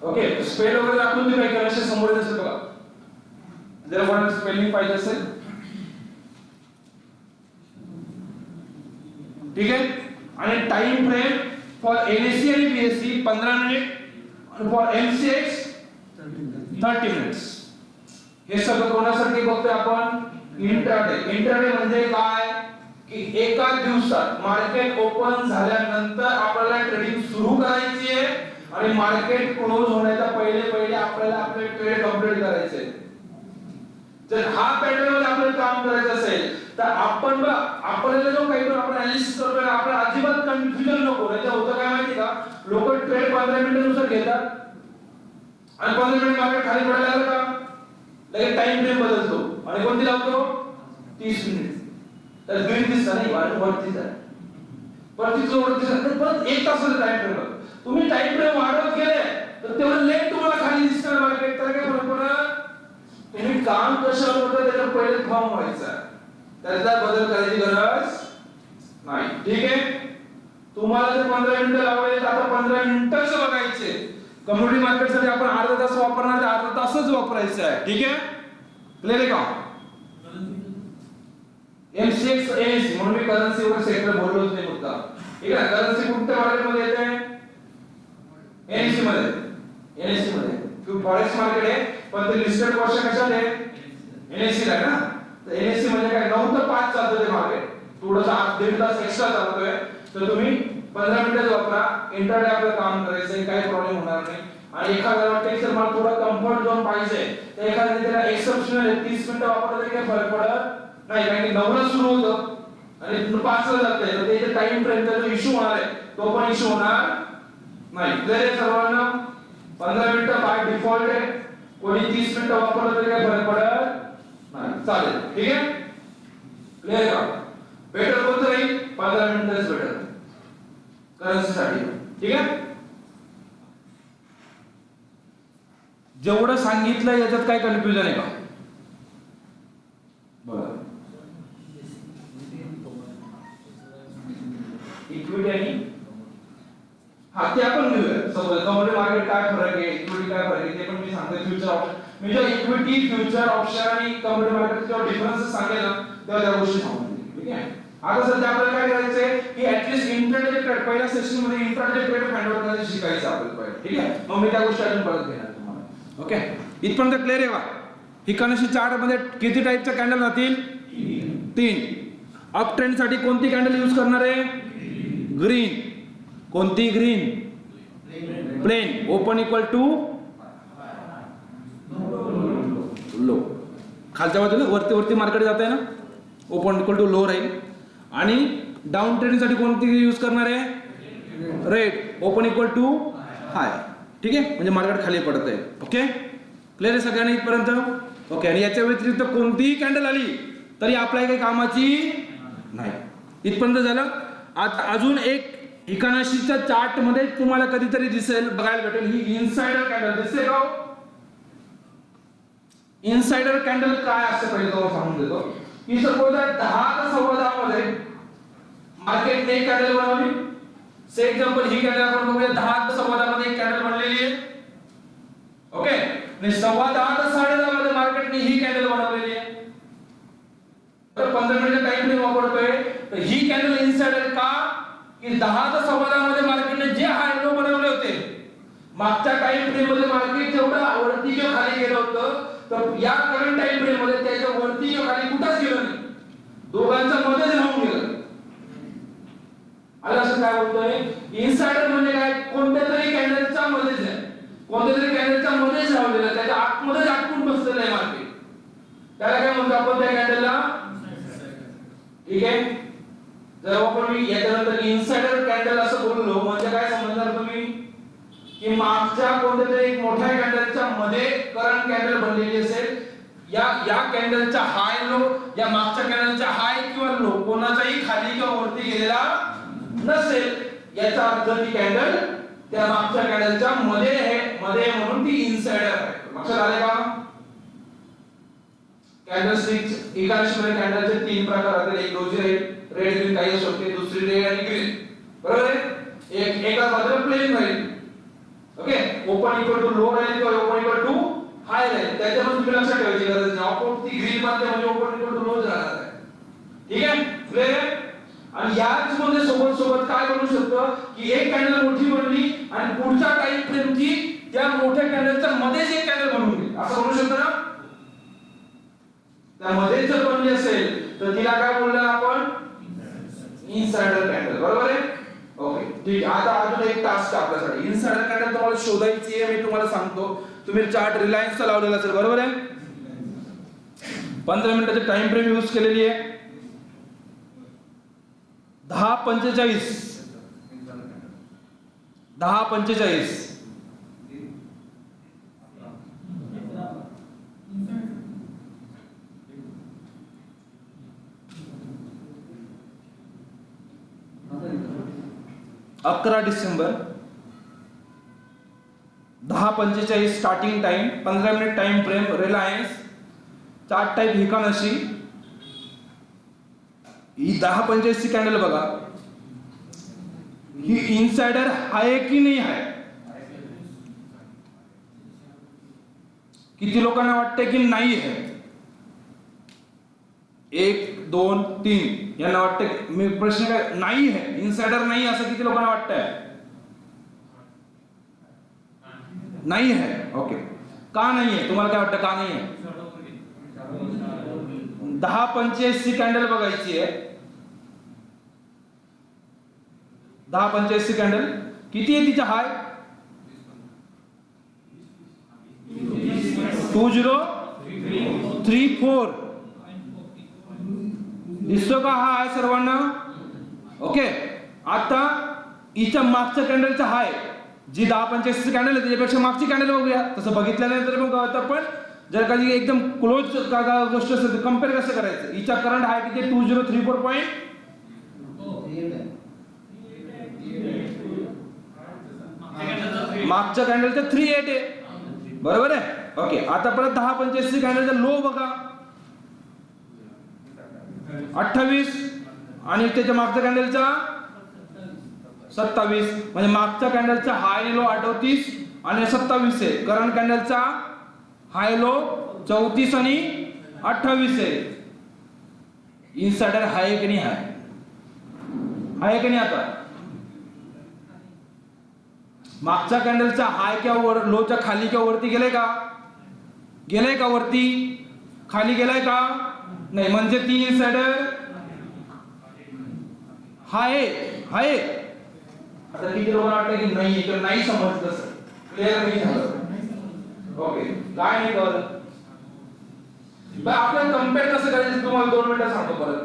Okay, spell वगैरे दाखवून देऊ. इकॉनॉमी समोर येत असेल बघा, जर कोणाला स्पेलिंग पाहिजे असेल, ठीक आहे? आणि टाइम फ्रेम फॉर एनएससी आणि BSc 15 minute, for MCX 30 minutes. हे सगळं कोणासाठी बघतोय आपण? इंट्राडे. इंट्राडे म्हणजे काय की एका दिवसात मार्केट ओपन झाल्यानंतर आपल्याला ट्रेडिंग सुरू करायची आहे आणि मार्केट क्लोज होण्याच्या पहिले आपल्याला आपले ट्रेड कंप्लीट करायचे. जर हा पॅटर्न मध्ये आपल्याला काम करायचं असेल तर आपण आपल्याला जो काही आपण अनालिसिस करतोय आपल्याला अजिबात कन्फ्युजन नको. नाही तर होतं काय माहिती का, लोक ट्रेड 15 मिनिटांनुसार घेतात आणि 15 मिनिट मार्केट खाली पडायला लागलं का लगेच टाइम फ्रेम बदलतो आणि कोणती लावतो 30 मिनिट. तर ग्रीन दिसतं नाही, वरतीच आहे, वरतीच वरतीच परत 1 तासाचा टाइम फ्रेम. तुम्ही टाइम फ्रेम वाढवत गेले तर तेवढं लेट तुम्हाला खाली दिसणार मार्केट. तर काय फरक पडणार? तुम्ही काम कशावर होतं त्याच्या पहिले फॉर्म व्हायचा, त्याचा बदल करायची गरज नाही, ठीक आहे? तुम्हाला जर 15 मिनिटं लावले तर आता 15 मिनिटंच बघायचे. कम्युनिटी मार्केट साठी आपण अर्धा तास वापरणार तर अर्धा तासच वापरायचा आहे, ठीक आहे? क्लिअर आहे का? एमसीएक्स एनएससी म्हणून मी करन्सी वर सेक्टर बोललोच नाही मुद्दा, ठीक आहे? करन्सी कोणत्या मार्केटमध्ये येते? एनएससी मध्ये. एनएससी मध्ये फॉरेक्स मार्केट आहे, पण ते लिस्टेड वर्ष कशात आहे? एनएससी ला ना. तर एनएससी म्हणजे काय 9 ते 5 चालतं ते मार्केट, थोडंसं 1.5 तास एक्स्ट्रा चालतोय. तर तुम्ही 15 मिनिटं वापरा. इंट्राडे आपलं काम करायचंय, काही प्रॉब्लेम होणार नाही. आणि एखाद्याला वाटतं की सर मला थोडा कम्फर्ट झोन पाहिजे, तर एखाद्याने त्याला एक्सेप्शनल 30 मिनिटं वापरलं तरी काही फरक पडत नाही, कारण की 9 ला सुरू होतं आणि 5 ला जातंय. तर त्याचे टाइम फ्रेमचा जो इश्यू होणार आहे तो पण इश्यू होणार नाही. जर सर्वांना 15 मिनिटं बाय डिफॉल्ट आहे, कोणी 30 मिनिटं वापरलं तरी काही फरक पडत नाही, चालेल, ठीक आहे? क्लिअर का? बेटर कोणतं राहील? 15 मिनिटच बेटर करन्सी साठी, ठीक आहे? जेवढं सांगितलं याच्यात काय कन्फ्युजन आहे का? बरं, इक्विटी आणि हा ते आपण घेऊया. समजा कमोडिटी मार्केट काय फरक आहे, इक्विटी काय फरक आहे ते पण मी सांगतो. फ्युचर ऑप्शन मी जेव्हा इक्विटी फ्युचर ऑप्शन आणि कमोडिटी मार्केट जेव्हा डिफरन्स सांगेल ना तेव्हा त्या गोष्टी सांगून देईल, ठीक आहे? आता सध्या आपल्याला काय करायचंय की ऍटलीस्ट इंट्राडे ट्रेड पहिल्या सेशन मध्ये इंट्राडे ट्रेड फाइंड आउट करायचं शिकायचं आपल्याला पहिले, ठीक आहे? मग मी त्या गोष्टी अजून परत घेणार तुम्हाला. ओके, इथपर्यंत क्लिअर आहे का? इकॉनॉमी चार्ट मध्ये किती टाइपच्या कॅन्डल राहतील? 3. अप ट्रेंड साठी कोणती कॅन्डल यूज करणार आहे? ग्रीन. कोणती? Green. Plain. Open equal to low. खालच्या बाजूला वरती मार्केट जात आहे ना, ओपन इक्वल टू लो राहील. आणि डाऊन ट्रेंड साठी कोणती यूज करणार आहे? रेड. ओपन इक्वल टू हाय, ठीक आहे? म्हणजे मार्केट खाली पडत आहे. ओके, क्लिअर आहे सगळ्यांना इथपर्यंत? ओके. आणि याच्या व्यतिरिक्त कोणतीही कॅन्डल आली तरी आपल्या काही कामाची नाही. इथपर्यंत झालं. आता अजून एक इकॉनॉमीच्या चार्ट मध्ये तुम्हाला कधीतरी दिसेल, बघायला भेटेल, ही इनसाइडर कॅन्डल दिसते का? इनसाइडर कॅन्डल काय असते पहिले तुम्हाला सांगून देतो. की सपोज 10 ते 10:15 मध्ये मार्केटने एक कॅन्डल बनवली. से एक्झाम्पल ही कॅन्डल आपण बघूया. 10 ते 10:15 मध्ये एक कॅन्डल बनलेली आहे, ओके? आणि 10:15 ते 10:30 मध्ये मार्केटने ही कॅन्डल बनवलेली आहे. तर 15 मिनिट टाइम फ्रेम वापरतोय. तर ही कॅन्डल इनसाइडर का? की 10 ते 10:15 मध्ये मार्केटने जे हाय लो बनवले होते, मागच्या टाइम फ्रेम मध्ये मार्केट जेवढं वरती किंवा खाली गेलं होतं, तर या करंट टाइम फ्रेम मध्ये त्याच्या वरती किंवा खाली कुठंच गेलं नाही, दोघांच्या मध्येच राहून गेलं. आलं असं काय बोलतोय? इनसाइडर म्हणजे काय? कोणत्या तरी कॅन्डलच्या मध्येच आहे, कोणत्या तरी कॅन्डलच्या मध्येच राहिलेलं, त्याच्या आतमध्येच अटकून बसलेलं आहे मार्केट. त्याला काय म्हणतो आपण त्या कॅन्डलला? ठीक आहे. जर आपण मी याच्यानंतर इनसाइडर कॅन्डल असं बोललो म्हणजे काय समजणार तुम्ही? की मागच्या कोणत्या तरी एक मोठ्या कॅन्डलच्या मध्ये करंट कॅन्डल बनलेली असेल, या कॅन्डलचा हाय लो या मागच्या कॅन्डलचा हाय किंवा लो कोणाचाही खाली किंवा वरती गेलेला नसेल, याचा अर्थ ती कॅन्डल त्या मागच्या कॅन्डलच्या मध्ये आहे, मध्ये म्हणून ती इनसाइडर आहे. लक्षात आले का? कॅन्डलस्टिक एकांशमध्ये कॅन्डलचे 3 प्रकार आहेत. एक डोजी रेड, रेड ग्रीन काही असू शकते, दुसरी रेड आणि ग्रीन, बरोबर आहे? एका बाजूला प्लेन राहील, okay, open equal to low राहील किंवा ओपन इक्वल टू हाय राहील. त्याच्यामध्ये तुम्ही लक्षात ठेवायची गरज नाही, आउटपुट ती ग्रीन मध्ये म्हणजे ओपन इक्वल टू लो राहणार आहे. ठीक आहे, क्लिअर आहे? आणि याच मध्ये सोबत काय बनू शकतं की एक कॅन्डल मोठी बनली आणि पुढच्या टाइम फ्रेमची त्या मोठ्या कॅन्डलच्या मध्येच एक कॅन्डल बनून गेली, असं बनू शकतं ना? त्यामध्ये जर बनली असेल तर तिला काय बोलणार आपण? इनसाइडर कॅन्डल, बरोबर आहे? ओके, ठीक आहे. आता अजून एक टास्क आपल्यासाठी. इनसाइडर कॅन्डल तुम्हाला शोधायची आहे, मी तुम्हाला सांगतो. तुम्ही चार्ट रिलायन्सचा लावलेला असेल, बरोबर आहे? 15 मिनिटाची टाइम फ्रेम यूज केलेली आहे. 10:45 10:45 11 December 10:45 starting time, 15 minute time frame, Reliance. Chart type हिकानशी. ही 10:45 ची कॅन्डल बघा, ही इनसाइडर आहे की नाही आहे? किती लोकांना वाटते की नाही आहे? 1 2 3 यांना वाटते. मी प्रश्न काय, नाही आहे, इनसाइडर नाही असं किती लोकांना वाटतंय? नाही आहे. ओके, का नाही आहे? तुम्हाला काय वाटतं का नाही आहे? 10:45 ची कॅन्डल बघायची आहे. 10:45 ची कॅन्डल किती आहे तिचा हाय? 2034 दिसतो का हा आहे सर्वांना? ओके, आता हिच्या मागच्या कॅन्डलचा हाय जी 10:45 ची कॅन्डल आहे त्याच्यापेक्षा मागची कॅन्डल बघूया. तसं बघितल्यानंतर मग आपण जर कधी एकदम क्लोज गोष्ट असेल तर कम्पेअर कसं करायचं? हिचा करंट हाय किती? 2034 पॉईंट. मागच्या कॅन्डलचा 38 आहे, बरोबर आहे? ओके, आता परत 10:45 ची कॅन्डलचा लो बघा 28 आणि त्याच्या मागच्या कॅन्डलचा 27. म्हणजे मागच्या कॅन्डलचा हाय लो 38 आणि 27 आहे. करंट कॅन्डलचा हाय लो 34 आणि 28 आहे. इनसाइडर हाय की नाही? आहे की नाही? आता मागच्या कॅन्डलचा हाय किंवा लोच्या खाली किंवा वरती गेले का? गेले का वरती? खाली गेलाय का? नाही, म्हणजे ती इनसाइडर हाय आहे. आता किती लोकांना वाटतं की नाही किंवा नाही समजलं? सर क्लिअर नाही झालं? ओके, काय नाही कळलं? आपल्याला कम्पेअर कसं करायचं तुम्हाला 2 मिनिटं सांगतो परत.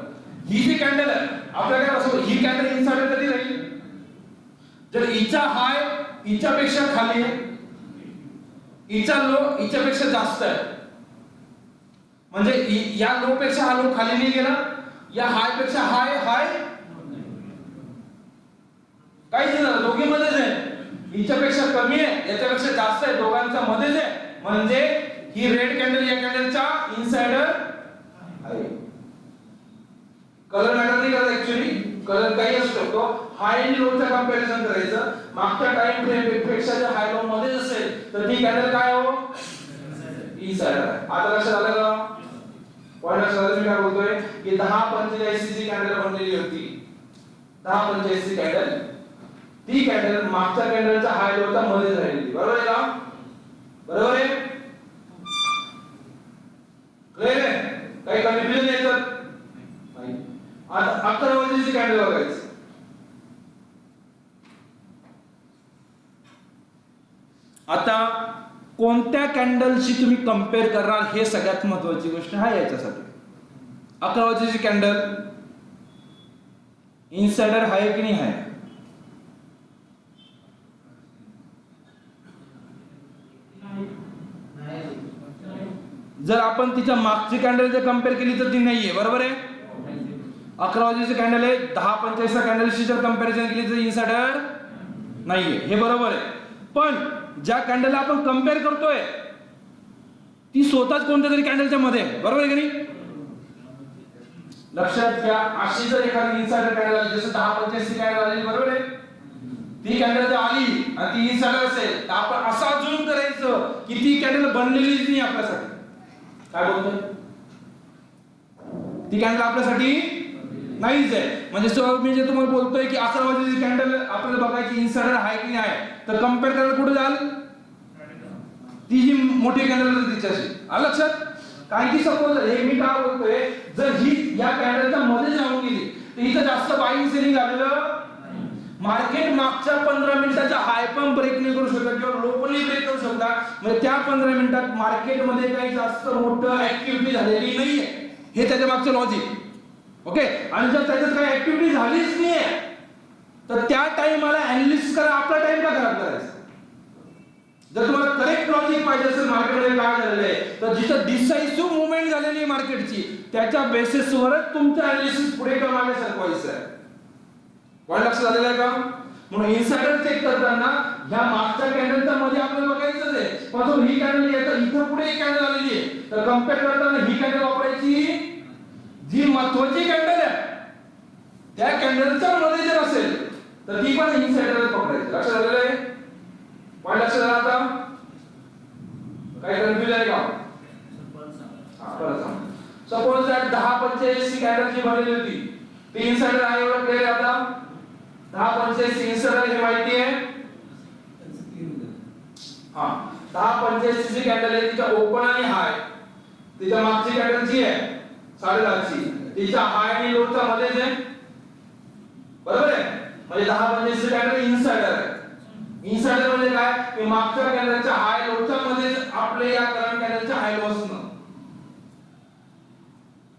ही जी कॅन्डल आहे आपल्याला काय असं, ही कॅन्डल इनसाइडर कधी राहील? जर हिचा हाय हिच्यापेक्षा खाली आहे, हिचा लो हिच्यापेक्षा जास्त आहे, म्हणजे या लो पेक्षा हा लो खाली नाही गेला, या हाय पेक्षा हाय काहीच नाही, दोघी मध्येच आहे. हिच्यापेक्षा कमी आहे, याच्यापेक्षा जास्त आहे, दोघांच्या मध्येच आहे, म्हणजे ही रेड कॅन्डल या कॅन्डलचा इनसाइडर आहे. कलर मॅटर नाही करत ऍक्च्युअली, कलर काही असू शकतो. हाय आणि लोचा कंपॅरिझन करायचं. मागच्या टाइम फ्रेम पेक्षा जर हाय लो मध्ये असेल तर ती कॅन्डल काय हो? इनसाइडर आहे. आता लक्षात आलं का? पॉइंट लक्षात आलं मी काय बोलतोय की 10:45 ची कॅन्डल बनलेली होती. 10:45 ची कॅन्डल ती कॅन्डल मागच्या कॅन्डलच्या हाय लोच्या मध्येच राहिली, बरोबर आहे का? बरोबर आहे? क्लिअर आहे? काही कन्फ्युजन येतं नाही. आता 11 वाजेची कॅन्डल बघायची. आता कोणत्या कॅन्डलशी तुम्ही कंपेअर करणार हे सगळ्यात महत्त्वाची गोष्ट आहे याच्यासाठी. 11 वाजेची कॅन्डल इनसाइडर आहे की नाही आहे? जर आपण तिच्या मागची कॅन्डल जर कंपेअर केली तर ती नाहीये, बरोबर आहे? 11 वाजेची कॅन्डल आहे, 10:45 कॅन्डलशी जर कंपॅरिझन केली तर इनसाइडर नाहीये, हे बरोबर आहे. पण ज्या कॅन्डलला आपण कंपेअर करतोय ती स्वतःच कोणत्या तरी कॅन्डलच्या मध्ये आहे, बरोबर आहे की नाही? लक्षात घ्या, अशी जर एखादी इनसाइडर कॅन्डल आली, जसं 10:45 कॅन्डल आली, बरोबर आहे? ती कॅन्डल जर आली आणि ती इनसाइडर असेल तर आपण असा अजून करायचं की ती कॅन्डल बनलेलीच नाही आपल्यासाठी. काय बोलतोय? ती कॅन्डल आपल्यासाठी नाहीच आहे. म्हणजे मी जे तुम्हाला बोलतोय की 11 वाजेची कॅन्डल आपल्याला बघायची इनसाइडर आहे की नाही आहे, तर कंपेअर करायला कुठे जाल? ती जी मोठी कॅन्डल तिच्याशी. आलं लक्षात? कारण की सपोज हे मी काय बोलतोय, जर ही या कॅन्डलच्या मध्ये जाऊन गेली तर इथं जास्त बाईंग सेलिंग झालेलं, मार्केट मागच्या 15 मिनिटाच्या हाय पण ब्रेक नाही करू शकत किंवा लो पण नाही ब्रेक करू शकता. म्हणजे त्या 15 मिनिटात मार्केटमध्ये काही जास्त मोठं ऍक्टिव्हिटी झालेली नाहीये, हे त्याच्या मागचं लॉजिक. ओके, आणि जर त्याच्यात काही ऍक्टिव्हिटी झालीच नाहीये तर त्या टाइमला अनालिसिस करा, आपला टाइम का खराब करायचा? जर तुम्हाला करेक्ट लॉजिक पाहिजे असेल मार्केटमध्ये काय झालेलं आहे, तर जिथं डिसाइसिव्ह मुवमेंट झालेली आहे मार्केटची त्याच्या बेसिसवरच तुमचं अनालिसिस पुढे का मागे सरकवायचं आहे. पॉईंट लक्षात आलेला आहे का? म्हणून इनसाइडर चेक करताना ह्या मागच्या कॅन्डलच्या मध्ये आपल्याला बघायचं आहे, पण ही कॅन्डल येतं इथं पुढे एक कॅन्डल आलेली आहे, तर कंपेअर करताना ही कॅन्डल वापरायची जी महत्त्वाची कॅन्डल आहे त्या कॅन्डलच्या मध्ये जर असेल तर ती पण इनसाइडर पकडायची. लक्षात आलेलं आहे? पॉईंट लक्षात आला आता? काही कन्फ्युजन आहे का? हा, परत सांग. सपोज दॅट 10:45 कॅन्डल जी बनलेली होती ती इनसाइडर आहे, एवढं क्लिअर आहे आता? 10:45 इनसाइडर हे माहिती आहे? हा, 10:45 ची कॅन्डल आहे, तिचा ओपन आणि हाय, तिच्या मागची कॅन्डल जी आहे 10:30 ची, तिच्या हाय आणि लोच्या मध्येच आहे, बरोबर आहे? म्हणजे 10:45 ची कॅन्डल इनसाइडर आहे. इनसाइडर म्हणजे काय? की मागच्या कॅन्डलच्या हाय लोच्या मध्ये आपल्या या करंट कॅन्डलच्या हाय लो असणं,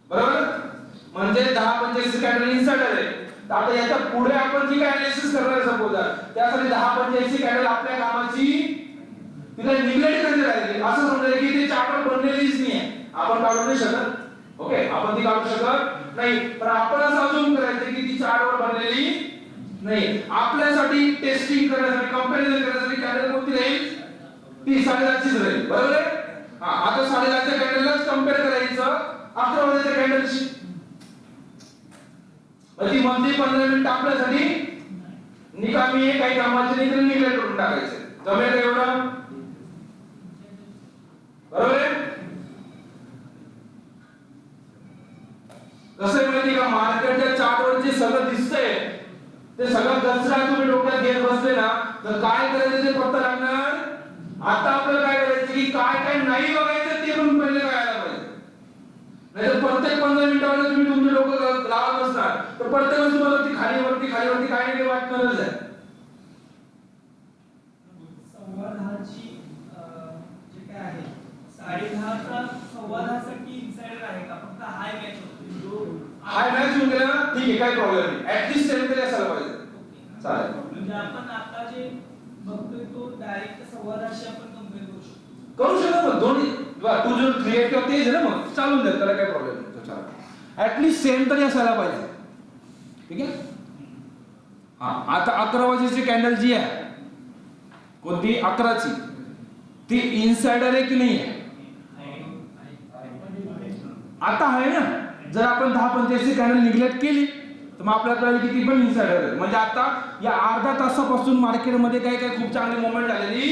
बरोबर? म्हणजे 10:45 कॅन्डल इनसाइडर आहे. आता याच्या पुढे आपण जी काय अनालिसिस करणार आहे सपोज त्यासाठी 10:45 कॅन्डल आपल्या कामाची तिला निग्लेक्ट करायची राहिली, असं समजायचं की ती चार्टवर बनलेलीच नाही आहे, आपण काढू नाही शकत. ओके, आपण ती काढू शकत नाही, पण आपण असं अजून करायचं की ती चार्टवर बनलेली नाही. आपल्यासाठी टेस्टिंग करण्यासाठी कंपॅरिझन करण्यासाठी कॅन्डल कोणती राहील? ती 10:30 चीच राहील, बरोबर आहे? हा, आता 10:30 च्या कॅन्डललाच कंपेअर करायचं 11 वाजेच्या कॅन्डलशी. ती मधली 15 मिनिट आपल्यासाठी निकामी आहे, काही कामाचे निग्लेक्ट करून टाकायचे. जमेल का एवढं? बरोबर आहे? कसं आहे माहिती का, मार्केटच्या चार्टवर जे सगळं दिसतंय ते सगळं कचरा तुम्ही डोक्यात घेत बसले ना तर काय करायचं ते पत्ता लागणार. आता आपल्याला काय करायचं की काय काय नाही बघायचं ते पण पहिले कळायला पाहिजे. नाहीतर प्रत्येक 15 मिनिटामध्ये तुम्ही तुमचे डोकं लावत बसणार तर प्रत्येक वेळेस तुम्हाला ती खालीवरती काय नाही वाटणारच आहे. 10:15 ची जे काय आहे 10:30 चा 10:15 साठी इनसाइडर आहे का? फक्त हाय मॅच होतो, हाय मॅच होऊन गेला ना, ठीक आहे, काही प्रॉब्लेम नाही. ऍटलीस्ट सेम तरी असायला पाहिजे. चालेल. म्हणजे आपण आता जे बघतोय तो डायरेक्ट 10:15 शी आपण कंपेअर करू शकतो मग दोन्ही. तू जो क्रिएट किंवा तेच आहे ना, मग चालून द्या, त्याला काही प्रॉब्लेम नाही. चालेल, ऍटलीस्ट सेम तरी असायला पाहिजे. ठीक आहे. हा, आता 11 वाजेची कॅन्डल जी आहे कोणती 11 ची, ती इनसाइडर आहे की नाही आहे? आता आहे ना. जर आपण 10:45 कॅन्डल निग्लेक्ट केली तर मग आपल्याला कळेल की ती पण इनसाइडर आहे. म्हणजे आता या अर्धा तासापासून मार्केटमध्ये काय काय खूप चांगली मोमेंट झालेली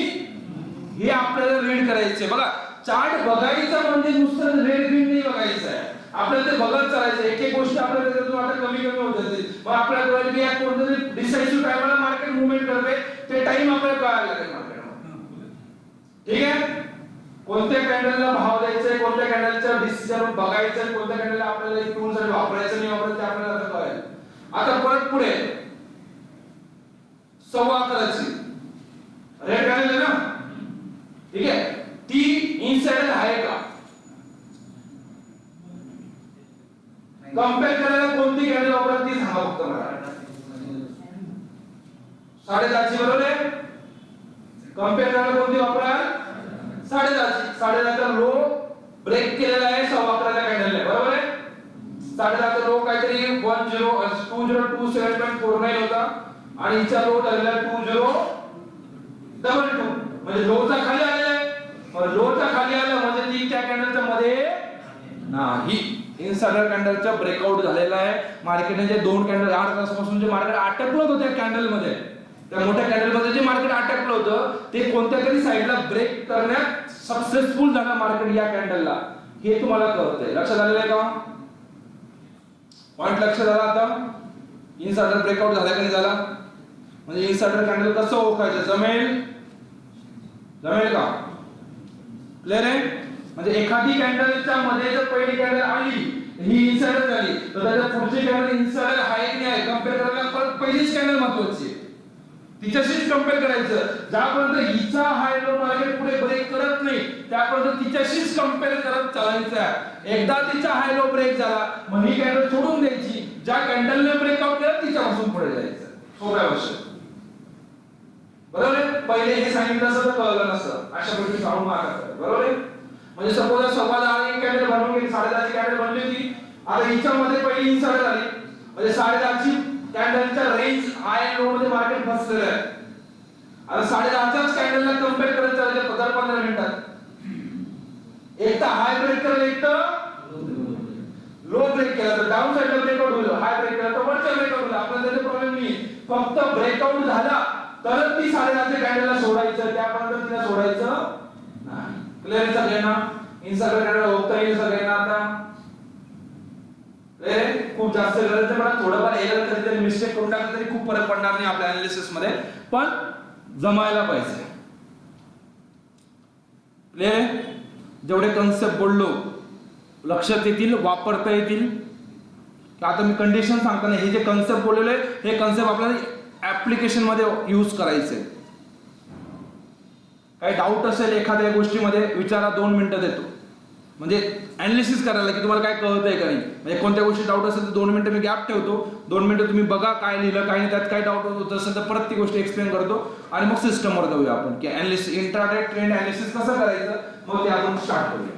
हे आपल्याला रीड करायचे. बघा, चार्ट बघायचा म्हणजे नुसतं रेड ग्रीन नाही बघायचं आहे, आपल्याला ते बघत चालायचं. एक एक गोष्ट आपल्याला त्याच्यातून आता कमी होत जाते. मग आपल्याला कळेल की या कोणत्यातरी डिसाइसिव्ह टाइमला मार्केट मुवमेंट करते ते टाइम आपल्याला कळायला लागेल मार्केटमध्ये. ठीक आहे, कोणत्या कॅन्डलला भाव द्यायचा, कोणत्या कॅन्डलचा डिसिजन बघायचं, कोणत्या कॅन्डलला आपल्याला टूल जर वापरायचं नाही वापरायचं ते आपल्याला आता कळेल. आता परत पुढे 11:15 रेड कॅन्डल आहे ना, ठीक आहे, ती इनसाइडर आहे का कंपेअर करायला कोणती कॅन्डल वापरायची ती सांगा फक्त मला. 10:30 बरोबर आहे, कंपेअर करायला कोणती वापराल 10:30. 10:30चा लो ब्रेक केलेला आहे 11:15च्या कॅन्डलने, बरोबर आहे. 10:30चा लो काहीतरी 2027.49 होता आणि हिचा लो झालेला 2022 म्हणजे लोचा खाली आलेला आहे. मग लोचा खाली आला म्हणजे ती त्या कॅन्डलच्या मध्ये नाही, इनसाइडर कॅन्डलचा ब्रेकआउट झालेला आहे. मार्केटने जे 2 कॅन्डल 8 तासापासून जे मार्केट अटकलं होतं त्या कॅन्डल मध्ये, त्या मोठ्या कॅन्डल मध्ये जे मार्केट अटकलं होतं ते कोणत्या तरी साइडला ब्रेक करण्यात सक्सेसफुल झालं मार्केट या कॅन्डलला, हे तुम्हाला कळतंय. लक्षात आलेलं आहे का पॉइंट? लक्षात आला आता इनसाइडर ब्रेकआउट झाला का नाही झाला, म्हणजे इनसाइडर कॅन्डल कसं ओळखायचं, जमेल का? क्लिअर आहे. म्हणजे एखादी कॅन्डलच्या मध्ये जर पहिली कॅन्डल आली ही इनसाइडर झाली तर त्याच्या पुढची कॅन्डल इनसाइडर आहे की नाही कंपेअर करायला परत पहिलीच कॅन्डल महत्त्वाची आहे, तिच्याशीच कंपेअर करायचं. ज्यापर्यंत हिचा हाय लो मार्केट पुढे ब्रेक करत नाही त्यापर्यंत तिच्याशीच कंपेअर करत चालायचं आहे. एकदा तिचा हाय लो ब्रेक झाला मग ही कॅन्डल सोडून द्यायची, ज्या कॅन्डलने ब्रेकआउट केलं तिच्यापासून पुढे जायचं. सोप्या वर्ष बरोबर आहे. पहिले हे सांगितलं असं तर कळलं नसतं, अशा गोष्टी सांगून मागायचं, बरोबर आहे. म्हणजे सपोज 10:15 कॅन्डल बनवून गेली, 10:30 कॅन्डल बनली होती, आता हिच्यामध्ये पहिली इनसाइडर आली म्हणजे 10:30 कॅन्डलच्या रेंज हाय लो मध्ये मार्केट फसलेलं आहे. आता 10:30च्याच कॅन्डलला कंपेअर करत चालायचं 15 मिनिटात. एक तर हाय ब्रेक केलं, एक तर लो ब्रेक केला तर डाऊन साइडला ब्रेकआउट होईल, हाय ब्रेक केला तर वरचा ब्रेकआउट होईल. आपल्याला त्याचा प्रॉब्लेम नाही, फक्त ब्रेकआउट झाला तरच ती 10:30च्या कॅन्डलला सोडायचं, त्यापर्यंत तिला सोडायचं नाही. क्लिअर आहे सगळ्यांना? इनसाइडर कॅन्डल होता येईल सगळ्यांना आता. खूप जास्त गरज मला थोडंफार एरर कधीतरी मिस्टेक करून टाकलं तरी खूप फरक पडणार नाही आपल्या अनालिसिस मध्ये, पण जमायला पाहिजे. क्लिअर आहे? जेवढे कन्सेप्ट बोललो लक्षात येतील, वापरता येतील. आता मी कंडिशन सांगताना हे जे कन्सेप्ट बोललेले हे कन्सेप्ट आपल्याला ऍप्लिकेशन मध्ये यूज करायचे. काही डाऊट असेल एखाद्या गोष्टीमध्ये विचारा, 2 मिनिटं देतो. म्हणजे अनालिसिस करायला की तुम्हाला काय कळतंय का नाही, म्हणजे कोणत्या गोष्टी डाऊट असेल तर 2 मिनिटं मी गॅप ठेवतो. 2 मिनिटं तुम्ही बघा काय लिहिलं काय नाही, त्यात काय डाऊट होत असेल तर परत ती गोष्ट एक्सप्लेन करतो आणि मग सिस्टमवर जाऊया आपण की अनालिसिस इंट्राडे ट्रेंड अनालिसिस कसं करायचं, मग ते आपण स्टार्ट करूया.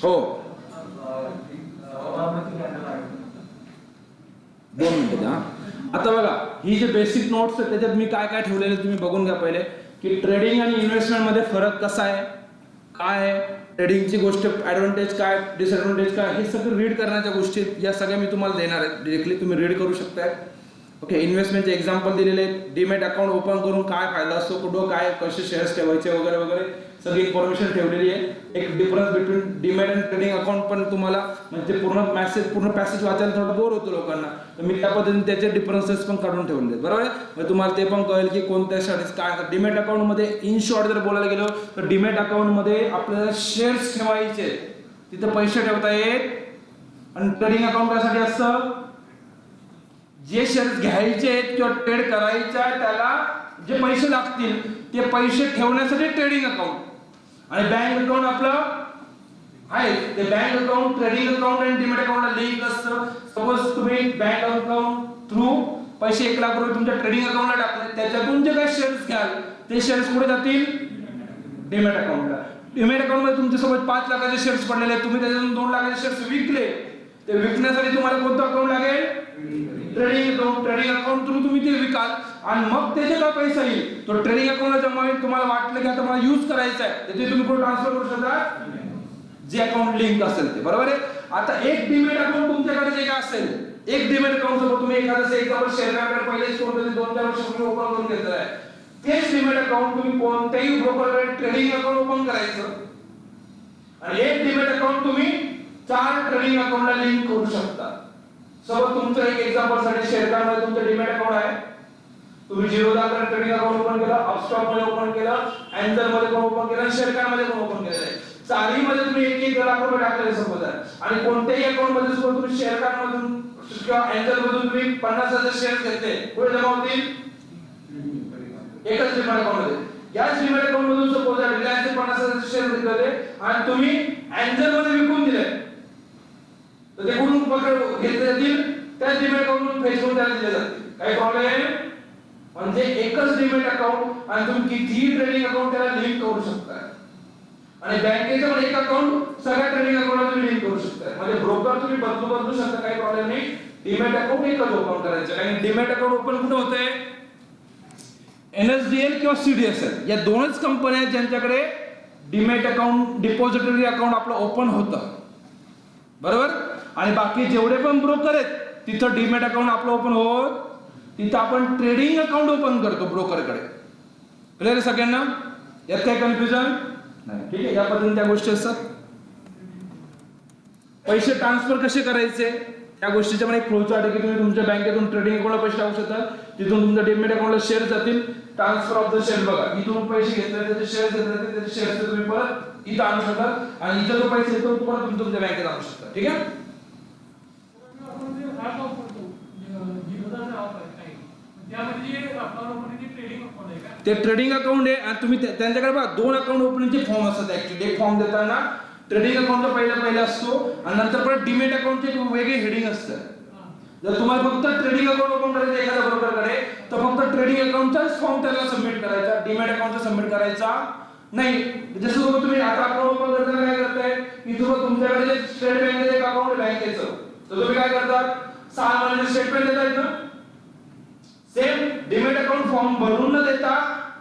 हो 2 मिनिटं द्या. आता बघा ही जे बेसिक नोट्स आहेत त्याच्यात मी काय काय ठेवलेले तुम्ही बघून घ्या पहिले, की ट्रेडिंग आणि इन्व्हेस्टमेंट मध्ये फरक कसा आहे, काय आहे, ट्रेडिंगची गोष्ट ऍडव्हान्टेज काय, डिसएडव्हान्टेज काय, हे सगळं रीड करण्याच्या गोष्टी या सगळ्या मी तुम्हाला देणार आहे. डायरेक्टली तुम्ही रीड करू शकताय. ओके, इन्व्हेस्टमेंटचे एक्झाम्पल दिलेले आहेत. डीमॅट अकाउंट ओपन करून काय फायदा असतो, कुठं काय कसे शेअर्स ठेवायचे वगैरे वगैरे सगळी इन्फॉर्मेशन ठेवलेली आहे. एक difference between demat and trading account पण तुम्हाला म्हणजे पूर्ण पॅसेज वाचायला थोडं बोर होतो लोकांना, तर मी त्या पद्धतीने त्याचे डिफरन्सेस पण काढून ठेवले आहेत. बरोबर आहे, म्हणजे तुम्हाला ते पण कळेल की कोणत्या शाळेत काय. डीमॅट अकाउंट मध्ये इन शॉर्ट जर बोलायला गेलो तर डीमॅट अकाउंट मध्ये आपल्याला शेअर्स ठेवायचे, तिथे पैसे ठेवता येत. आणि ट्रेडिंग अकाउंट कशासाठी असतं, जे शेअर्स घ्यायचे आहेत किंवा ट्रेड करायचे आहे त्याला जे पैसे लागतील ते पैसे ठेवण्यासाठी ट्रेडिंग अकाउंट. आणि बँक अकाउंट आपलं आहे ते बँक अकाउंट ट्रेडिंग अकाउंट आणि डीमॅट अकाउंटला लिंक असतं. सपोज तुम्ही बँक अकाउंट थ्रू पैसे 1 लाख रुपये तुमच्या ट्रेडिंग अकाउंटला टाकले, त्याच्यातून जे काही शेअर्स घ्याल ते शेअर्स कुठे जातील, डीमॅट अकाउंटला. डीमॅट अकाउंट मध्ये तुमच्यासोबत 5 लाखाचे शेअर्स पडलेले आहेत, तुम्ही त्याच्यातून 2 लाखाचे शेअर्स विकले, ते विकण्यासाठी तुम्हाला कोणतं अकाउंट लागेल, trading account. Trading account through तुम्ही ते विकाल आणि मग त्याचे काय पैसा येईल तो ट्रेडिंग अकाउंटला जमा होईल. तुम्हाला वाटलं की आता मला यूज करायचा आहे तर ते तुम्ही कुठे ट्रान्सफर करू शकता, जे अकाउंट लिंक असेल ते. बरोबर आहे. आता एक डीमॅट अकाउंट तुमच्याकडे जे काय असेल, एक डीमॅट अकाउंट सोबत तुम्ही एखादं एक्झाम्पल शेअर मार्केट पहिलेच कोणतरी 2-4 वर्षापूर्वी ओपन करून घेतलं आहे, तेच डीमॅट अकाउंट तुम्ही कोणत्याही ब्रोकरकडे ट्रेडिंग अकाउंट ओपन करायचं आणि एक डीमॅट अकाउंट तुम्ही 4 ट्रेडिंग अकाउंटला लिंक करू शकता. सपोज तुमचं एक एक्झाम्पल साठी शेअर कार्ड मध्ये तुमचं डीमॅट अकाउंट आहे. तुम्ही जीरोधाकडे ट्रेडिंग अकाउंट ओपन केलं, अपस्टॉक मध्ये ओपन केलं, एंजल मध्ये पण ओपन केलं, शेअर कार्ड मध्ये पण ओपन केलं आहे. चारही मध्ये तुम्ही 1-1 लाख रुपये टाकले समजा आणि कोणत्याही अकाउंट मध्ये सुद्धा तुम्ही शेअर कार्ड मधून किंवा एंजल मधून तुम्ही 50,000 शेअर घेतले, पुढे जमा होतील एकच डीमॅट अकाउंट मध्ये. याच डीमॅट अकाउंट मधून सपोज रिलायन्सचे 50,000 शेअर घेतले होते आणि तुम्ही एंजल मध्ये विकून दिले, तर ते कुठून पकड घेतले जातील? त्या डीमॅट अकाउंट मधून फेच करून त्याला दिले जातील. काही प्रॉब्लेम? म्हणजे एकच डीमॅट अकाउंट आणि तुम्ही कितीही ट्रेडिंग अकाउंट त्याला लिंक करू शकता. आणि बँकेचं पण एक अकाउंट सगळ्या ट्रेडिंग अकाउंटला तुम्ही लिंक करू शकता. म्हणजे ब्रोकर तुम्ही बदलू शकता, काही प्रॉब्लेम नाही. डीमॅट अकाउंट एकच ओपन करायचं. आणि डीमॅट अकाउंट ओपन कुठे होतंय? NSDL किंवा CDSL या दोनच कंपन्या आहेत ज्यांच्याकडे डीमॅट अकाउंट, डिपॉझिटरी अकाउंट आपलं ओपन होतं, बरोबर. आणि बाकी जेवढे पण ब्रोकर आहेत तिथं डीमॅट अकाउंट आपलं ओपन होत, तिथं आपण ट्रेडिंग अकाउंट ओपन करतो ब्रोकरकडे. क्लिअर आहे सगळ्यांना? यात काही कन्फ्युजन नाही? ठीक आहे, या पद्धतीने त्या गोष्टी असतात. पैसे ट्रान्सफर कसे करायचे त्या गोष्टीच्या पण एक फ्लो चार्ट आहे की तुम्ही तुमच्या बँकेतून ट्रेडिंग अकाउंटला पैसे टाकू शकता, तिथून तुमच्या डीमॅट अकाउंटला शेअर जातील. ट्रान्सफर ऑफ द शेअर बघा, इथून पैसे घेतले त्याचे शेअर घेतले त्याचे शेअर तुम्ही परत इथं आणू शकता आणि इथं जो पैसे येतो तो परत तुमच्या बँकेत आणू शकता. ठीक आहे. ते ट्रेडिंग अकाउंट आहे आणि तुम्ही त्यांच्याकडे बघा 2 अकाउंट ओपनिंगचे फॉर्म असतात. ऍक्च्युअली एक फॉर्म देताना ट्रेडिंग अकाउंटला पहिला असतो आणि नंतर परत डीमॅट अकाउंटचे वेगळे हेडिंग असतं. जर तुम्हाला फक्त ट्रेडिंग अकाउंट ओपन करायचं एखाद्या ब्रोकरकडे तर फक्त ट्रेडिंग अकाउंटचाच फॉर्म त्याला सबमिट करायचा, डीमॅट अकाउंटचा सबमिट करायचा नाही. जसं तुम्ही आता अकाउंट ओपन करताना काय करताय की तुमच्याकडे जे स्टेट बँकेचं एक अकाउंट आहे बँकेचं, तर तुम्ही काय करतात 6 महिन्याचे स्टेटमेंट देतायत ना. सेम डीमॅट अकाउंट फॉर्म भरून न देता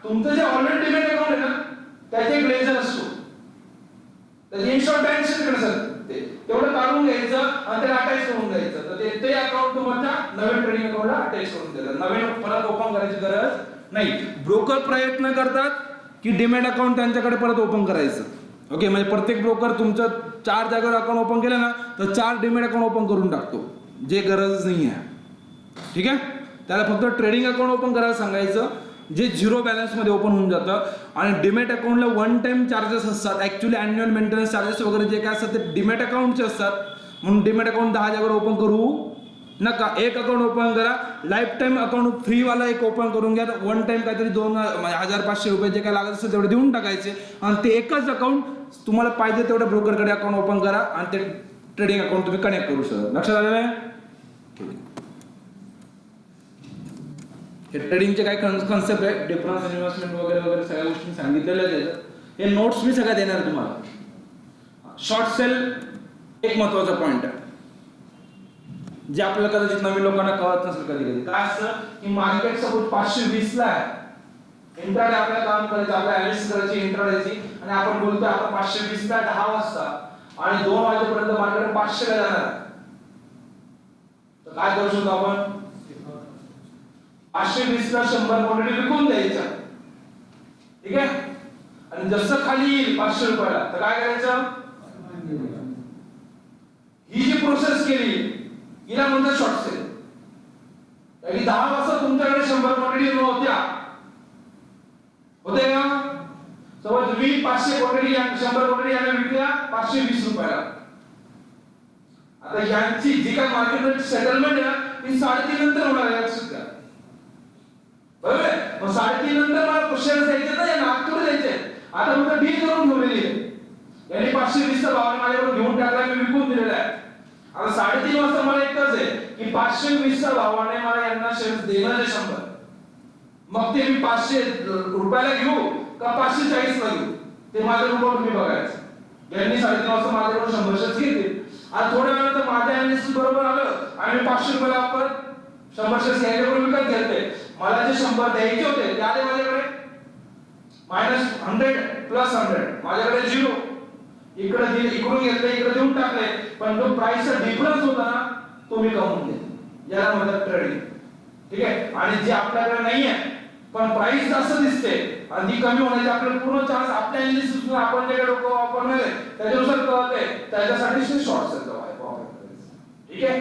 तुमचं जे ऑलरेडी डीमॅट अकाउंट आहे ना त्याचे एक लेजर असतो, त्याचे इन्स्टॉल बँक स्टेटमेंट असतं, तेवढं काढून घ्यायचं आणि त्याला अटॅच करून द्यायचं. तर ते अकाउंट तुमच्या नवीन ट्रेडिंग अकाउंटला अटॅच करून देतात. नवीन परत ओपन करायची गरज नाही. ब्रोकर प्रयत्न करतात की डीमॅट अकाउंट त्यांच्याकडे परत ओपन करायचं. ओके, म्हणजे प्रत्येक ब्रोकर तुमचं 4 जागेवर अकाउंट ओपन केलं ना तर 4 डीमॅट अकाउंट ओपन करून टाकतो, जे गरज नाही आहे. ठीक आहे, त्याला फक्त ट्रेडिंग अकाउंट ओपन करायला सांगायचं जे 0 बॅलन्स मध्ये ओपन होऊन जातं. आणि डीमॅट अकाउंटला 1 टाइम चार्जेस असतात. ऍक्च्युअली अॅन्युअल मेंटेनन्स चार्जेस वगैरे जे काय असतात ते डीमॅट अकाउंटचे असतात. म्हणून डीमॅट अकाउंट 10 जागेवर ओपन करू नका. एक अकाउंट ओपन करा, लाईफ टाइम अकाउंट फ्री वाला एक ओपन करून घ्या. 1 टाइम काहीतरी 2,500 रुपये जे काय लागत असेल तेवढे देऊन टाकायचे आणि ते एकच अकाउंट तुम्हाला पाहिजे तेवढ्या ब्रोकरकडे अकाउंट ओपन करा आणि ते ट्रेडिंग अकाउंट तुम्ही कनेक्ट करू शकता. लक्षात आलेलं आहे? हे ट्रेडिंगचे काय कन्सेप्ट आहे, डिफरन्स इन्व्हेस्टमेंट वगैरे वगैरे सगळ्या गोष्टी सांगितलेल्या आहेत. हे नोट्स मी सगळ्या देणार तुम्हाला. शॉर्ट सेल एक महत्वाचा पॉइंट आहे जे आपल्याला कदाचित नवीन लोकांना कळत नसेल. कधी कधी काय असतं की मार्केट सपोज 520 ला आहे, इंट्राडे आपल्याला काम करायचं, आपल्या अनालिसिस करायची इंट्राडेची आणि आपण बोलतोय आपण 520 ला 10 वाजता आणि 2 वाजेपर्यंत मार्केट 500 ला जाणार आहे. तर काय करू शकतो आपण 520 ला 100 क्वांटिटी विकून द्यायच्या. ठीक आहे, आणि जसं खाली येईल 500 रुपयाला तर काय करायचं, ही जी प्रोसेस केली हिला म्हणतात शॉर्ट सेल. कारण 10 वाजता तुमच्याकडे 100 क्वांटिटी होत्या होते का. समज तुम्ही 500 क्वांटिटी 100 क्वांटिटी याने विकल्या 520 रुपयाला. आता यांची जी काय मार्केट सेटलमेंट आहे ती 3:30 नंतर होणार आहे. लक्षात घ्या, बरोबर आहे. मग 3:30 नंतर मला शेअर द्यायचे ना, या नागपूर द्यायचे. आता मी डील करून ठेवलेली आहे, यांनी 520 चा भाव माझ्याकडून घेऊन टाकला, मी विकून दिलेला आहे. आता 3:30 वाजता मला एकच आहे की 520 च्या भावाने मला यांना शेअर देणार आहे 100. मग ते मी 500 रुपयाला घेऊ का 540 ला घेऊ ते माझ्या रूपावर तुम्ही बघायचं. यांनी 3:30 वाजता माझ्याकडून 100 शेअर घेतले. आज थोड्या वेळानंतर माझ्या अनालिसिस बरोबर आलं आणि मी 500 रुपयाला आपण 100 शेअर यांच्याकडून विकत घेतले. मला जे 100 द्यायचे होते ते आले माझ्याकडे -100 + 100 माझ्याकडे 0. इकडे इकडून घेतले इकडे देऊन टाकले, पण जो प्राइसचा डिफरन्स होता ना तो मी कमवून घेतला. याला म्हणतात ट्रेडिंग. ठीक आहे, आणि जे आपल्याकडे नाही आहे पण प्राइस जास्त दिसते आणि ती कमी होण्याची आपल्याला पूर्ण चान्स आपल्या अनालिसिस आपण जे डोकं वापरणार आहे त्याच्यानुसार कळते, त्याच्यासाठी शॉर्ट सेल. ठीक आहे.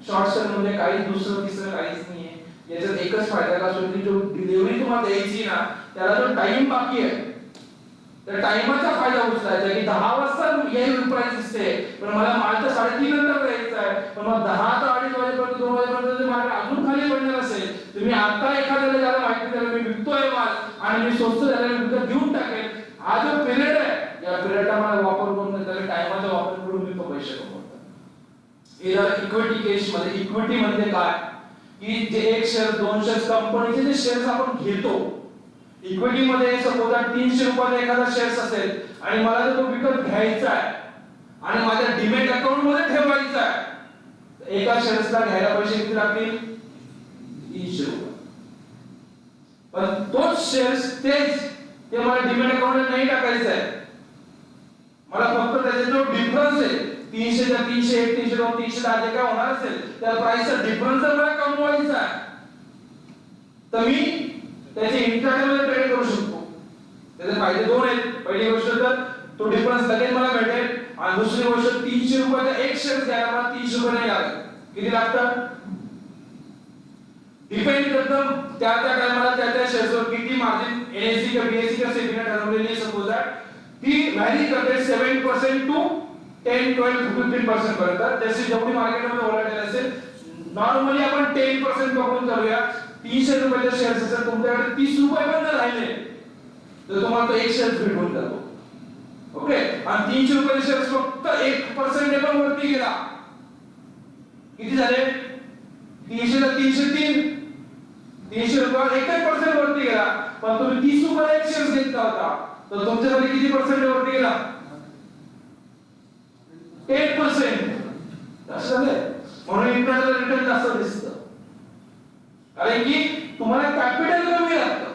शॉर्ट सेल म्हणजे काही दुसरं तिसरं काहीच नाहीये. याच्यात एकच फायदा का असतो की जो डिलिव्हरी तुम्हाला द्यायची ना त्याला जो टाइम बाकी आहे त्या टाइमचा फायदा उचलायचा की 10 वाजता याही प्राइस दिसते पण मला माल तर 3:30 नंतर द्यायचा आहे पण मग 10 ते 2:30 वाजेपर्यंत 2 वाजेपर्यंत माल अजून खाली पडणार असेल तुम्ही आता एखाद्याला ज्याला माहिती त्याला मी विकतोय माल आणि मी स्वस्त झालेला विकत देऊन टाकेल हा जो पिरियड आहे या पिरियडला मला वापर करून त्याला टाइमचा वापर करून मी तो पैसे कमवतो. याला इक्विटी केस मध्ये इक्विटी म्हणजे काय की जे एक शेअर 2 शेअर कंपनीचे जे शेअर्स आपण घेतो इक्विटी मध्ये सपोज 300 रुपयाचा एखादा शेअर्स असेल आणि मला जर तो विकत घ्यायचा आहे आणि माझ्या डीमॅट अकाउंट मध्ये ठेवायचा आहे एका शेअर्सला घ्यायला पैसे किती लागतील 300 रुपये पण तोच शेअर्स ते मला डीमॅट अकाउंटला नाही टाकायचा आहे मला फक्त त्याचा जो डिफरन्स आहे 300 च्या 300 1 300 2 310 जे काय होणार असेल त्या प्राइसचा डिफरन्स जर मला कमवायचा आहे तर मी त्याचे इंट्राडे मध्ये ट्रेड करू शकतो. त्याचे फायदे दोन आहेत. पहिली गोष्ट तर तो डिफरन्स लगेच मला भेटेल आणि दुसरी गोष्ट 300 रुपयाचा एक शेअर घ्यायला मला 300 रुपये नाही लागत. किती लागतात डिपेंड करतं त्या टायमाला त्या शेअर्सवर किती मार्जिन एनएससी किंवा बीएससी किंवा सेबीने ठरवलेली सपोज ती व्हॅरी करते 7% टू 10 12 15% पर्यंत. जशी जेवढी मार्केटमध्ये व्हॉलॅटाईल असेल नॉर्मली आपण 10% पकडून चालूया. 300 रुपयाचे शेअर्स असेल तुमच्याकडे 30 रुपये पण जर राहिले तर तुम्हाला तो एक शेअर भेटून जातो. ओके आणि 300 रुपयाचे शेअर्स फक्त 1% पण वरती गेला किती झाले 300 ला 303 300 रुपये 1% वरती गेला पण तुम्ही 30 रुपयाला एक शेअर घेतला होता तर तुमच्याकडे किती पर्सेंट वरती गेला 8%. असं म्हणून इंट्राडेला रिटर्न जास्त दिसतं कारण की तुम्हाला कॅपिटल कमी लागतं.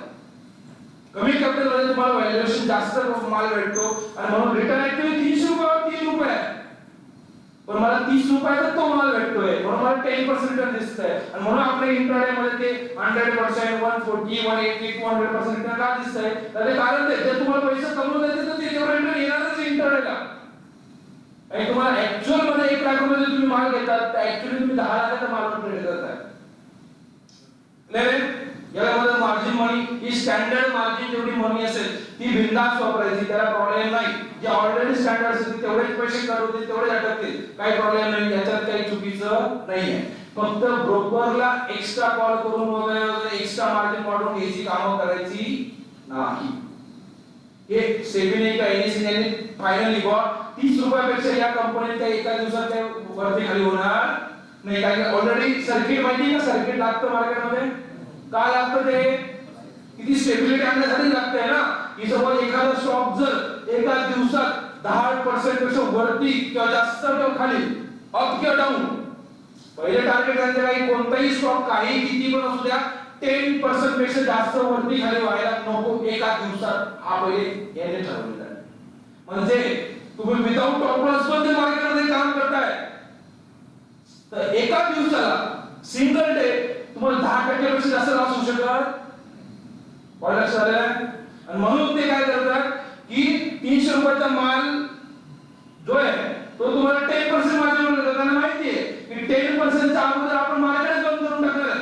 कमी कॅपिटल मध्ये तुम्हाला व्हॅल्युएशन जास्त माल भेटतो आणि म्हणून रिटर्न ऍक्च्युअली 300 रुपयावर 3 रुपये आहे पण मला 30 रुपयाचा तो माल भेटतोय म्हणून मला 10% रिटर्न दिसतंय आणि म्हणून आपल्या इंट्राडे मध्ये ते 100% 140 180 200% रिटर्न का दिसतंय त्याचे कारण ते जर तुम्हाला पैसे कमवून द्यायचे तर ते तेवढं रिटर्न येणारच इंट्राडेला. आणि तुम्हाला ऍक्च्युअल मध्ये 1 लाख रुपये तुम्ही माल घेतात तर ऍक्च्युअली तुम्ही 10 लाखाचा माल ट्रेड करताय. यामध्ये मार्जिन मनी ही स्टँडर्ड मार्जिन जेवढी मनी असेल ती बिंदास वापरायची त्याला प्रॉब्लेम नाही. जे ऑलरेडी स्टँडर्ड असेल तेवढेच पैसे काढवतील तेवढेच अटकतील काही प्रॉब्लेम नाही याच्यात काही चुकीचं नाहीये. फक्त ब्रोकरला एक्स्ट्रा कॉल करून वगैरे एक्स्ट्रा मार्जिन वाढवून घ्यायची कामं करायची नाही. हे सेबीने का एनएससी यांनी फायनली 30 रुपयापेक्षा या कंपनीत काही एका दिवसात काही वरती खाली होणार नाही कारण ऑलरेडी सर्किट माहिती का सर्किट लागतं मार्केटमध्ये काय लागतं ते किती स्टेबिलिटी आणण्यासाठी लागतंय ना की सपोज एखादा स्टॉक जर एका दिवसात 10% पेक्षा वरती किंवा जास्त किंवा खाली अप किंवा डाऊन पहिले टार्गेट त्यांचं काही कोणताही स्टॉक काही किती पण असू द्या 10% पेक्षा जास्त वरती खाली व्हायला नको एका दिवसात हा पहिले याने ठरवलेला आहे. म्हणजे तुम्ही विदाउट टॉप लॉस पण ते मार्केटमध्ये काम करताय तर एका दिवसाला सिंगल डे तुम्हाला 10% पेक्षा जास्त लॉस होऊ शकत लक्षात आलं आणि म्हणून ते काय करतात की 300 रुपयाचा माल जो आहे तो तुम्हाला 10% मार्जिन मिळतो. त्यांना माहिती आहे की 10% च्या अगोदर आपण मार्केट बंद करून टाकणार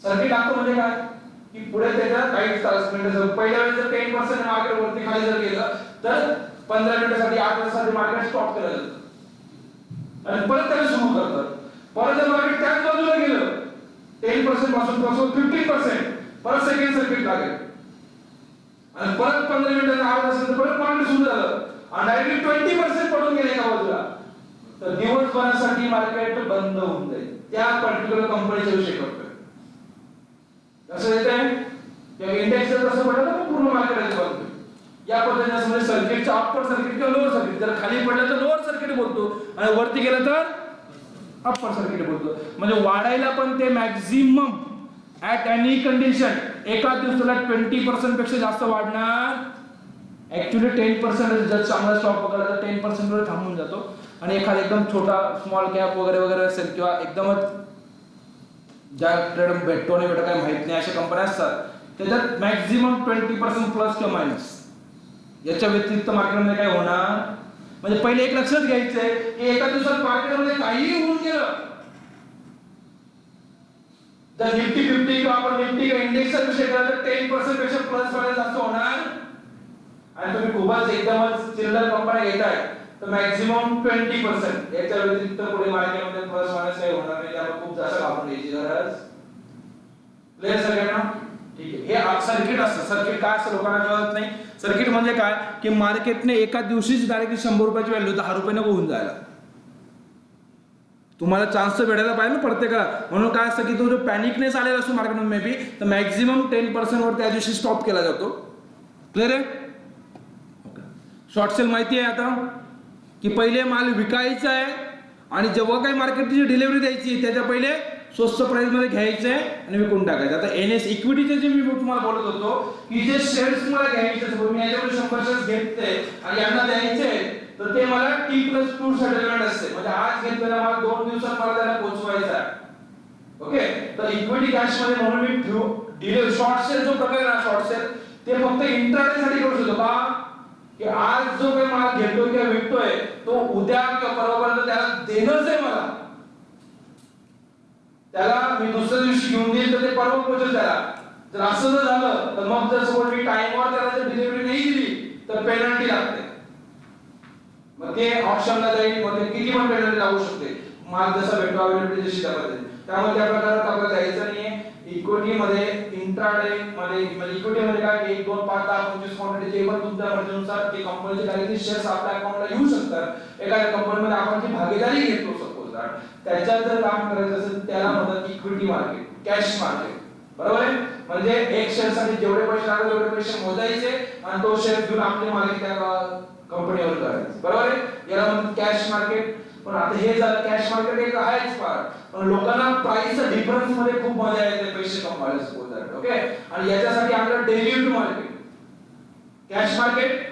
सर्किट लागतो म्हणजे काय की पुढे त्याच्या काही मिनिटं पहिल्या वेळेस जर 10% मार्केट वरती खाली जर गेलं तर 15 मिनिटासाठी 8 तासासाठी मार्केट स्टॉप केलं जातं आणि परत त्याला सुरू करतात. परत जर मार्केट त्याच बाजूला गेलं 10% पासून 15% परत सेकंड सर्किट लागेल आणि परत 15 मिनिटांनी 8 तासानंतर परत मार्केट सुरू झालं आणि डायरेक्टली 20% पडून गेले एका बाजूला तर दिवसभरासाठी मार्केट बंद होऊन जाईल. त्या पर्टिक्युलर कंपनीच्या विषयी करतोय कसं येतंय किंवा इंडेक्स कसं पडलं तर पूर्ण मार्केट बंद या पद्धतीने म्हणजे सर्किटचा अप्पर सर्किट किंवा लोअर सर्किट जर खाली पडलं तर लोअर सर्किट बोलतो आणि वरती गेलं तर अप्पर सर्किट बोलतो. म्हणजे वाढायला पण ते मॅक्झिमम ऍट एनी कंडिशन एका दिवसाला 20% पेक्षा जास्त वाढणार ऍक्च्युअली 10% जर चांगला स्टॉक पकडला तर 10% वर थांबून जातो आणि एखादा एकदम छोटा स्मॉल कॅप वगैरे वगैरे असेल किंवा एकदमच ज्या ट्रेड भेटतो आणि भेटतो काही माहित नाही अशा कंपन्या असतात त्याच्यात मॅक्झिमम 20% प्लस किंवा मायनस याच्या व्यतिरिक्त मार्केटमध्ये काय होणार म्हणजे पहिले एक लक्षात घ्यायचंय की एका दिवसात मार्केटमध्ये काहीही होऊन गेलं, जर निफ्टी 50 किंवा आपण निफ्टी किंवा इंडेक्सचा विषय केला तर 10% पेक्षा प्लस मध्ये जास्त होणार, आणि तुम्ही खूपच एकदमच चिल्लर कंपन्या घेताय तर मॅक्झिमम 20%, याच्या व्यतिरिक्त पुढे मार्केटमध्ये प्लस मायनस काही होणार नाही, त्यामुळे खूप जास्त घाबरून घ्यायची गरज. क्लिअर सगळ्यांना? ठीक आहे. हे सर्किट असतं. सर्किट काय असतं लोकांना कळत नाही. सर्किट म्हणजे काय की मार्केटने एका दिवशीच डायरेक्टली 100 रुपयाची व्हॅल्यू 10 रुपयाने होऊन जायला, तुम्हाला चान्स तर भेटायला पाहिजे ना प्रत्येकाला. म्हणून काय असतं की तो जो पॅनिकनेस आलेला असतो मार्केटमध्ये मे बी, तर मॅक्झिमम 10% वर त्या दिवशी स्टॉप केला जातो. क्लिअर आहे? शॉर्ट सेल माहिती आहे आता की पहिले माल विकायचा आहे आणि जेव्हा काही मार्केटची डिलिव्हरी द्यायची त्याच्या पहिले स्वस्त प्राइस मध्ये घ्यायचंय आणि विकून टाकायचं. आता एनएस इक्विटीचे जे मी तुम्हाला बोलत होतो की जे शेअर्स मला घ्यायचे, मी याच्यावर 100 शेअर्स घेतले आणि यांना द्यायचे, तर ते मला T+2 सेटलमेंट असते, म्हणजे आज घेतलेला माल 2 दिवसात मला त्याला पोहोचवायचा आहे. ओके, तर इक्विटी कॅश मध्ये म्हणून मी डिले शॉर्ट सेल जो प्रकार आहे शॉर्ट सेल ते फक्त इंट्राडे साठी करू शकतो का की आज जो काही माल घेतोय किंवा विकतोय तो उद्या किंवा परवापर्यंत त्याला देणंच आहे मला, त्याला मी दुसऱ्या दिवशी घेऊन देईल तर ते परवा पोहोचेल त्याला. जर असं जर झालं तर मग जर सपोज मी टाइमवर त्याला जर डिलिव्हरी नाही दिली तर पेनल्टी लागते, मग ते ऑप्शनला जाईल, मग ते किती पण पेनल्टी लागू शकते, माल जसा भेटतो अवेलेबिलिटी जशी त्या पद्धतीने. त्यामुळे त्या प्रकारात आपल्याला जायचं नाहीये. इक्विटी मध्ये इंट्राडे मध्ये म्हणजे इक्विटी मध्ये काय 1 2 5 10 25 क्वांटिटी जे पण तुमच्या मर्जीनुसार ते कंपनीचे काही शेअर्स आपल्या अकाउंटला येऊ शकतात. एखाद्या कंपनीमध्ये आपण जी भागीदारी घेतो सपोज त्याच्यात जर काम करायचं असेल त्याला म्हणतात इक्विटी मार्केट, कॅश मार्केट. बरोबर आहे? म्हणजे एक शेअर साठी जेवढे पैसे लागले तेवढे पैसे मोजायचे आणि तो शेअर घेऊन आपली मालकी त्या कंपनीवर करायची. बरोबर आहे? याला म्हणतात कॅश मार्केट. पण आता हे झालं कॅश मार्केट एक आहेच फार, पण लोकांना प्राइसचा डिफरन्स मध्ये खूप मजा येते पैसे कमवायला सपोज दॅट. ओके, आणि याच्यासाठी आपल्याला डेरिव्हेटिव्ह मार्केट, कॅश मार्केट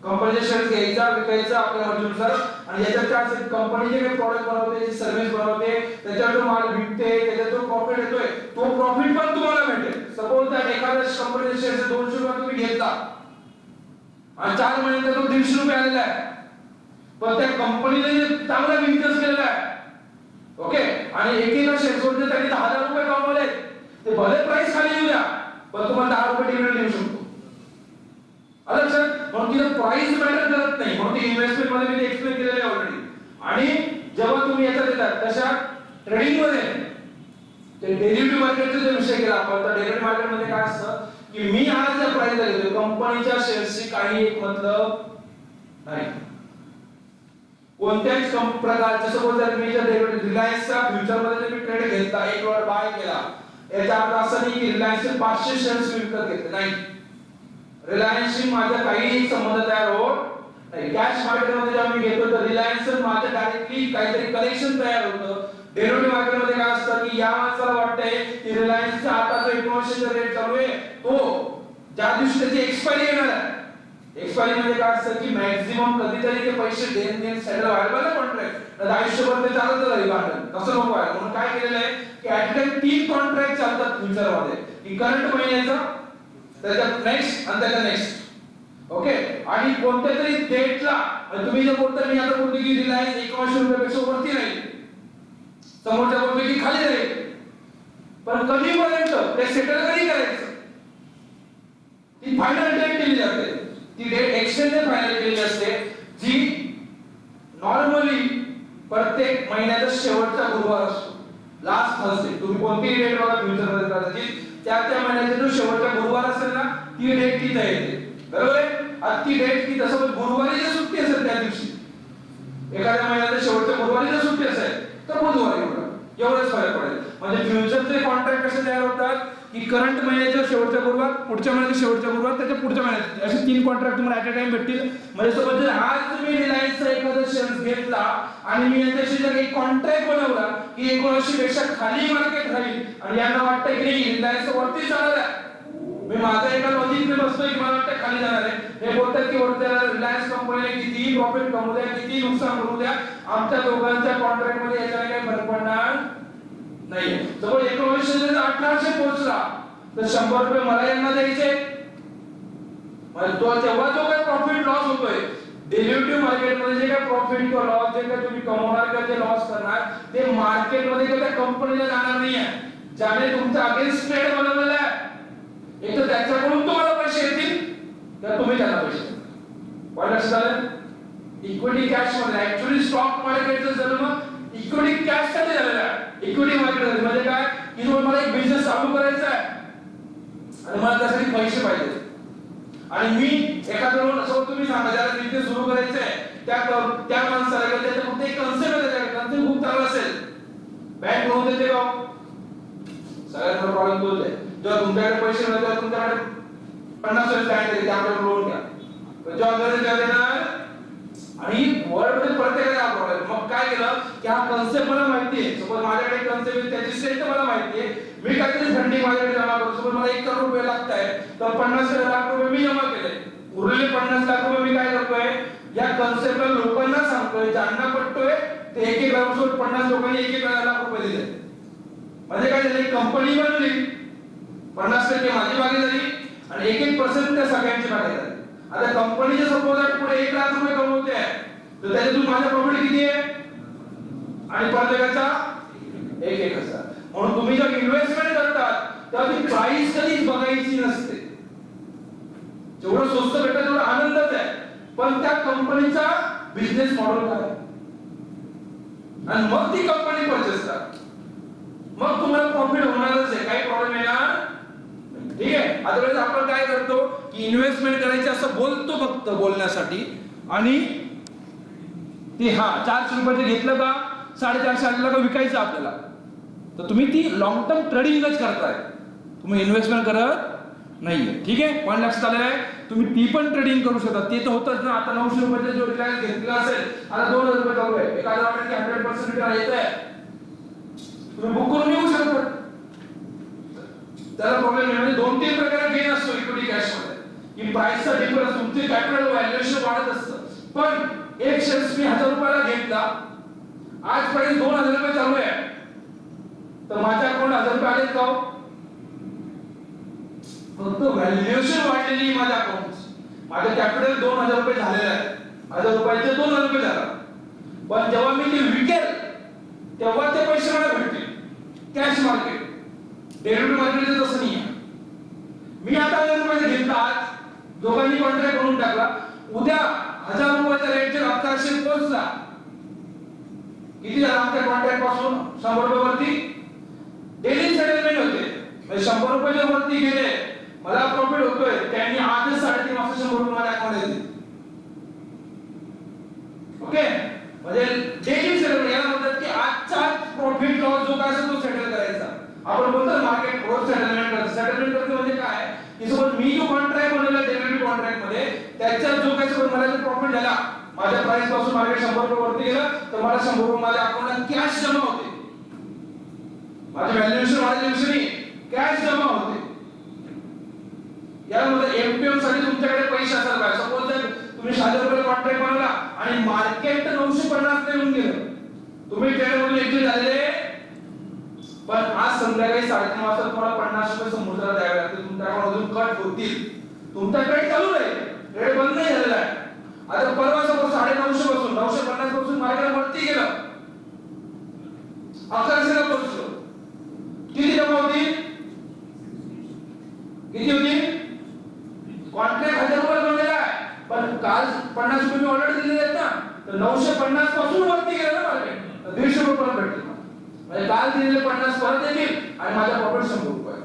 कंपनीचे शेअर्स घ्यायचा विकायचा आपल्या मर्जीनुसार, आणि याच्यात काय असेल कंपनी जे काही प्रॉडक्ट बनवते जी सर्व्हिस बनवते त्याच्यावर जो माल विकते त्याच्यात जो प्रॉफिट येतोय तो प्रॉफिट पण तुम्हाला भेटेल. सपोज दॅट एखाद्या कंपनीचे शेअर्स 200 रुपये तुम्ही घेतला आणि 4 महिन्यात तो 150 रुपये आलेला आहे, पण त्या कंपनीने चांगला बिझनेस केलेला आहे. ओके, आणि एकेका शेअर्सवर त्यांनी 10,000 रुपये कमवले, ते भले प्राइस खाली येऊ द्या पण तुम्हाला 10 रुपये डिव्हिडंड देऊ शकतो. आलं लक्षात? म्हणून तिथे प्राइस मॅटर करत नाही, म्हणून ती इन्व्हेस्टमेंट मध्ये मी एक्सप्लेन केलेलं आहे ऑलरेडी. आणि जेव्हा तुम्ही याच्यात येतात तशा ट्रेडिंग मध्ये ते डेरिव्हेटिव्ह मार्केटचा जो विषय केला आपण, तर डेरिव्हेटिव्ह मार्केट मध्ये काय असतं की मी आज ज्या प्राइसला घेतोय कंपनीच्या शेअर्सची काही एक मतलब नाही. कोणत्याच प्रकारचे सपोज जर मी जर रिलायन्सचा फ्युचर मध्ये मी ट्रेड घेतला, एक वेळ बाय केला, याचा अर्थ असा नाही की रिलायन्सचे 500 शेअर्स विकत घेतले नाही. रिलायन्सशी माझा काही संबंध तयार होत नाही. कॅश मार्केटमध्ये जेव्हा मी घेतो तर रिलायन्स माझं डायरेक्टली काहीतरी कनेक्शन तयार होतं. डेरिव्हेटिव्ह मार्केटमध्ये काय असतं की या माणसाला वाटतंय की रिलायन्सचा आता जो 1900 रेट चालू आहे तो ज्या दिवशी त्याची एक्सपायरी येणार आहे, एक्सपायरी म्हणजे काय असतं की मॅक्झिमम कधीतरी ते पैसे देणं सेटल व्हायला पाहिजे कॉन्ट्रॅक्ट, तर आयुष्यभर ते चालत राहील भांडण, तसं नको आहे. म्हणून काय केलेलं आहे की ऍट टाइम 3 कॉन्ट्रॅक्ट चालतात फ्युचर मध्ये, की करंट महिन्याचा, त्याच्यात नेक्स्ट आणि त्याच्या नेक्स्ट. ओके, आणि कोणत्या तरी डेटला तुम्ही जर बोलता मी आता बोलतो की रिलायन्स 1900 रुपयापेक्षा वरती राहील, समोरच्या बोलतो की खाली राहील, पण कधीपर्यंत ते सेटल कधी करायचं ती फायनल डेट केली जाते. ती डेट एक्सचेंज फायनल केलेली असते जी नॉर्मली प्रत्येक महिन्याचा शेवटचा गुरुवार असतो, लास्ट थर्सडे. तुम्ही कोणतीही डेट बघा फ्युचर मध्ये करायची, त्या महिन्याचा जो शेवटचा गुरुवार असेल ना ती डेट तिथे येते. बरोबर आहे? आज ती डेट की तसं गुरुवारी जर सुट्टी असेल त्या दिवशी, एखाद्या महिन्याच्या शेवटच्या गुरुवारी जर सुट्टी असेल तर बुधवारी होणार, एवढंच फरक पडेल. म्हणजे फ्युचरचे कॉन्ट्रॅक्ट कसे तयार होतात की करंट महिन्याच्या शेवटच्या गुरुवार, पुढच्या महिन्याच्या शेवटच्या गुरुवार, त्याच्या पुढच्या महिन्यात, असे 3 कॉन्ट्रॅक्ट तुम्हाला ऍट अ टाइम भेटतील. म्हणजे सपोज जर आज तुम्ही रिलायन्सचा एखादा शेअर घेतला आणि मी याच्याशी जर एक कॉन्ट्रॅक्ट बनवला की 1900 पेक्षा खाली मार्केट राहील आणि यांना वाटतं की नाही रिलायन्स वरती जाणार आहे, मी माझा एका लॉजिकने बसतोय की मला वाटतं खाली जाणार आहे, हे बोलतात की वरती रिलायन्स कंपनीने कितीही प्रॉफिट कमवू द्या, किती नुकसान करू द्या, आमच्या दोघांच्या कॉन्ट्रॅक्ट मध्ये याच्याने काही फरक पडणार नाही. सपोज 1900 जर 1800 पोहोचला तर 100 रुपये मला यांना द्यायचे, म्हणजे तो तेव्हा जो काही प्रॉफिट लॉस होतोय डेरिव्हेटिव्ह मार्केटमध्ये जे काय प्रॉफिट किंवा लॉस जे काय तुम्ही कमवणार किंवा जे लॉस करणार ते मार्केटमध्ये किंवा त्या कंपनीला जाणार नाही आहे. ज्याने तुमचा अगेन्स्ट ट्रेड बनवलेला आहे एक तर त्याच्याकडून तुम्हाला पैसे येतील तर तुम्ही त्यांना पैसे द्या. पण लक्षात आलं इक्विटी कॅश मध्ये ऍक्च्युअली स्टॉक मार्केटचा जन्म इक्विटी कॅश साठी झालेला आहे. इक्विटी मार्केट म्हणजे काय की मला एक बिझनेस चालू करायचा आहे आणि मला त्यासाठी पैसे पाहिजे आणि मी एखाद्याला असं तुम्ही सांगा ज्याला बिझनेस सुरू करायचा आहे त्या माणसाला किंवा त्याच्या फक्त एक कन्सेप्ट आहे कन्सेप्ट खूप चांगला असेल बँक लोन देते का सगळ्यात मोठा प्रॉब्लेम तोच आहे. जेव्हा तुमच्याकडे पैसे मिळतात तेव्हा तुमच्याकडे 50,000 बँक देते आपल्याला लोन घ्या जेव्हा गरज द्या देणार आणि वर्ल्ड मध्ये प्रत्येकाला हा प्रॉब्लेम. मग काय केलं की हा कन्सेप्ट मला माहिती आहे सपोज माझ्याकडे कन्सेप्ट आहे त्याची स्ट्रेंथ मला माहिती आहे मी काहीतरी फंडिंग माझ्याकडे जमा करतो सपोज मला 1 करोड रुपये लागत आहे तर 50 लाख रुपये मी जमा केले उरलेले 50 लाख रुपये मी काय करतोय या कन्सेप्टला लोकांना सांगतोय ज्यांना पटतोय ते एक एक लाख 50 लोकांनी 1 लाख रुपये दिले म्हणजे काय झालं कंपनी बनली 50% माझी भागीदारी आणि 1% त्या सगळ्यांची भागीदारी. आता कंपनीचे सपोज पुढे 1 लाख रुपये कमवते तर त्याच्यातून माझा प्रॉफिट किती आहे आणि प्रत्येकाचा 1,000. म्हणून तुम्ही जर इन्व्हेस्टमेंट करतात तेव्हा ती प्राइस कधीच बघायची नसते. जेवढं स्वस्त भेटतं तेवढं आनंदच आहे पण त्या कंपनीचा बिझनेस मॉडेल काय आणि मग ती कंपनी परचेस करा मग तुम्हाला प्रॉफिट होणारच आहे काही प्रॉब्लेम येणार ठीक आहे. अदरवाईज आपण काय करतो की इन्व्हेस्टमेंट करायची असं बोलतो फक्त बोलण्यासाठी आणि ते 400 रुपयाचं घेतलं का 450 आणलं का विकायचं आपल्याला तर तुम्ही ती लॉंग टर्म ट्रेडिंगच करताय तुम्ही इन्व्हेस्टमेंट करत नाहीये. ठीक आहे पॉईंट लक्षात आलेला आहे. तुम्ही ती पण ट्रेडिंग करू शकता ते तर होतच ना. आता 900 रुपयाचा जो रिलायन्स घेतला असेल आता 2000 रुपये चालू आहे एखाद्या वाटत की 100% रिटर्न येत आहे तुम्ही बुक करून येऊ शकता त्याला प्रॉब्लेम नाही. म्हणजे 2-3 प्रकारे गेन असतो इक्विटी कॅश मध्ये की प्राइसचा डिफरन्स तुमचे कॅपिटल व्हॅल्युएशन वाढत असतं पण एक शेअर्स मी 1000 रुपयाला घेतला आज प्राइस 2000 रुपये चालू आहे तर माझ्या अकाउंट 1000 रुपये आलेत का फक्त व्हॅल्युएशन वाढलेली माझ्या अकाउंट माझं कॅपिटल 2000 रुपये झालेलं आहे 1000 रुपयाचे 2000 रुपये झाला पण जेव्हा मी ते विकेल तेव्हा ते पैसे मला भेटतील. कॅश मार्केट डेरिव्हेटिव्ह मार्केटचं तसं नाही आहे. मी आता 1000 रुपयाचा घेतला आज दोघांनी कॉन्ट्रॅक्ट करून टाकला उद्या 1000 रुपयाचा रेट जर 1100 पोहोचला किती झाला आमच्या कॉन्ट्रॅक्ट पासून 100 रुपये वरती डेली सेटलमेंट होते म्हणजे 100 रुपये जर वरती गेले मला प्रॉफिट होतोय त्यांनी आजच 3.5 वाजता 100 रुपये माझ्या अकाउंट येतील. ओके म्हणजे डेली सेटलमेंट याला म्हणतात की आजचा प्रॉफिट लॉस जो काय असेल तो सेटल करायचा. आपण बोलतो मार्केट रोज सेटलमेंट करतो. सेटलमेंट करतो म्हणजे काय की समज मी जो कॉन्ट्रॅक्ट बनवला डेरिव्हेटिव्ह कॉन्ट्रॅक्ट मध्ये त्याच्यात जो काय समज मला जो प्रॉफिट झाला माझ्या प्राइस पासून मार्केट 100 रुपये वरती गेला तर मला 100 रुपये माझ्या अकाउंटला कॅश जमा होते. माझे व्हॅल्युएशन वाढल्याने कॅश जमा होते. यामध्ये एमपीएम साठी तुमच्याकडे पैसे असायला पाहिजे. सपोज जर तुम्ही 100 रुपये कॉन्ट्रॅक्ट बनवला आणि मार्केट 950 ला येऊन गेलं तुम्ही ट्रेड मधून एक्झिट झालेले पण आज संध्याकाळी 3:30 वाजता तुम्हाला 50 रुपये समुद्राला द्यावे लागतील तुमच्या अकाउंटमधून कट होतील. तुमचा ट्रेड चालू आहे ट्रेड बंद नाही झालेला आहे. आता परवा सपोज 950 पासून 950 पासून मार्केट वरती गेलं 1100 ला पोहोचलो किती जमा होतील किती होतील कॉन्ट्रॅक्ट 1000 रुपये बनलेला आहे पण काल 50 रुपये मी ऑलरेडी दिलेले आहेत ना तर 950 पासून वरती गेलं ना मार्केट तर 150 रुपये परत भेटतील म्हणजे काल दिलेले 50 परत येतील आणि माझा प्रॉफिट 100 रुपये.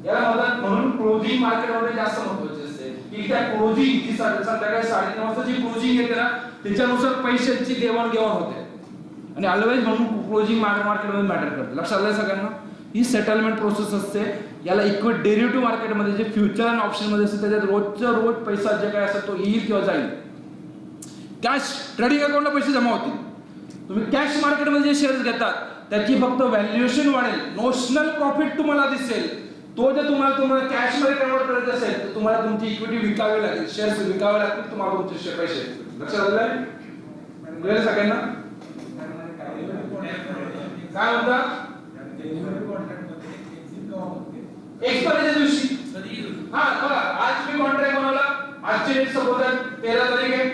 याला मदत म्हणून क्लोजिंग मार्केटमध्ये जास्त महत्त्वाचे असते की त्या क्लोजिंग जी संध्याकाळी 9:30 वाजता जी क्लोजिंग येते ना त्याच्यानुसार पैशांची देवाणघेवाण होते आणि ऑलवेज म्हणून क्लोजिंग मार्केटमध्ये मॅटर करते. लक्षात आलं सगळ्यांना. ही सेटलमेंट प्रोसेस असते. याला इक्विटी डेरिव्हेटिव्ह मार्केटमध्ये जे फ्युचर अँड ऑप्शन मध्ये असते त्याच्यात रोजच्या रोज पैसा जे काय असेल तो येईल किंवा जाईल. कॅश ट्रेडिंग अकाउंटला पैसे जमा होतील. तुम्ही कॅश मार्केटमध्ये जे शेअर्स घेतात त्याची फक्त व्हॅल्युएशन वाढेल नोशनल प्रॉफिट तुम्हाला दिसेल. तो जर तुम्हाला कॅश मध्ये कन्वर्ट करायचं असेल तर तुम्हाला तुमची इक्विटी विकावी लागेल शेअर्स विकावे लागतील तुम्हाला तुमचे पैसे. लक्षात आलं कळलं सगळ्यांना काय म्हणतात एक्सपायरीच्या दिवशी बघा आज मी कॉन्ट्रॅक्ट बनवला आजची डेट सपोज 13 तारीख आहे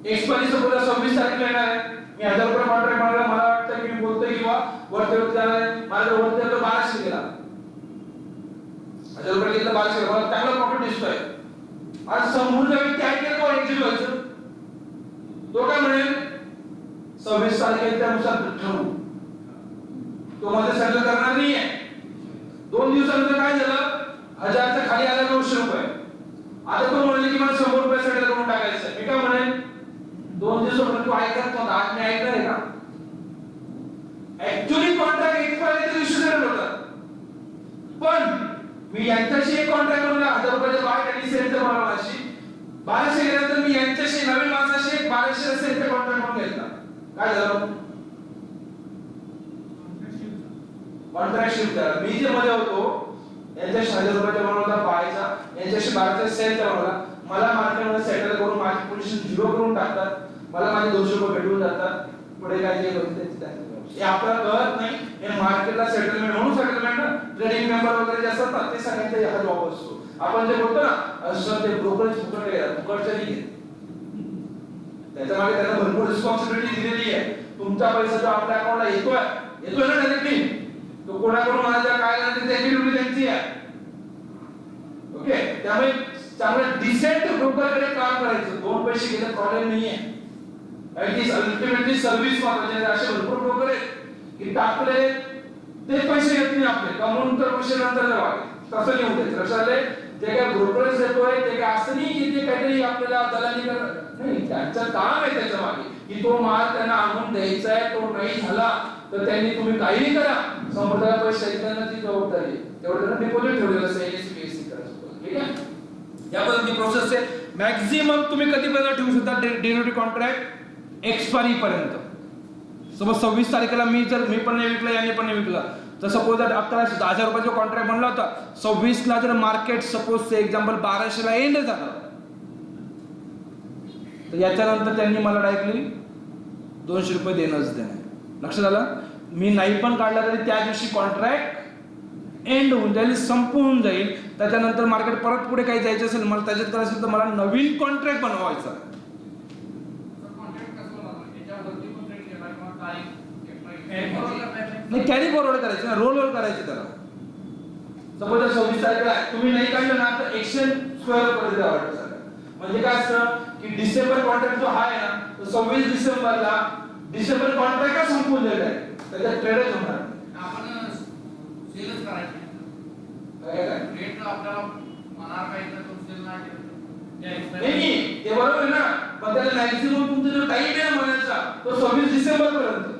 एक्सपायरी सपोज 26 तारखेला येणार आहे, मी 1000 रुपये कॉन्ट्रॅक्ट मारला, मला वाटतं की मी बोलतोय किंवा वरती जाणार आहे, माझा वरती तो 1200 गेला, 1000 रुपये घेतलं 1200, मला चांगला प्रॉफिट दिसतोय. आज समोरचा व्यक्ती ऐकेल का एक्झिट व्हायचं? तो काय म्हणेल 26 तारखेला त्यानुसार ठरवू, तो मध्ये सेटल करणार नाहीये. 2 दिवसानंतर काय झालं, 1000च्या खाली आला 900 रुपये. आता तो म्हणाले की मला 100 रुपये सेटल करून टाकायचं. मी काय म्हणेन 2 दिवसापर्यंत तू ऐकत नव्हता, आज मी ऐकणार आहे का? ऍक्च्युअली कॉन्ट्रॅक्ट एक्सपायरीच्या दिवशी सेटल होतात, पण मी यांच्याशी एक कॉन्ट्रॅक्ट बनवला 1000 रुपयाचा बाय आणि सेलचा बनवला अशी 1200 गेल्यानंतर मी यांच्याशी नवीन माणसाशी एक 1200 सेलचा कॉन्ट्रॅक्ट बनवून घेतला. काय झालं? कॉन्ट्रॅक्ट शिफ्ट झाला. मी जे मध्ये होतो यांच्याशी 1000 रुपयाचा बनवला बायचा, यांच्याशी 1200 सेलचा बनवला. मला मार्केटमध्ये सेटल करून माझी पोझिशन 0 करून टाकतात, मला माझे 200 रुपये भेटून जातात. पुढे काय जे होतं हे आपल्याला कळत नाही. हे मार्केटला सेटलमेंट म्हणून सेटलमेंट ना, ट्रेडिंग मेंबर वगैरे जे असतात ना ते सगळ्यांचा हा जॉब असतो. आपण जे बोलतो ना असं ते ब्रोकरेज फुकटच्या नाही घेत, त्याच्या मागे त्यांना भरपूर रिस्पॉन्सिबिलिटी दिलेली आहे. तुमचा पैसा जो आपल्या अकाउंटला येतोय ना डायरेक्टली, तो कोणाकडून आला काय झालं त्याची ड्युटी त्यांची आहे. ओके, त्यामुळे चांगलं डिसेंट ब्रोकरकडे काम करायचं. 2 पैसे गेले प्रॉब्लेम नाहीये. अल्टिमेटली सर्व्हिस महत्वाची आहे. असे भरपूर ब्रोकर आहेत की टाकले ते पैसे येत नाही आपले, कमवून तर पैसे नंतर द्यावा, तसं नाही होत. लक्षात आले, जे काय ब्रोकरेज देतोय ते काय असं नाही की ते काहीतरी आपल्याला दलाली करत नाही. त्यांचं काम आहे त्याच्या मागे की तो माल त्यांना आणून द्यायचा आहे, तो नाही झाला तर त्यांनी तुम्ही काहीही करा, समोरच्या पैसे त्यांना ती जबाबदारी आहे. तेवढं त्यांना डिपॉझिट ठेवलेलं असं एनएससी बीएससी करायचं. ठीक आहे, या पद्धतीची प्रोसेस आहे. मॅक्झिमम तुम्ही कधीपर्यंत ठेवू शकता डेरिव्हेटिव्ह कॉन्ट्रॅक्ट? एक्सपायरी पर्यंत. सपोज 26 तारखेला मी पण नाही विकला, यांनी पण नाही विकला, तर सपोज 1000 रुपयाचा कॉन्ट्रॅक्ट बनला होता, 26 ला जर मार्केट सपोज एक्झाम्पल 1200 ला एंड झालं, तर याच्यानंतर त्यांनी मला डायरेक्टली 200 रुपये देणंच देणार. लक्षात आलं? मी नाही पण काढला तरी त्या दिवशी कॉन्ट्रॅक्ट एंड होऊन जाईल, संपून जाईल. त्याच्यानंतर मार्केट परत पुढे काही जायचं असेल, मला त्याच्यात करायचं असेल तर मला नवीन कॉन्ट्रॅक्ट बनवायचा. नाही, कॅरी फॉरवर्ड करायचं ना, रोल ओव्हर करायचं त्याला. सपोज 26 तारखेला तुम्ही नाही काढलं ना तर एक्सचेंज स्क्वेअर मध्ये द्यावं सगळं. म्हणजे काय असतं की डिसेंबर कॉन्ट्रॅक्ट जो आहे ना, तो 26 डिसेंबरला डिसेंबर कॉन्ट्रॅक्ट का संपून जाईल, त्याच्यात ट्रेडच होणार. आपण सेलच करायचं काय रेट आपल्याला मनार काही तर तो सेल नाही नाही, ते बरोबर आहे ना, पण त्याला मॅक्सिमम तुमचा जो टाइम आहे म्हणायचा तो 26 डिसेंबर पर्यंत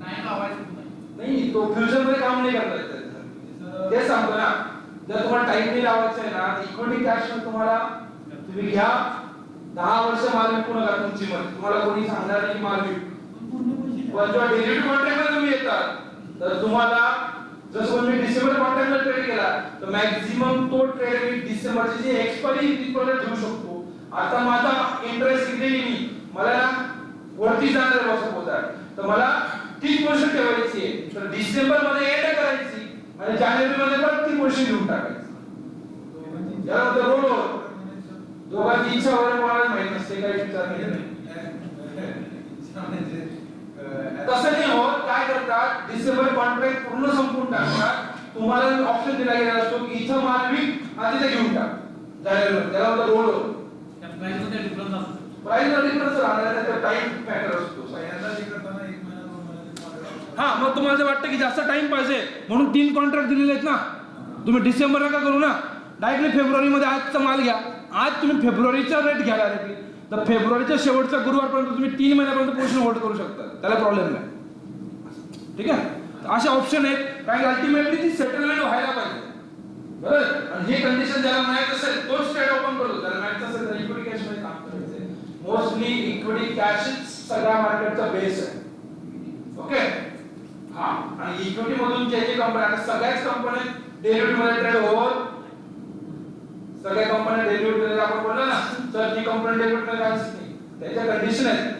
टाइम लावायचं नाही. तो फ्युचर मध्ये काम नाही करता येत. ते सांगतो ना, जर तुम्हाला टाइम नाही लावायचा आहे ना, इक्विटी कॅश तुम्हाला तुम्ही घ्या, 10 वर्ष माल विकू नका तुमची मध्ये, तुम्हाला कोणी सांगणार नाही माल विकू. पण जेव्हा डेरिव्हेटिव्ह कॉन्ट्रॅक्ट मध्ये तुम्ही येतात तर तुम्हाला जसं मी डिसेंबर कॉन्ट्रॅक्टला ट्रेड केला तर मॅक्झिमम तो ट्रेड मी डिसेंबरची जी एक्सपायरी तिथपर्यंत ठेवू शकतो. आता माझा इंटरेस्ट किती नाही, मला वरती जाणार आहे सपोज तर मला 30% ठेवायची आहे, तर डिसेंबर मध्ये एंड करायची आणि जानेवारी मध्ये परत 30% घेऊन टाकायची. याला म्हणतात रोल ओव्हर. दोघांची इच्छा वगैरे कोणाला माहित नसते, काही विचार नाही. तसं नाही होत. काय करतात, डिसेंबर कॉन्ट्रॅक्ट पूर्ण संपून टाकतात, तुम्हाला ऑप्शन दिला गेला असतो की इथं माल विक आणि तिथे घेऊन टाक जानेवारी. त्याला म्हणतात रोल ओव्हर. प्राइस मध्ये डिफरन्स राहणार आहे, टाइम फॅक्टर असतो. हा, मग तुम्हाला जर वाटतं की जास्त टाइम पाहिजे म्हणून 3 कॉन्ट्रॅक्ट दिलेले आहेत ना, तुम्ही डिसेंबर नका करू ना, डायरेक्टली फेब्रुवारी मध्ये आजचा माल घ्या. आज तुम्ही फेब्रुवारीचा रेट घ्या डायरेक्टली, तर फेब्रुवारीच्या शेवटच्या गुरुवारपर्यंत तुम्ही 3 महिन्यापर्यंत पोझिशन होल्ड करू शकता, त्याला प्रॉब्लेम नाही. ठीक आहे, असे ऑप्शन आहेत, कारण अल्टिमेटली ती सेटलमेंट व्हायला पाहिजे. बरोबर, आणि हे कंडिशन ज्याला माहित असेल तोच ट्रेड ओपन करतो. त्याला माहित असेल तर इक्विटी कॅश मध्ये काम करायचं. मोस्टली इक्विटी कॅश सगळ्या मार्केटचा बेस आहे. ओके, हा, आणि इक्विटी मधून जे जे कंपनी, आता सगळ्याच कंपन्या डेरिव्हेटिव्ह मध्ये ट्रेड होत, सगळ्या कंपन्या डेरिव्हेटिव्ह मध्ये आपण बोललो ना, तर ती कंपनी डेरिव्हेटिव्ह मध्ये काहीच नाही. त्याच्या कंडिशन आहेत,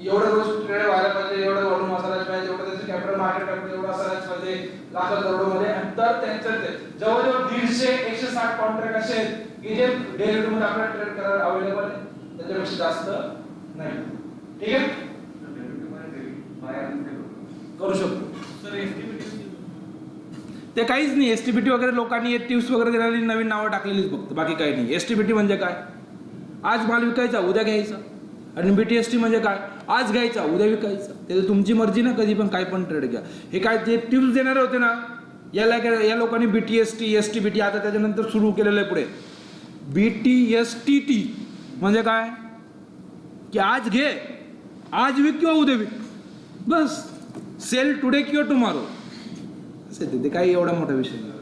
एवढं रोज ट्रेड व्हायला पाहिजे, एवढं व्हॉल्यूम असायला पाहिजे, एवढं त्याचं कॅपिटल मार्केट कॅपिटल एवढं असायला पाहिजे, लाख करोड मध्ये. तर त्यांचं जवळजवळ 150-160 कॉन्ट्रॅक्ट असे आहेत की जे डेरिव्हेटिव्ह मध्ये आपल्याला ट्रेड करायला अवेलेबल आहे. त्याच्यापेक्षा जास्त नाही. ठीक आहे, करू शकतो. सर एस्टिमेटिव्ह ते काहीच नाही. एसटीबीटी वगैरे लोकांनी टिप्स वगैरे देणारी नवीन नावं टाकलेलीच फक्त, बाकी काही नाही. एसटीबीटी म्हणजे काय? आज माल विकायचा उद्या घ्यायचा. आणि बीटीएसटी म्हणजे काय? आज घ्यायचा उद्या विकायचा. ते तुमची मर्जी ना, कधी पण काय पण ट्रेड घ्या. हे काय जे टिप्स देणारे होते ना, या लोकांनी बीटीएसटी एसटीबीटी आता त्याच्यानंतर सुरू केलेलं आहे पुढे बीटीएसटीटी. म्हणजे काय? की आज घे, आज विक किंवा उद्या विक, बस. सेल टुडे किंवा टुमारो. असं ते काही एवढा मोठा विषय नाही.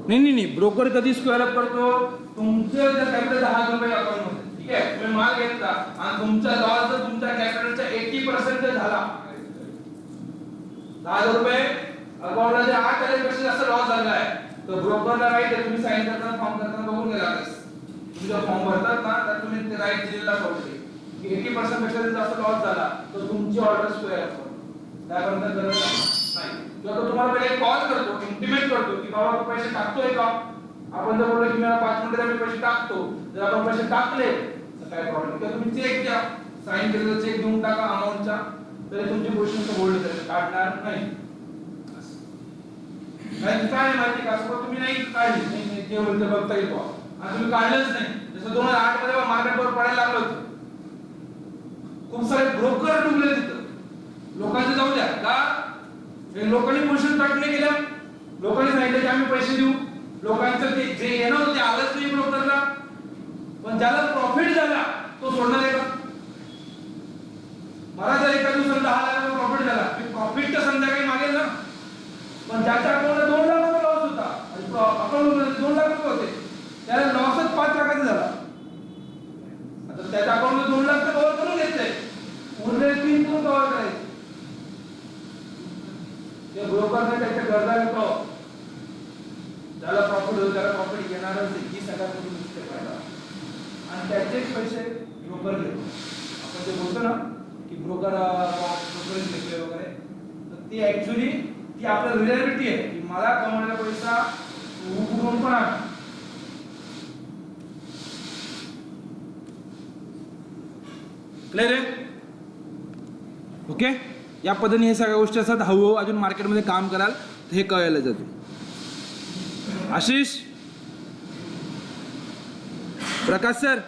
नाही, ब्रोकर कधी स्क्वेअर अप करतो? तुमचं जर कॅपिटल 10 रुपये अकाउंट मध्ये, ठीक आहे, तुम्ही माल घेतला आणि तुमचा लॉस जर तुमच्या कॅपिटलचा 80% झाला, 10 रुपये अकाउंटला जर 8 आल्यापेक्षा जास्त लॉस झाला आहे, तर ब्रोकरला राईट आहे, तुम्ही साइन करताना फॉर्म करताना बघून गेला. तुम्ही जर फॉर्म भरतात ना, तर तुम्ही ते राईट दिलेला पाहिजे की 80% पेक्षा जास्त लॉस झाला तर तुमची ऑर्डर स्क्वेअर अप करतो. त्यापर्यंत गरज नाही. किंवा तो तुम्हाला पहिले कॉल करतो, इंटिमेट करतो की बाबा तू पैसे टाकतोय का? आपण जर बोललो की मला 5 मिनिटात मी पैसे टाकतो, जर आपण पैसे टाकले तर काय प्रॉब्लेम? किंवा तुम्ही चेक द्या, साइन केलेला चेक देऊन टाका अमाऊंटचा, तरी तुमची पोझिशन होल्ड काढणार नाही. काय माहिती का? सपोज तुम्ही नाही काढली, नाही जे होईल ते बघता येईल आणि तुम्ही काढलंच नाही. जसं 2008 मध्ये मार्केटवर पडायला लागलं होतं, खूप सारे ब्रोकर डुबले तिथं. लोकांचं जाऊ द्या का, लोकांनी पोझिशन काढले गेल्या, लोकांनी सांगितलं की आम्ही पैसे देऊ. लोकांचं ते जे येणं होतं ते आलंच नाही ब्रोकरला. पण ज्याला प्रॉफिट झाला तो सोडणार आहे का? मला जर एका दिवसाला 10 लाख प्रॉफिट झाला, मी प्रॉफिट तर संध्याकाळी मागेल ना. पण ज्याच्या अकाउंटला 2 लाखाचा लॉस होता, अकाउंट 2 लाख रुपये होते, त्याला लॉसच 5 लाखाचा झाला. आता त्याच्या अकाउंटला 2 लाख तर कव्हर करून घेतले, उरले 3 करून कव्हर करायचे. ते ब्रोकरने त्याच्या गरजा घेतो, ज्याला प्रॉफिट होईल त्याला प्रॉफिट घेणारच ही सगळ्यात मोठी मिस्टेक आहे. आणि त्याचेच पैसे ब्रोकर घेतो. आपण जे बोलतो ना की ब्रोकर घेतले वगैरे, तर ती ऍक्च्युली ती आपल्या रिअलिटी आहे की मला कमवलेला पैसा उकळून पण आहे. क्लिअर आहे? ओके, या पद्धतीने हे सगळ्या गोष्टी असतात. हळूहळू अजून मार्केटमध्ये काम कराल तर हे कळायला जातं. आशिष, प्रकाश सर,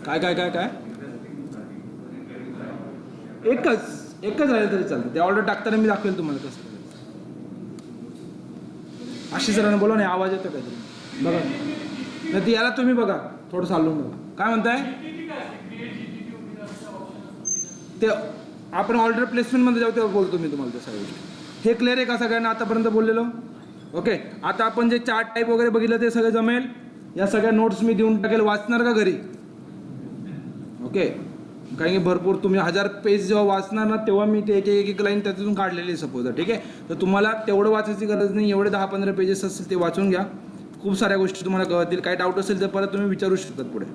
काय काय काय काय एकच राहिलं तरी चालतं. ते ऑर्डर टाकताना मी दाखवेल तुम्हाला कसं. आशिष सरांना बोला नाही, आवाज येतो काहीतरी बघा. नाही, याला तुम्ही बघा, थोडं चालून बघा. काय म्हणताय ते? आपण ऑर्डर प्लेसमेंटमध्ये जाऊ तेव्हा बोलतो मी तुम्हाला त्या सगळ्या गोष्टी. हे क्लिअर आहे का सगळ्यांना आतापर्यंत बोललेलो? ओके, आता आपण जे चार्ट टाईप वगैरे बघितलं ते सगळं जमेल. या सगळ्या नोट्स मी देऊन टाकेल, वाचणार का घरी? ओके, कारण की भरपूर तुम्ही 1000 पेज जेव्हा वाचणार ना, तेव्हा मी ते एक लाईन त्यातून काढलेली सपोज. ठीक आहे, तर तुम्हाला तेवढं वाचायची गरज नाही. एवढे 10-15 पेजेस असतील ते वाचून घ्या. खूप साऱ्या गोष्टी तुम्हाला कळतील. काही डाऊट असेल तर परत तुम्ही विचारू शकतात पुढे.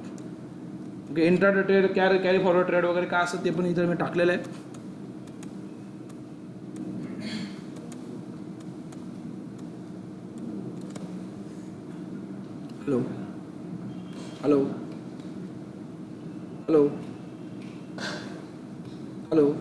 Okay, intraday trade, carry forward trade वगैरे काय असतं ते पण इथं मी टाकलेलं आहे. Hello hello hello hello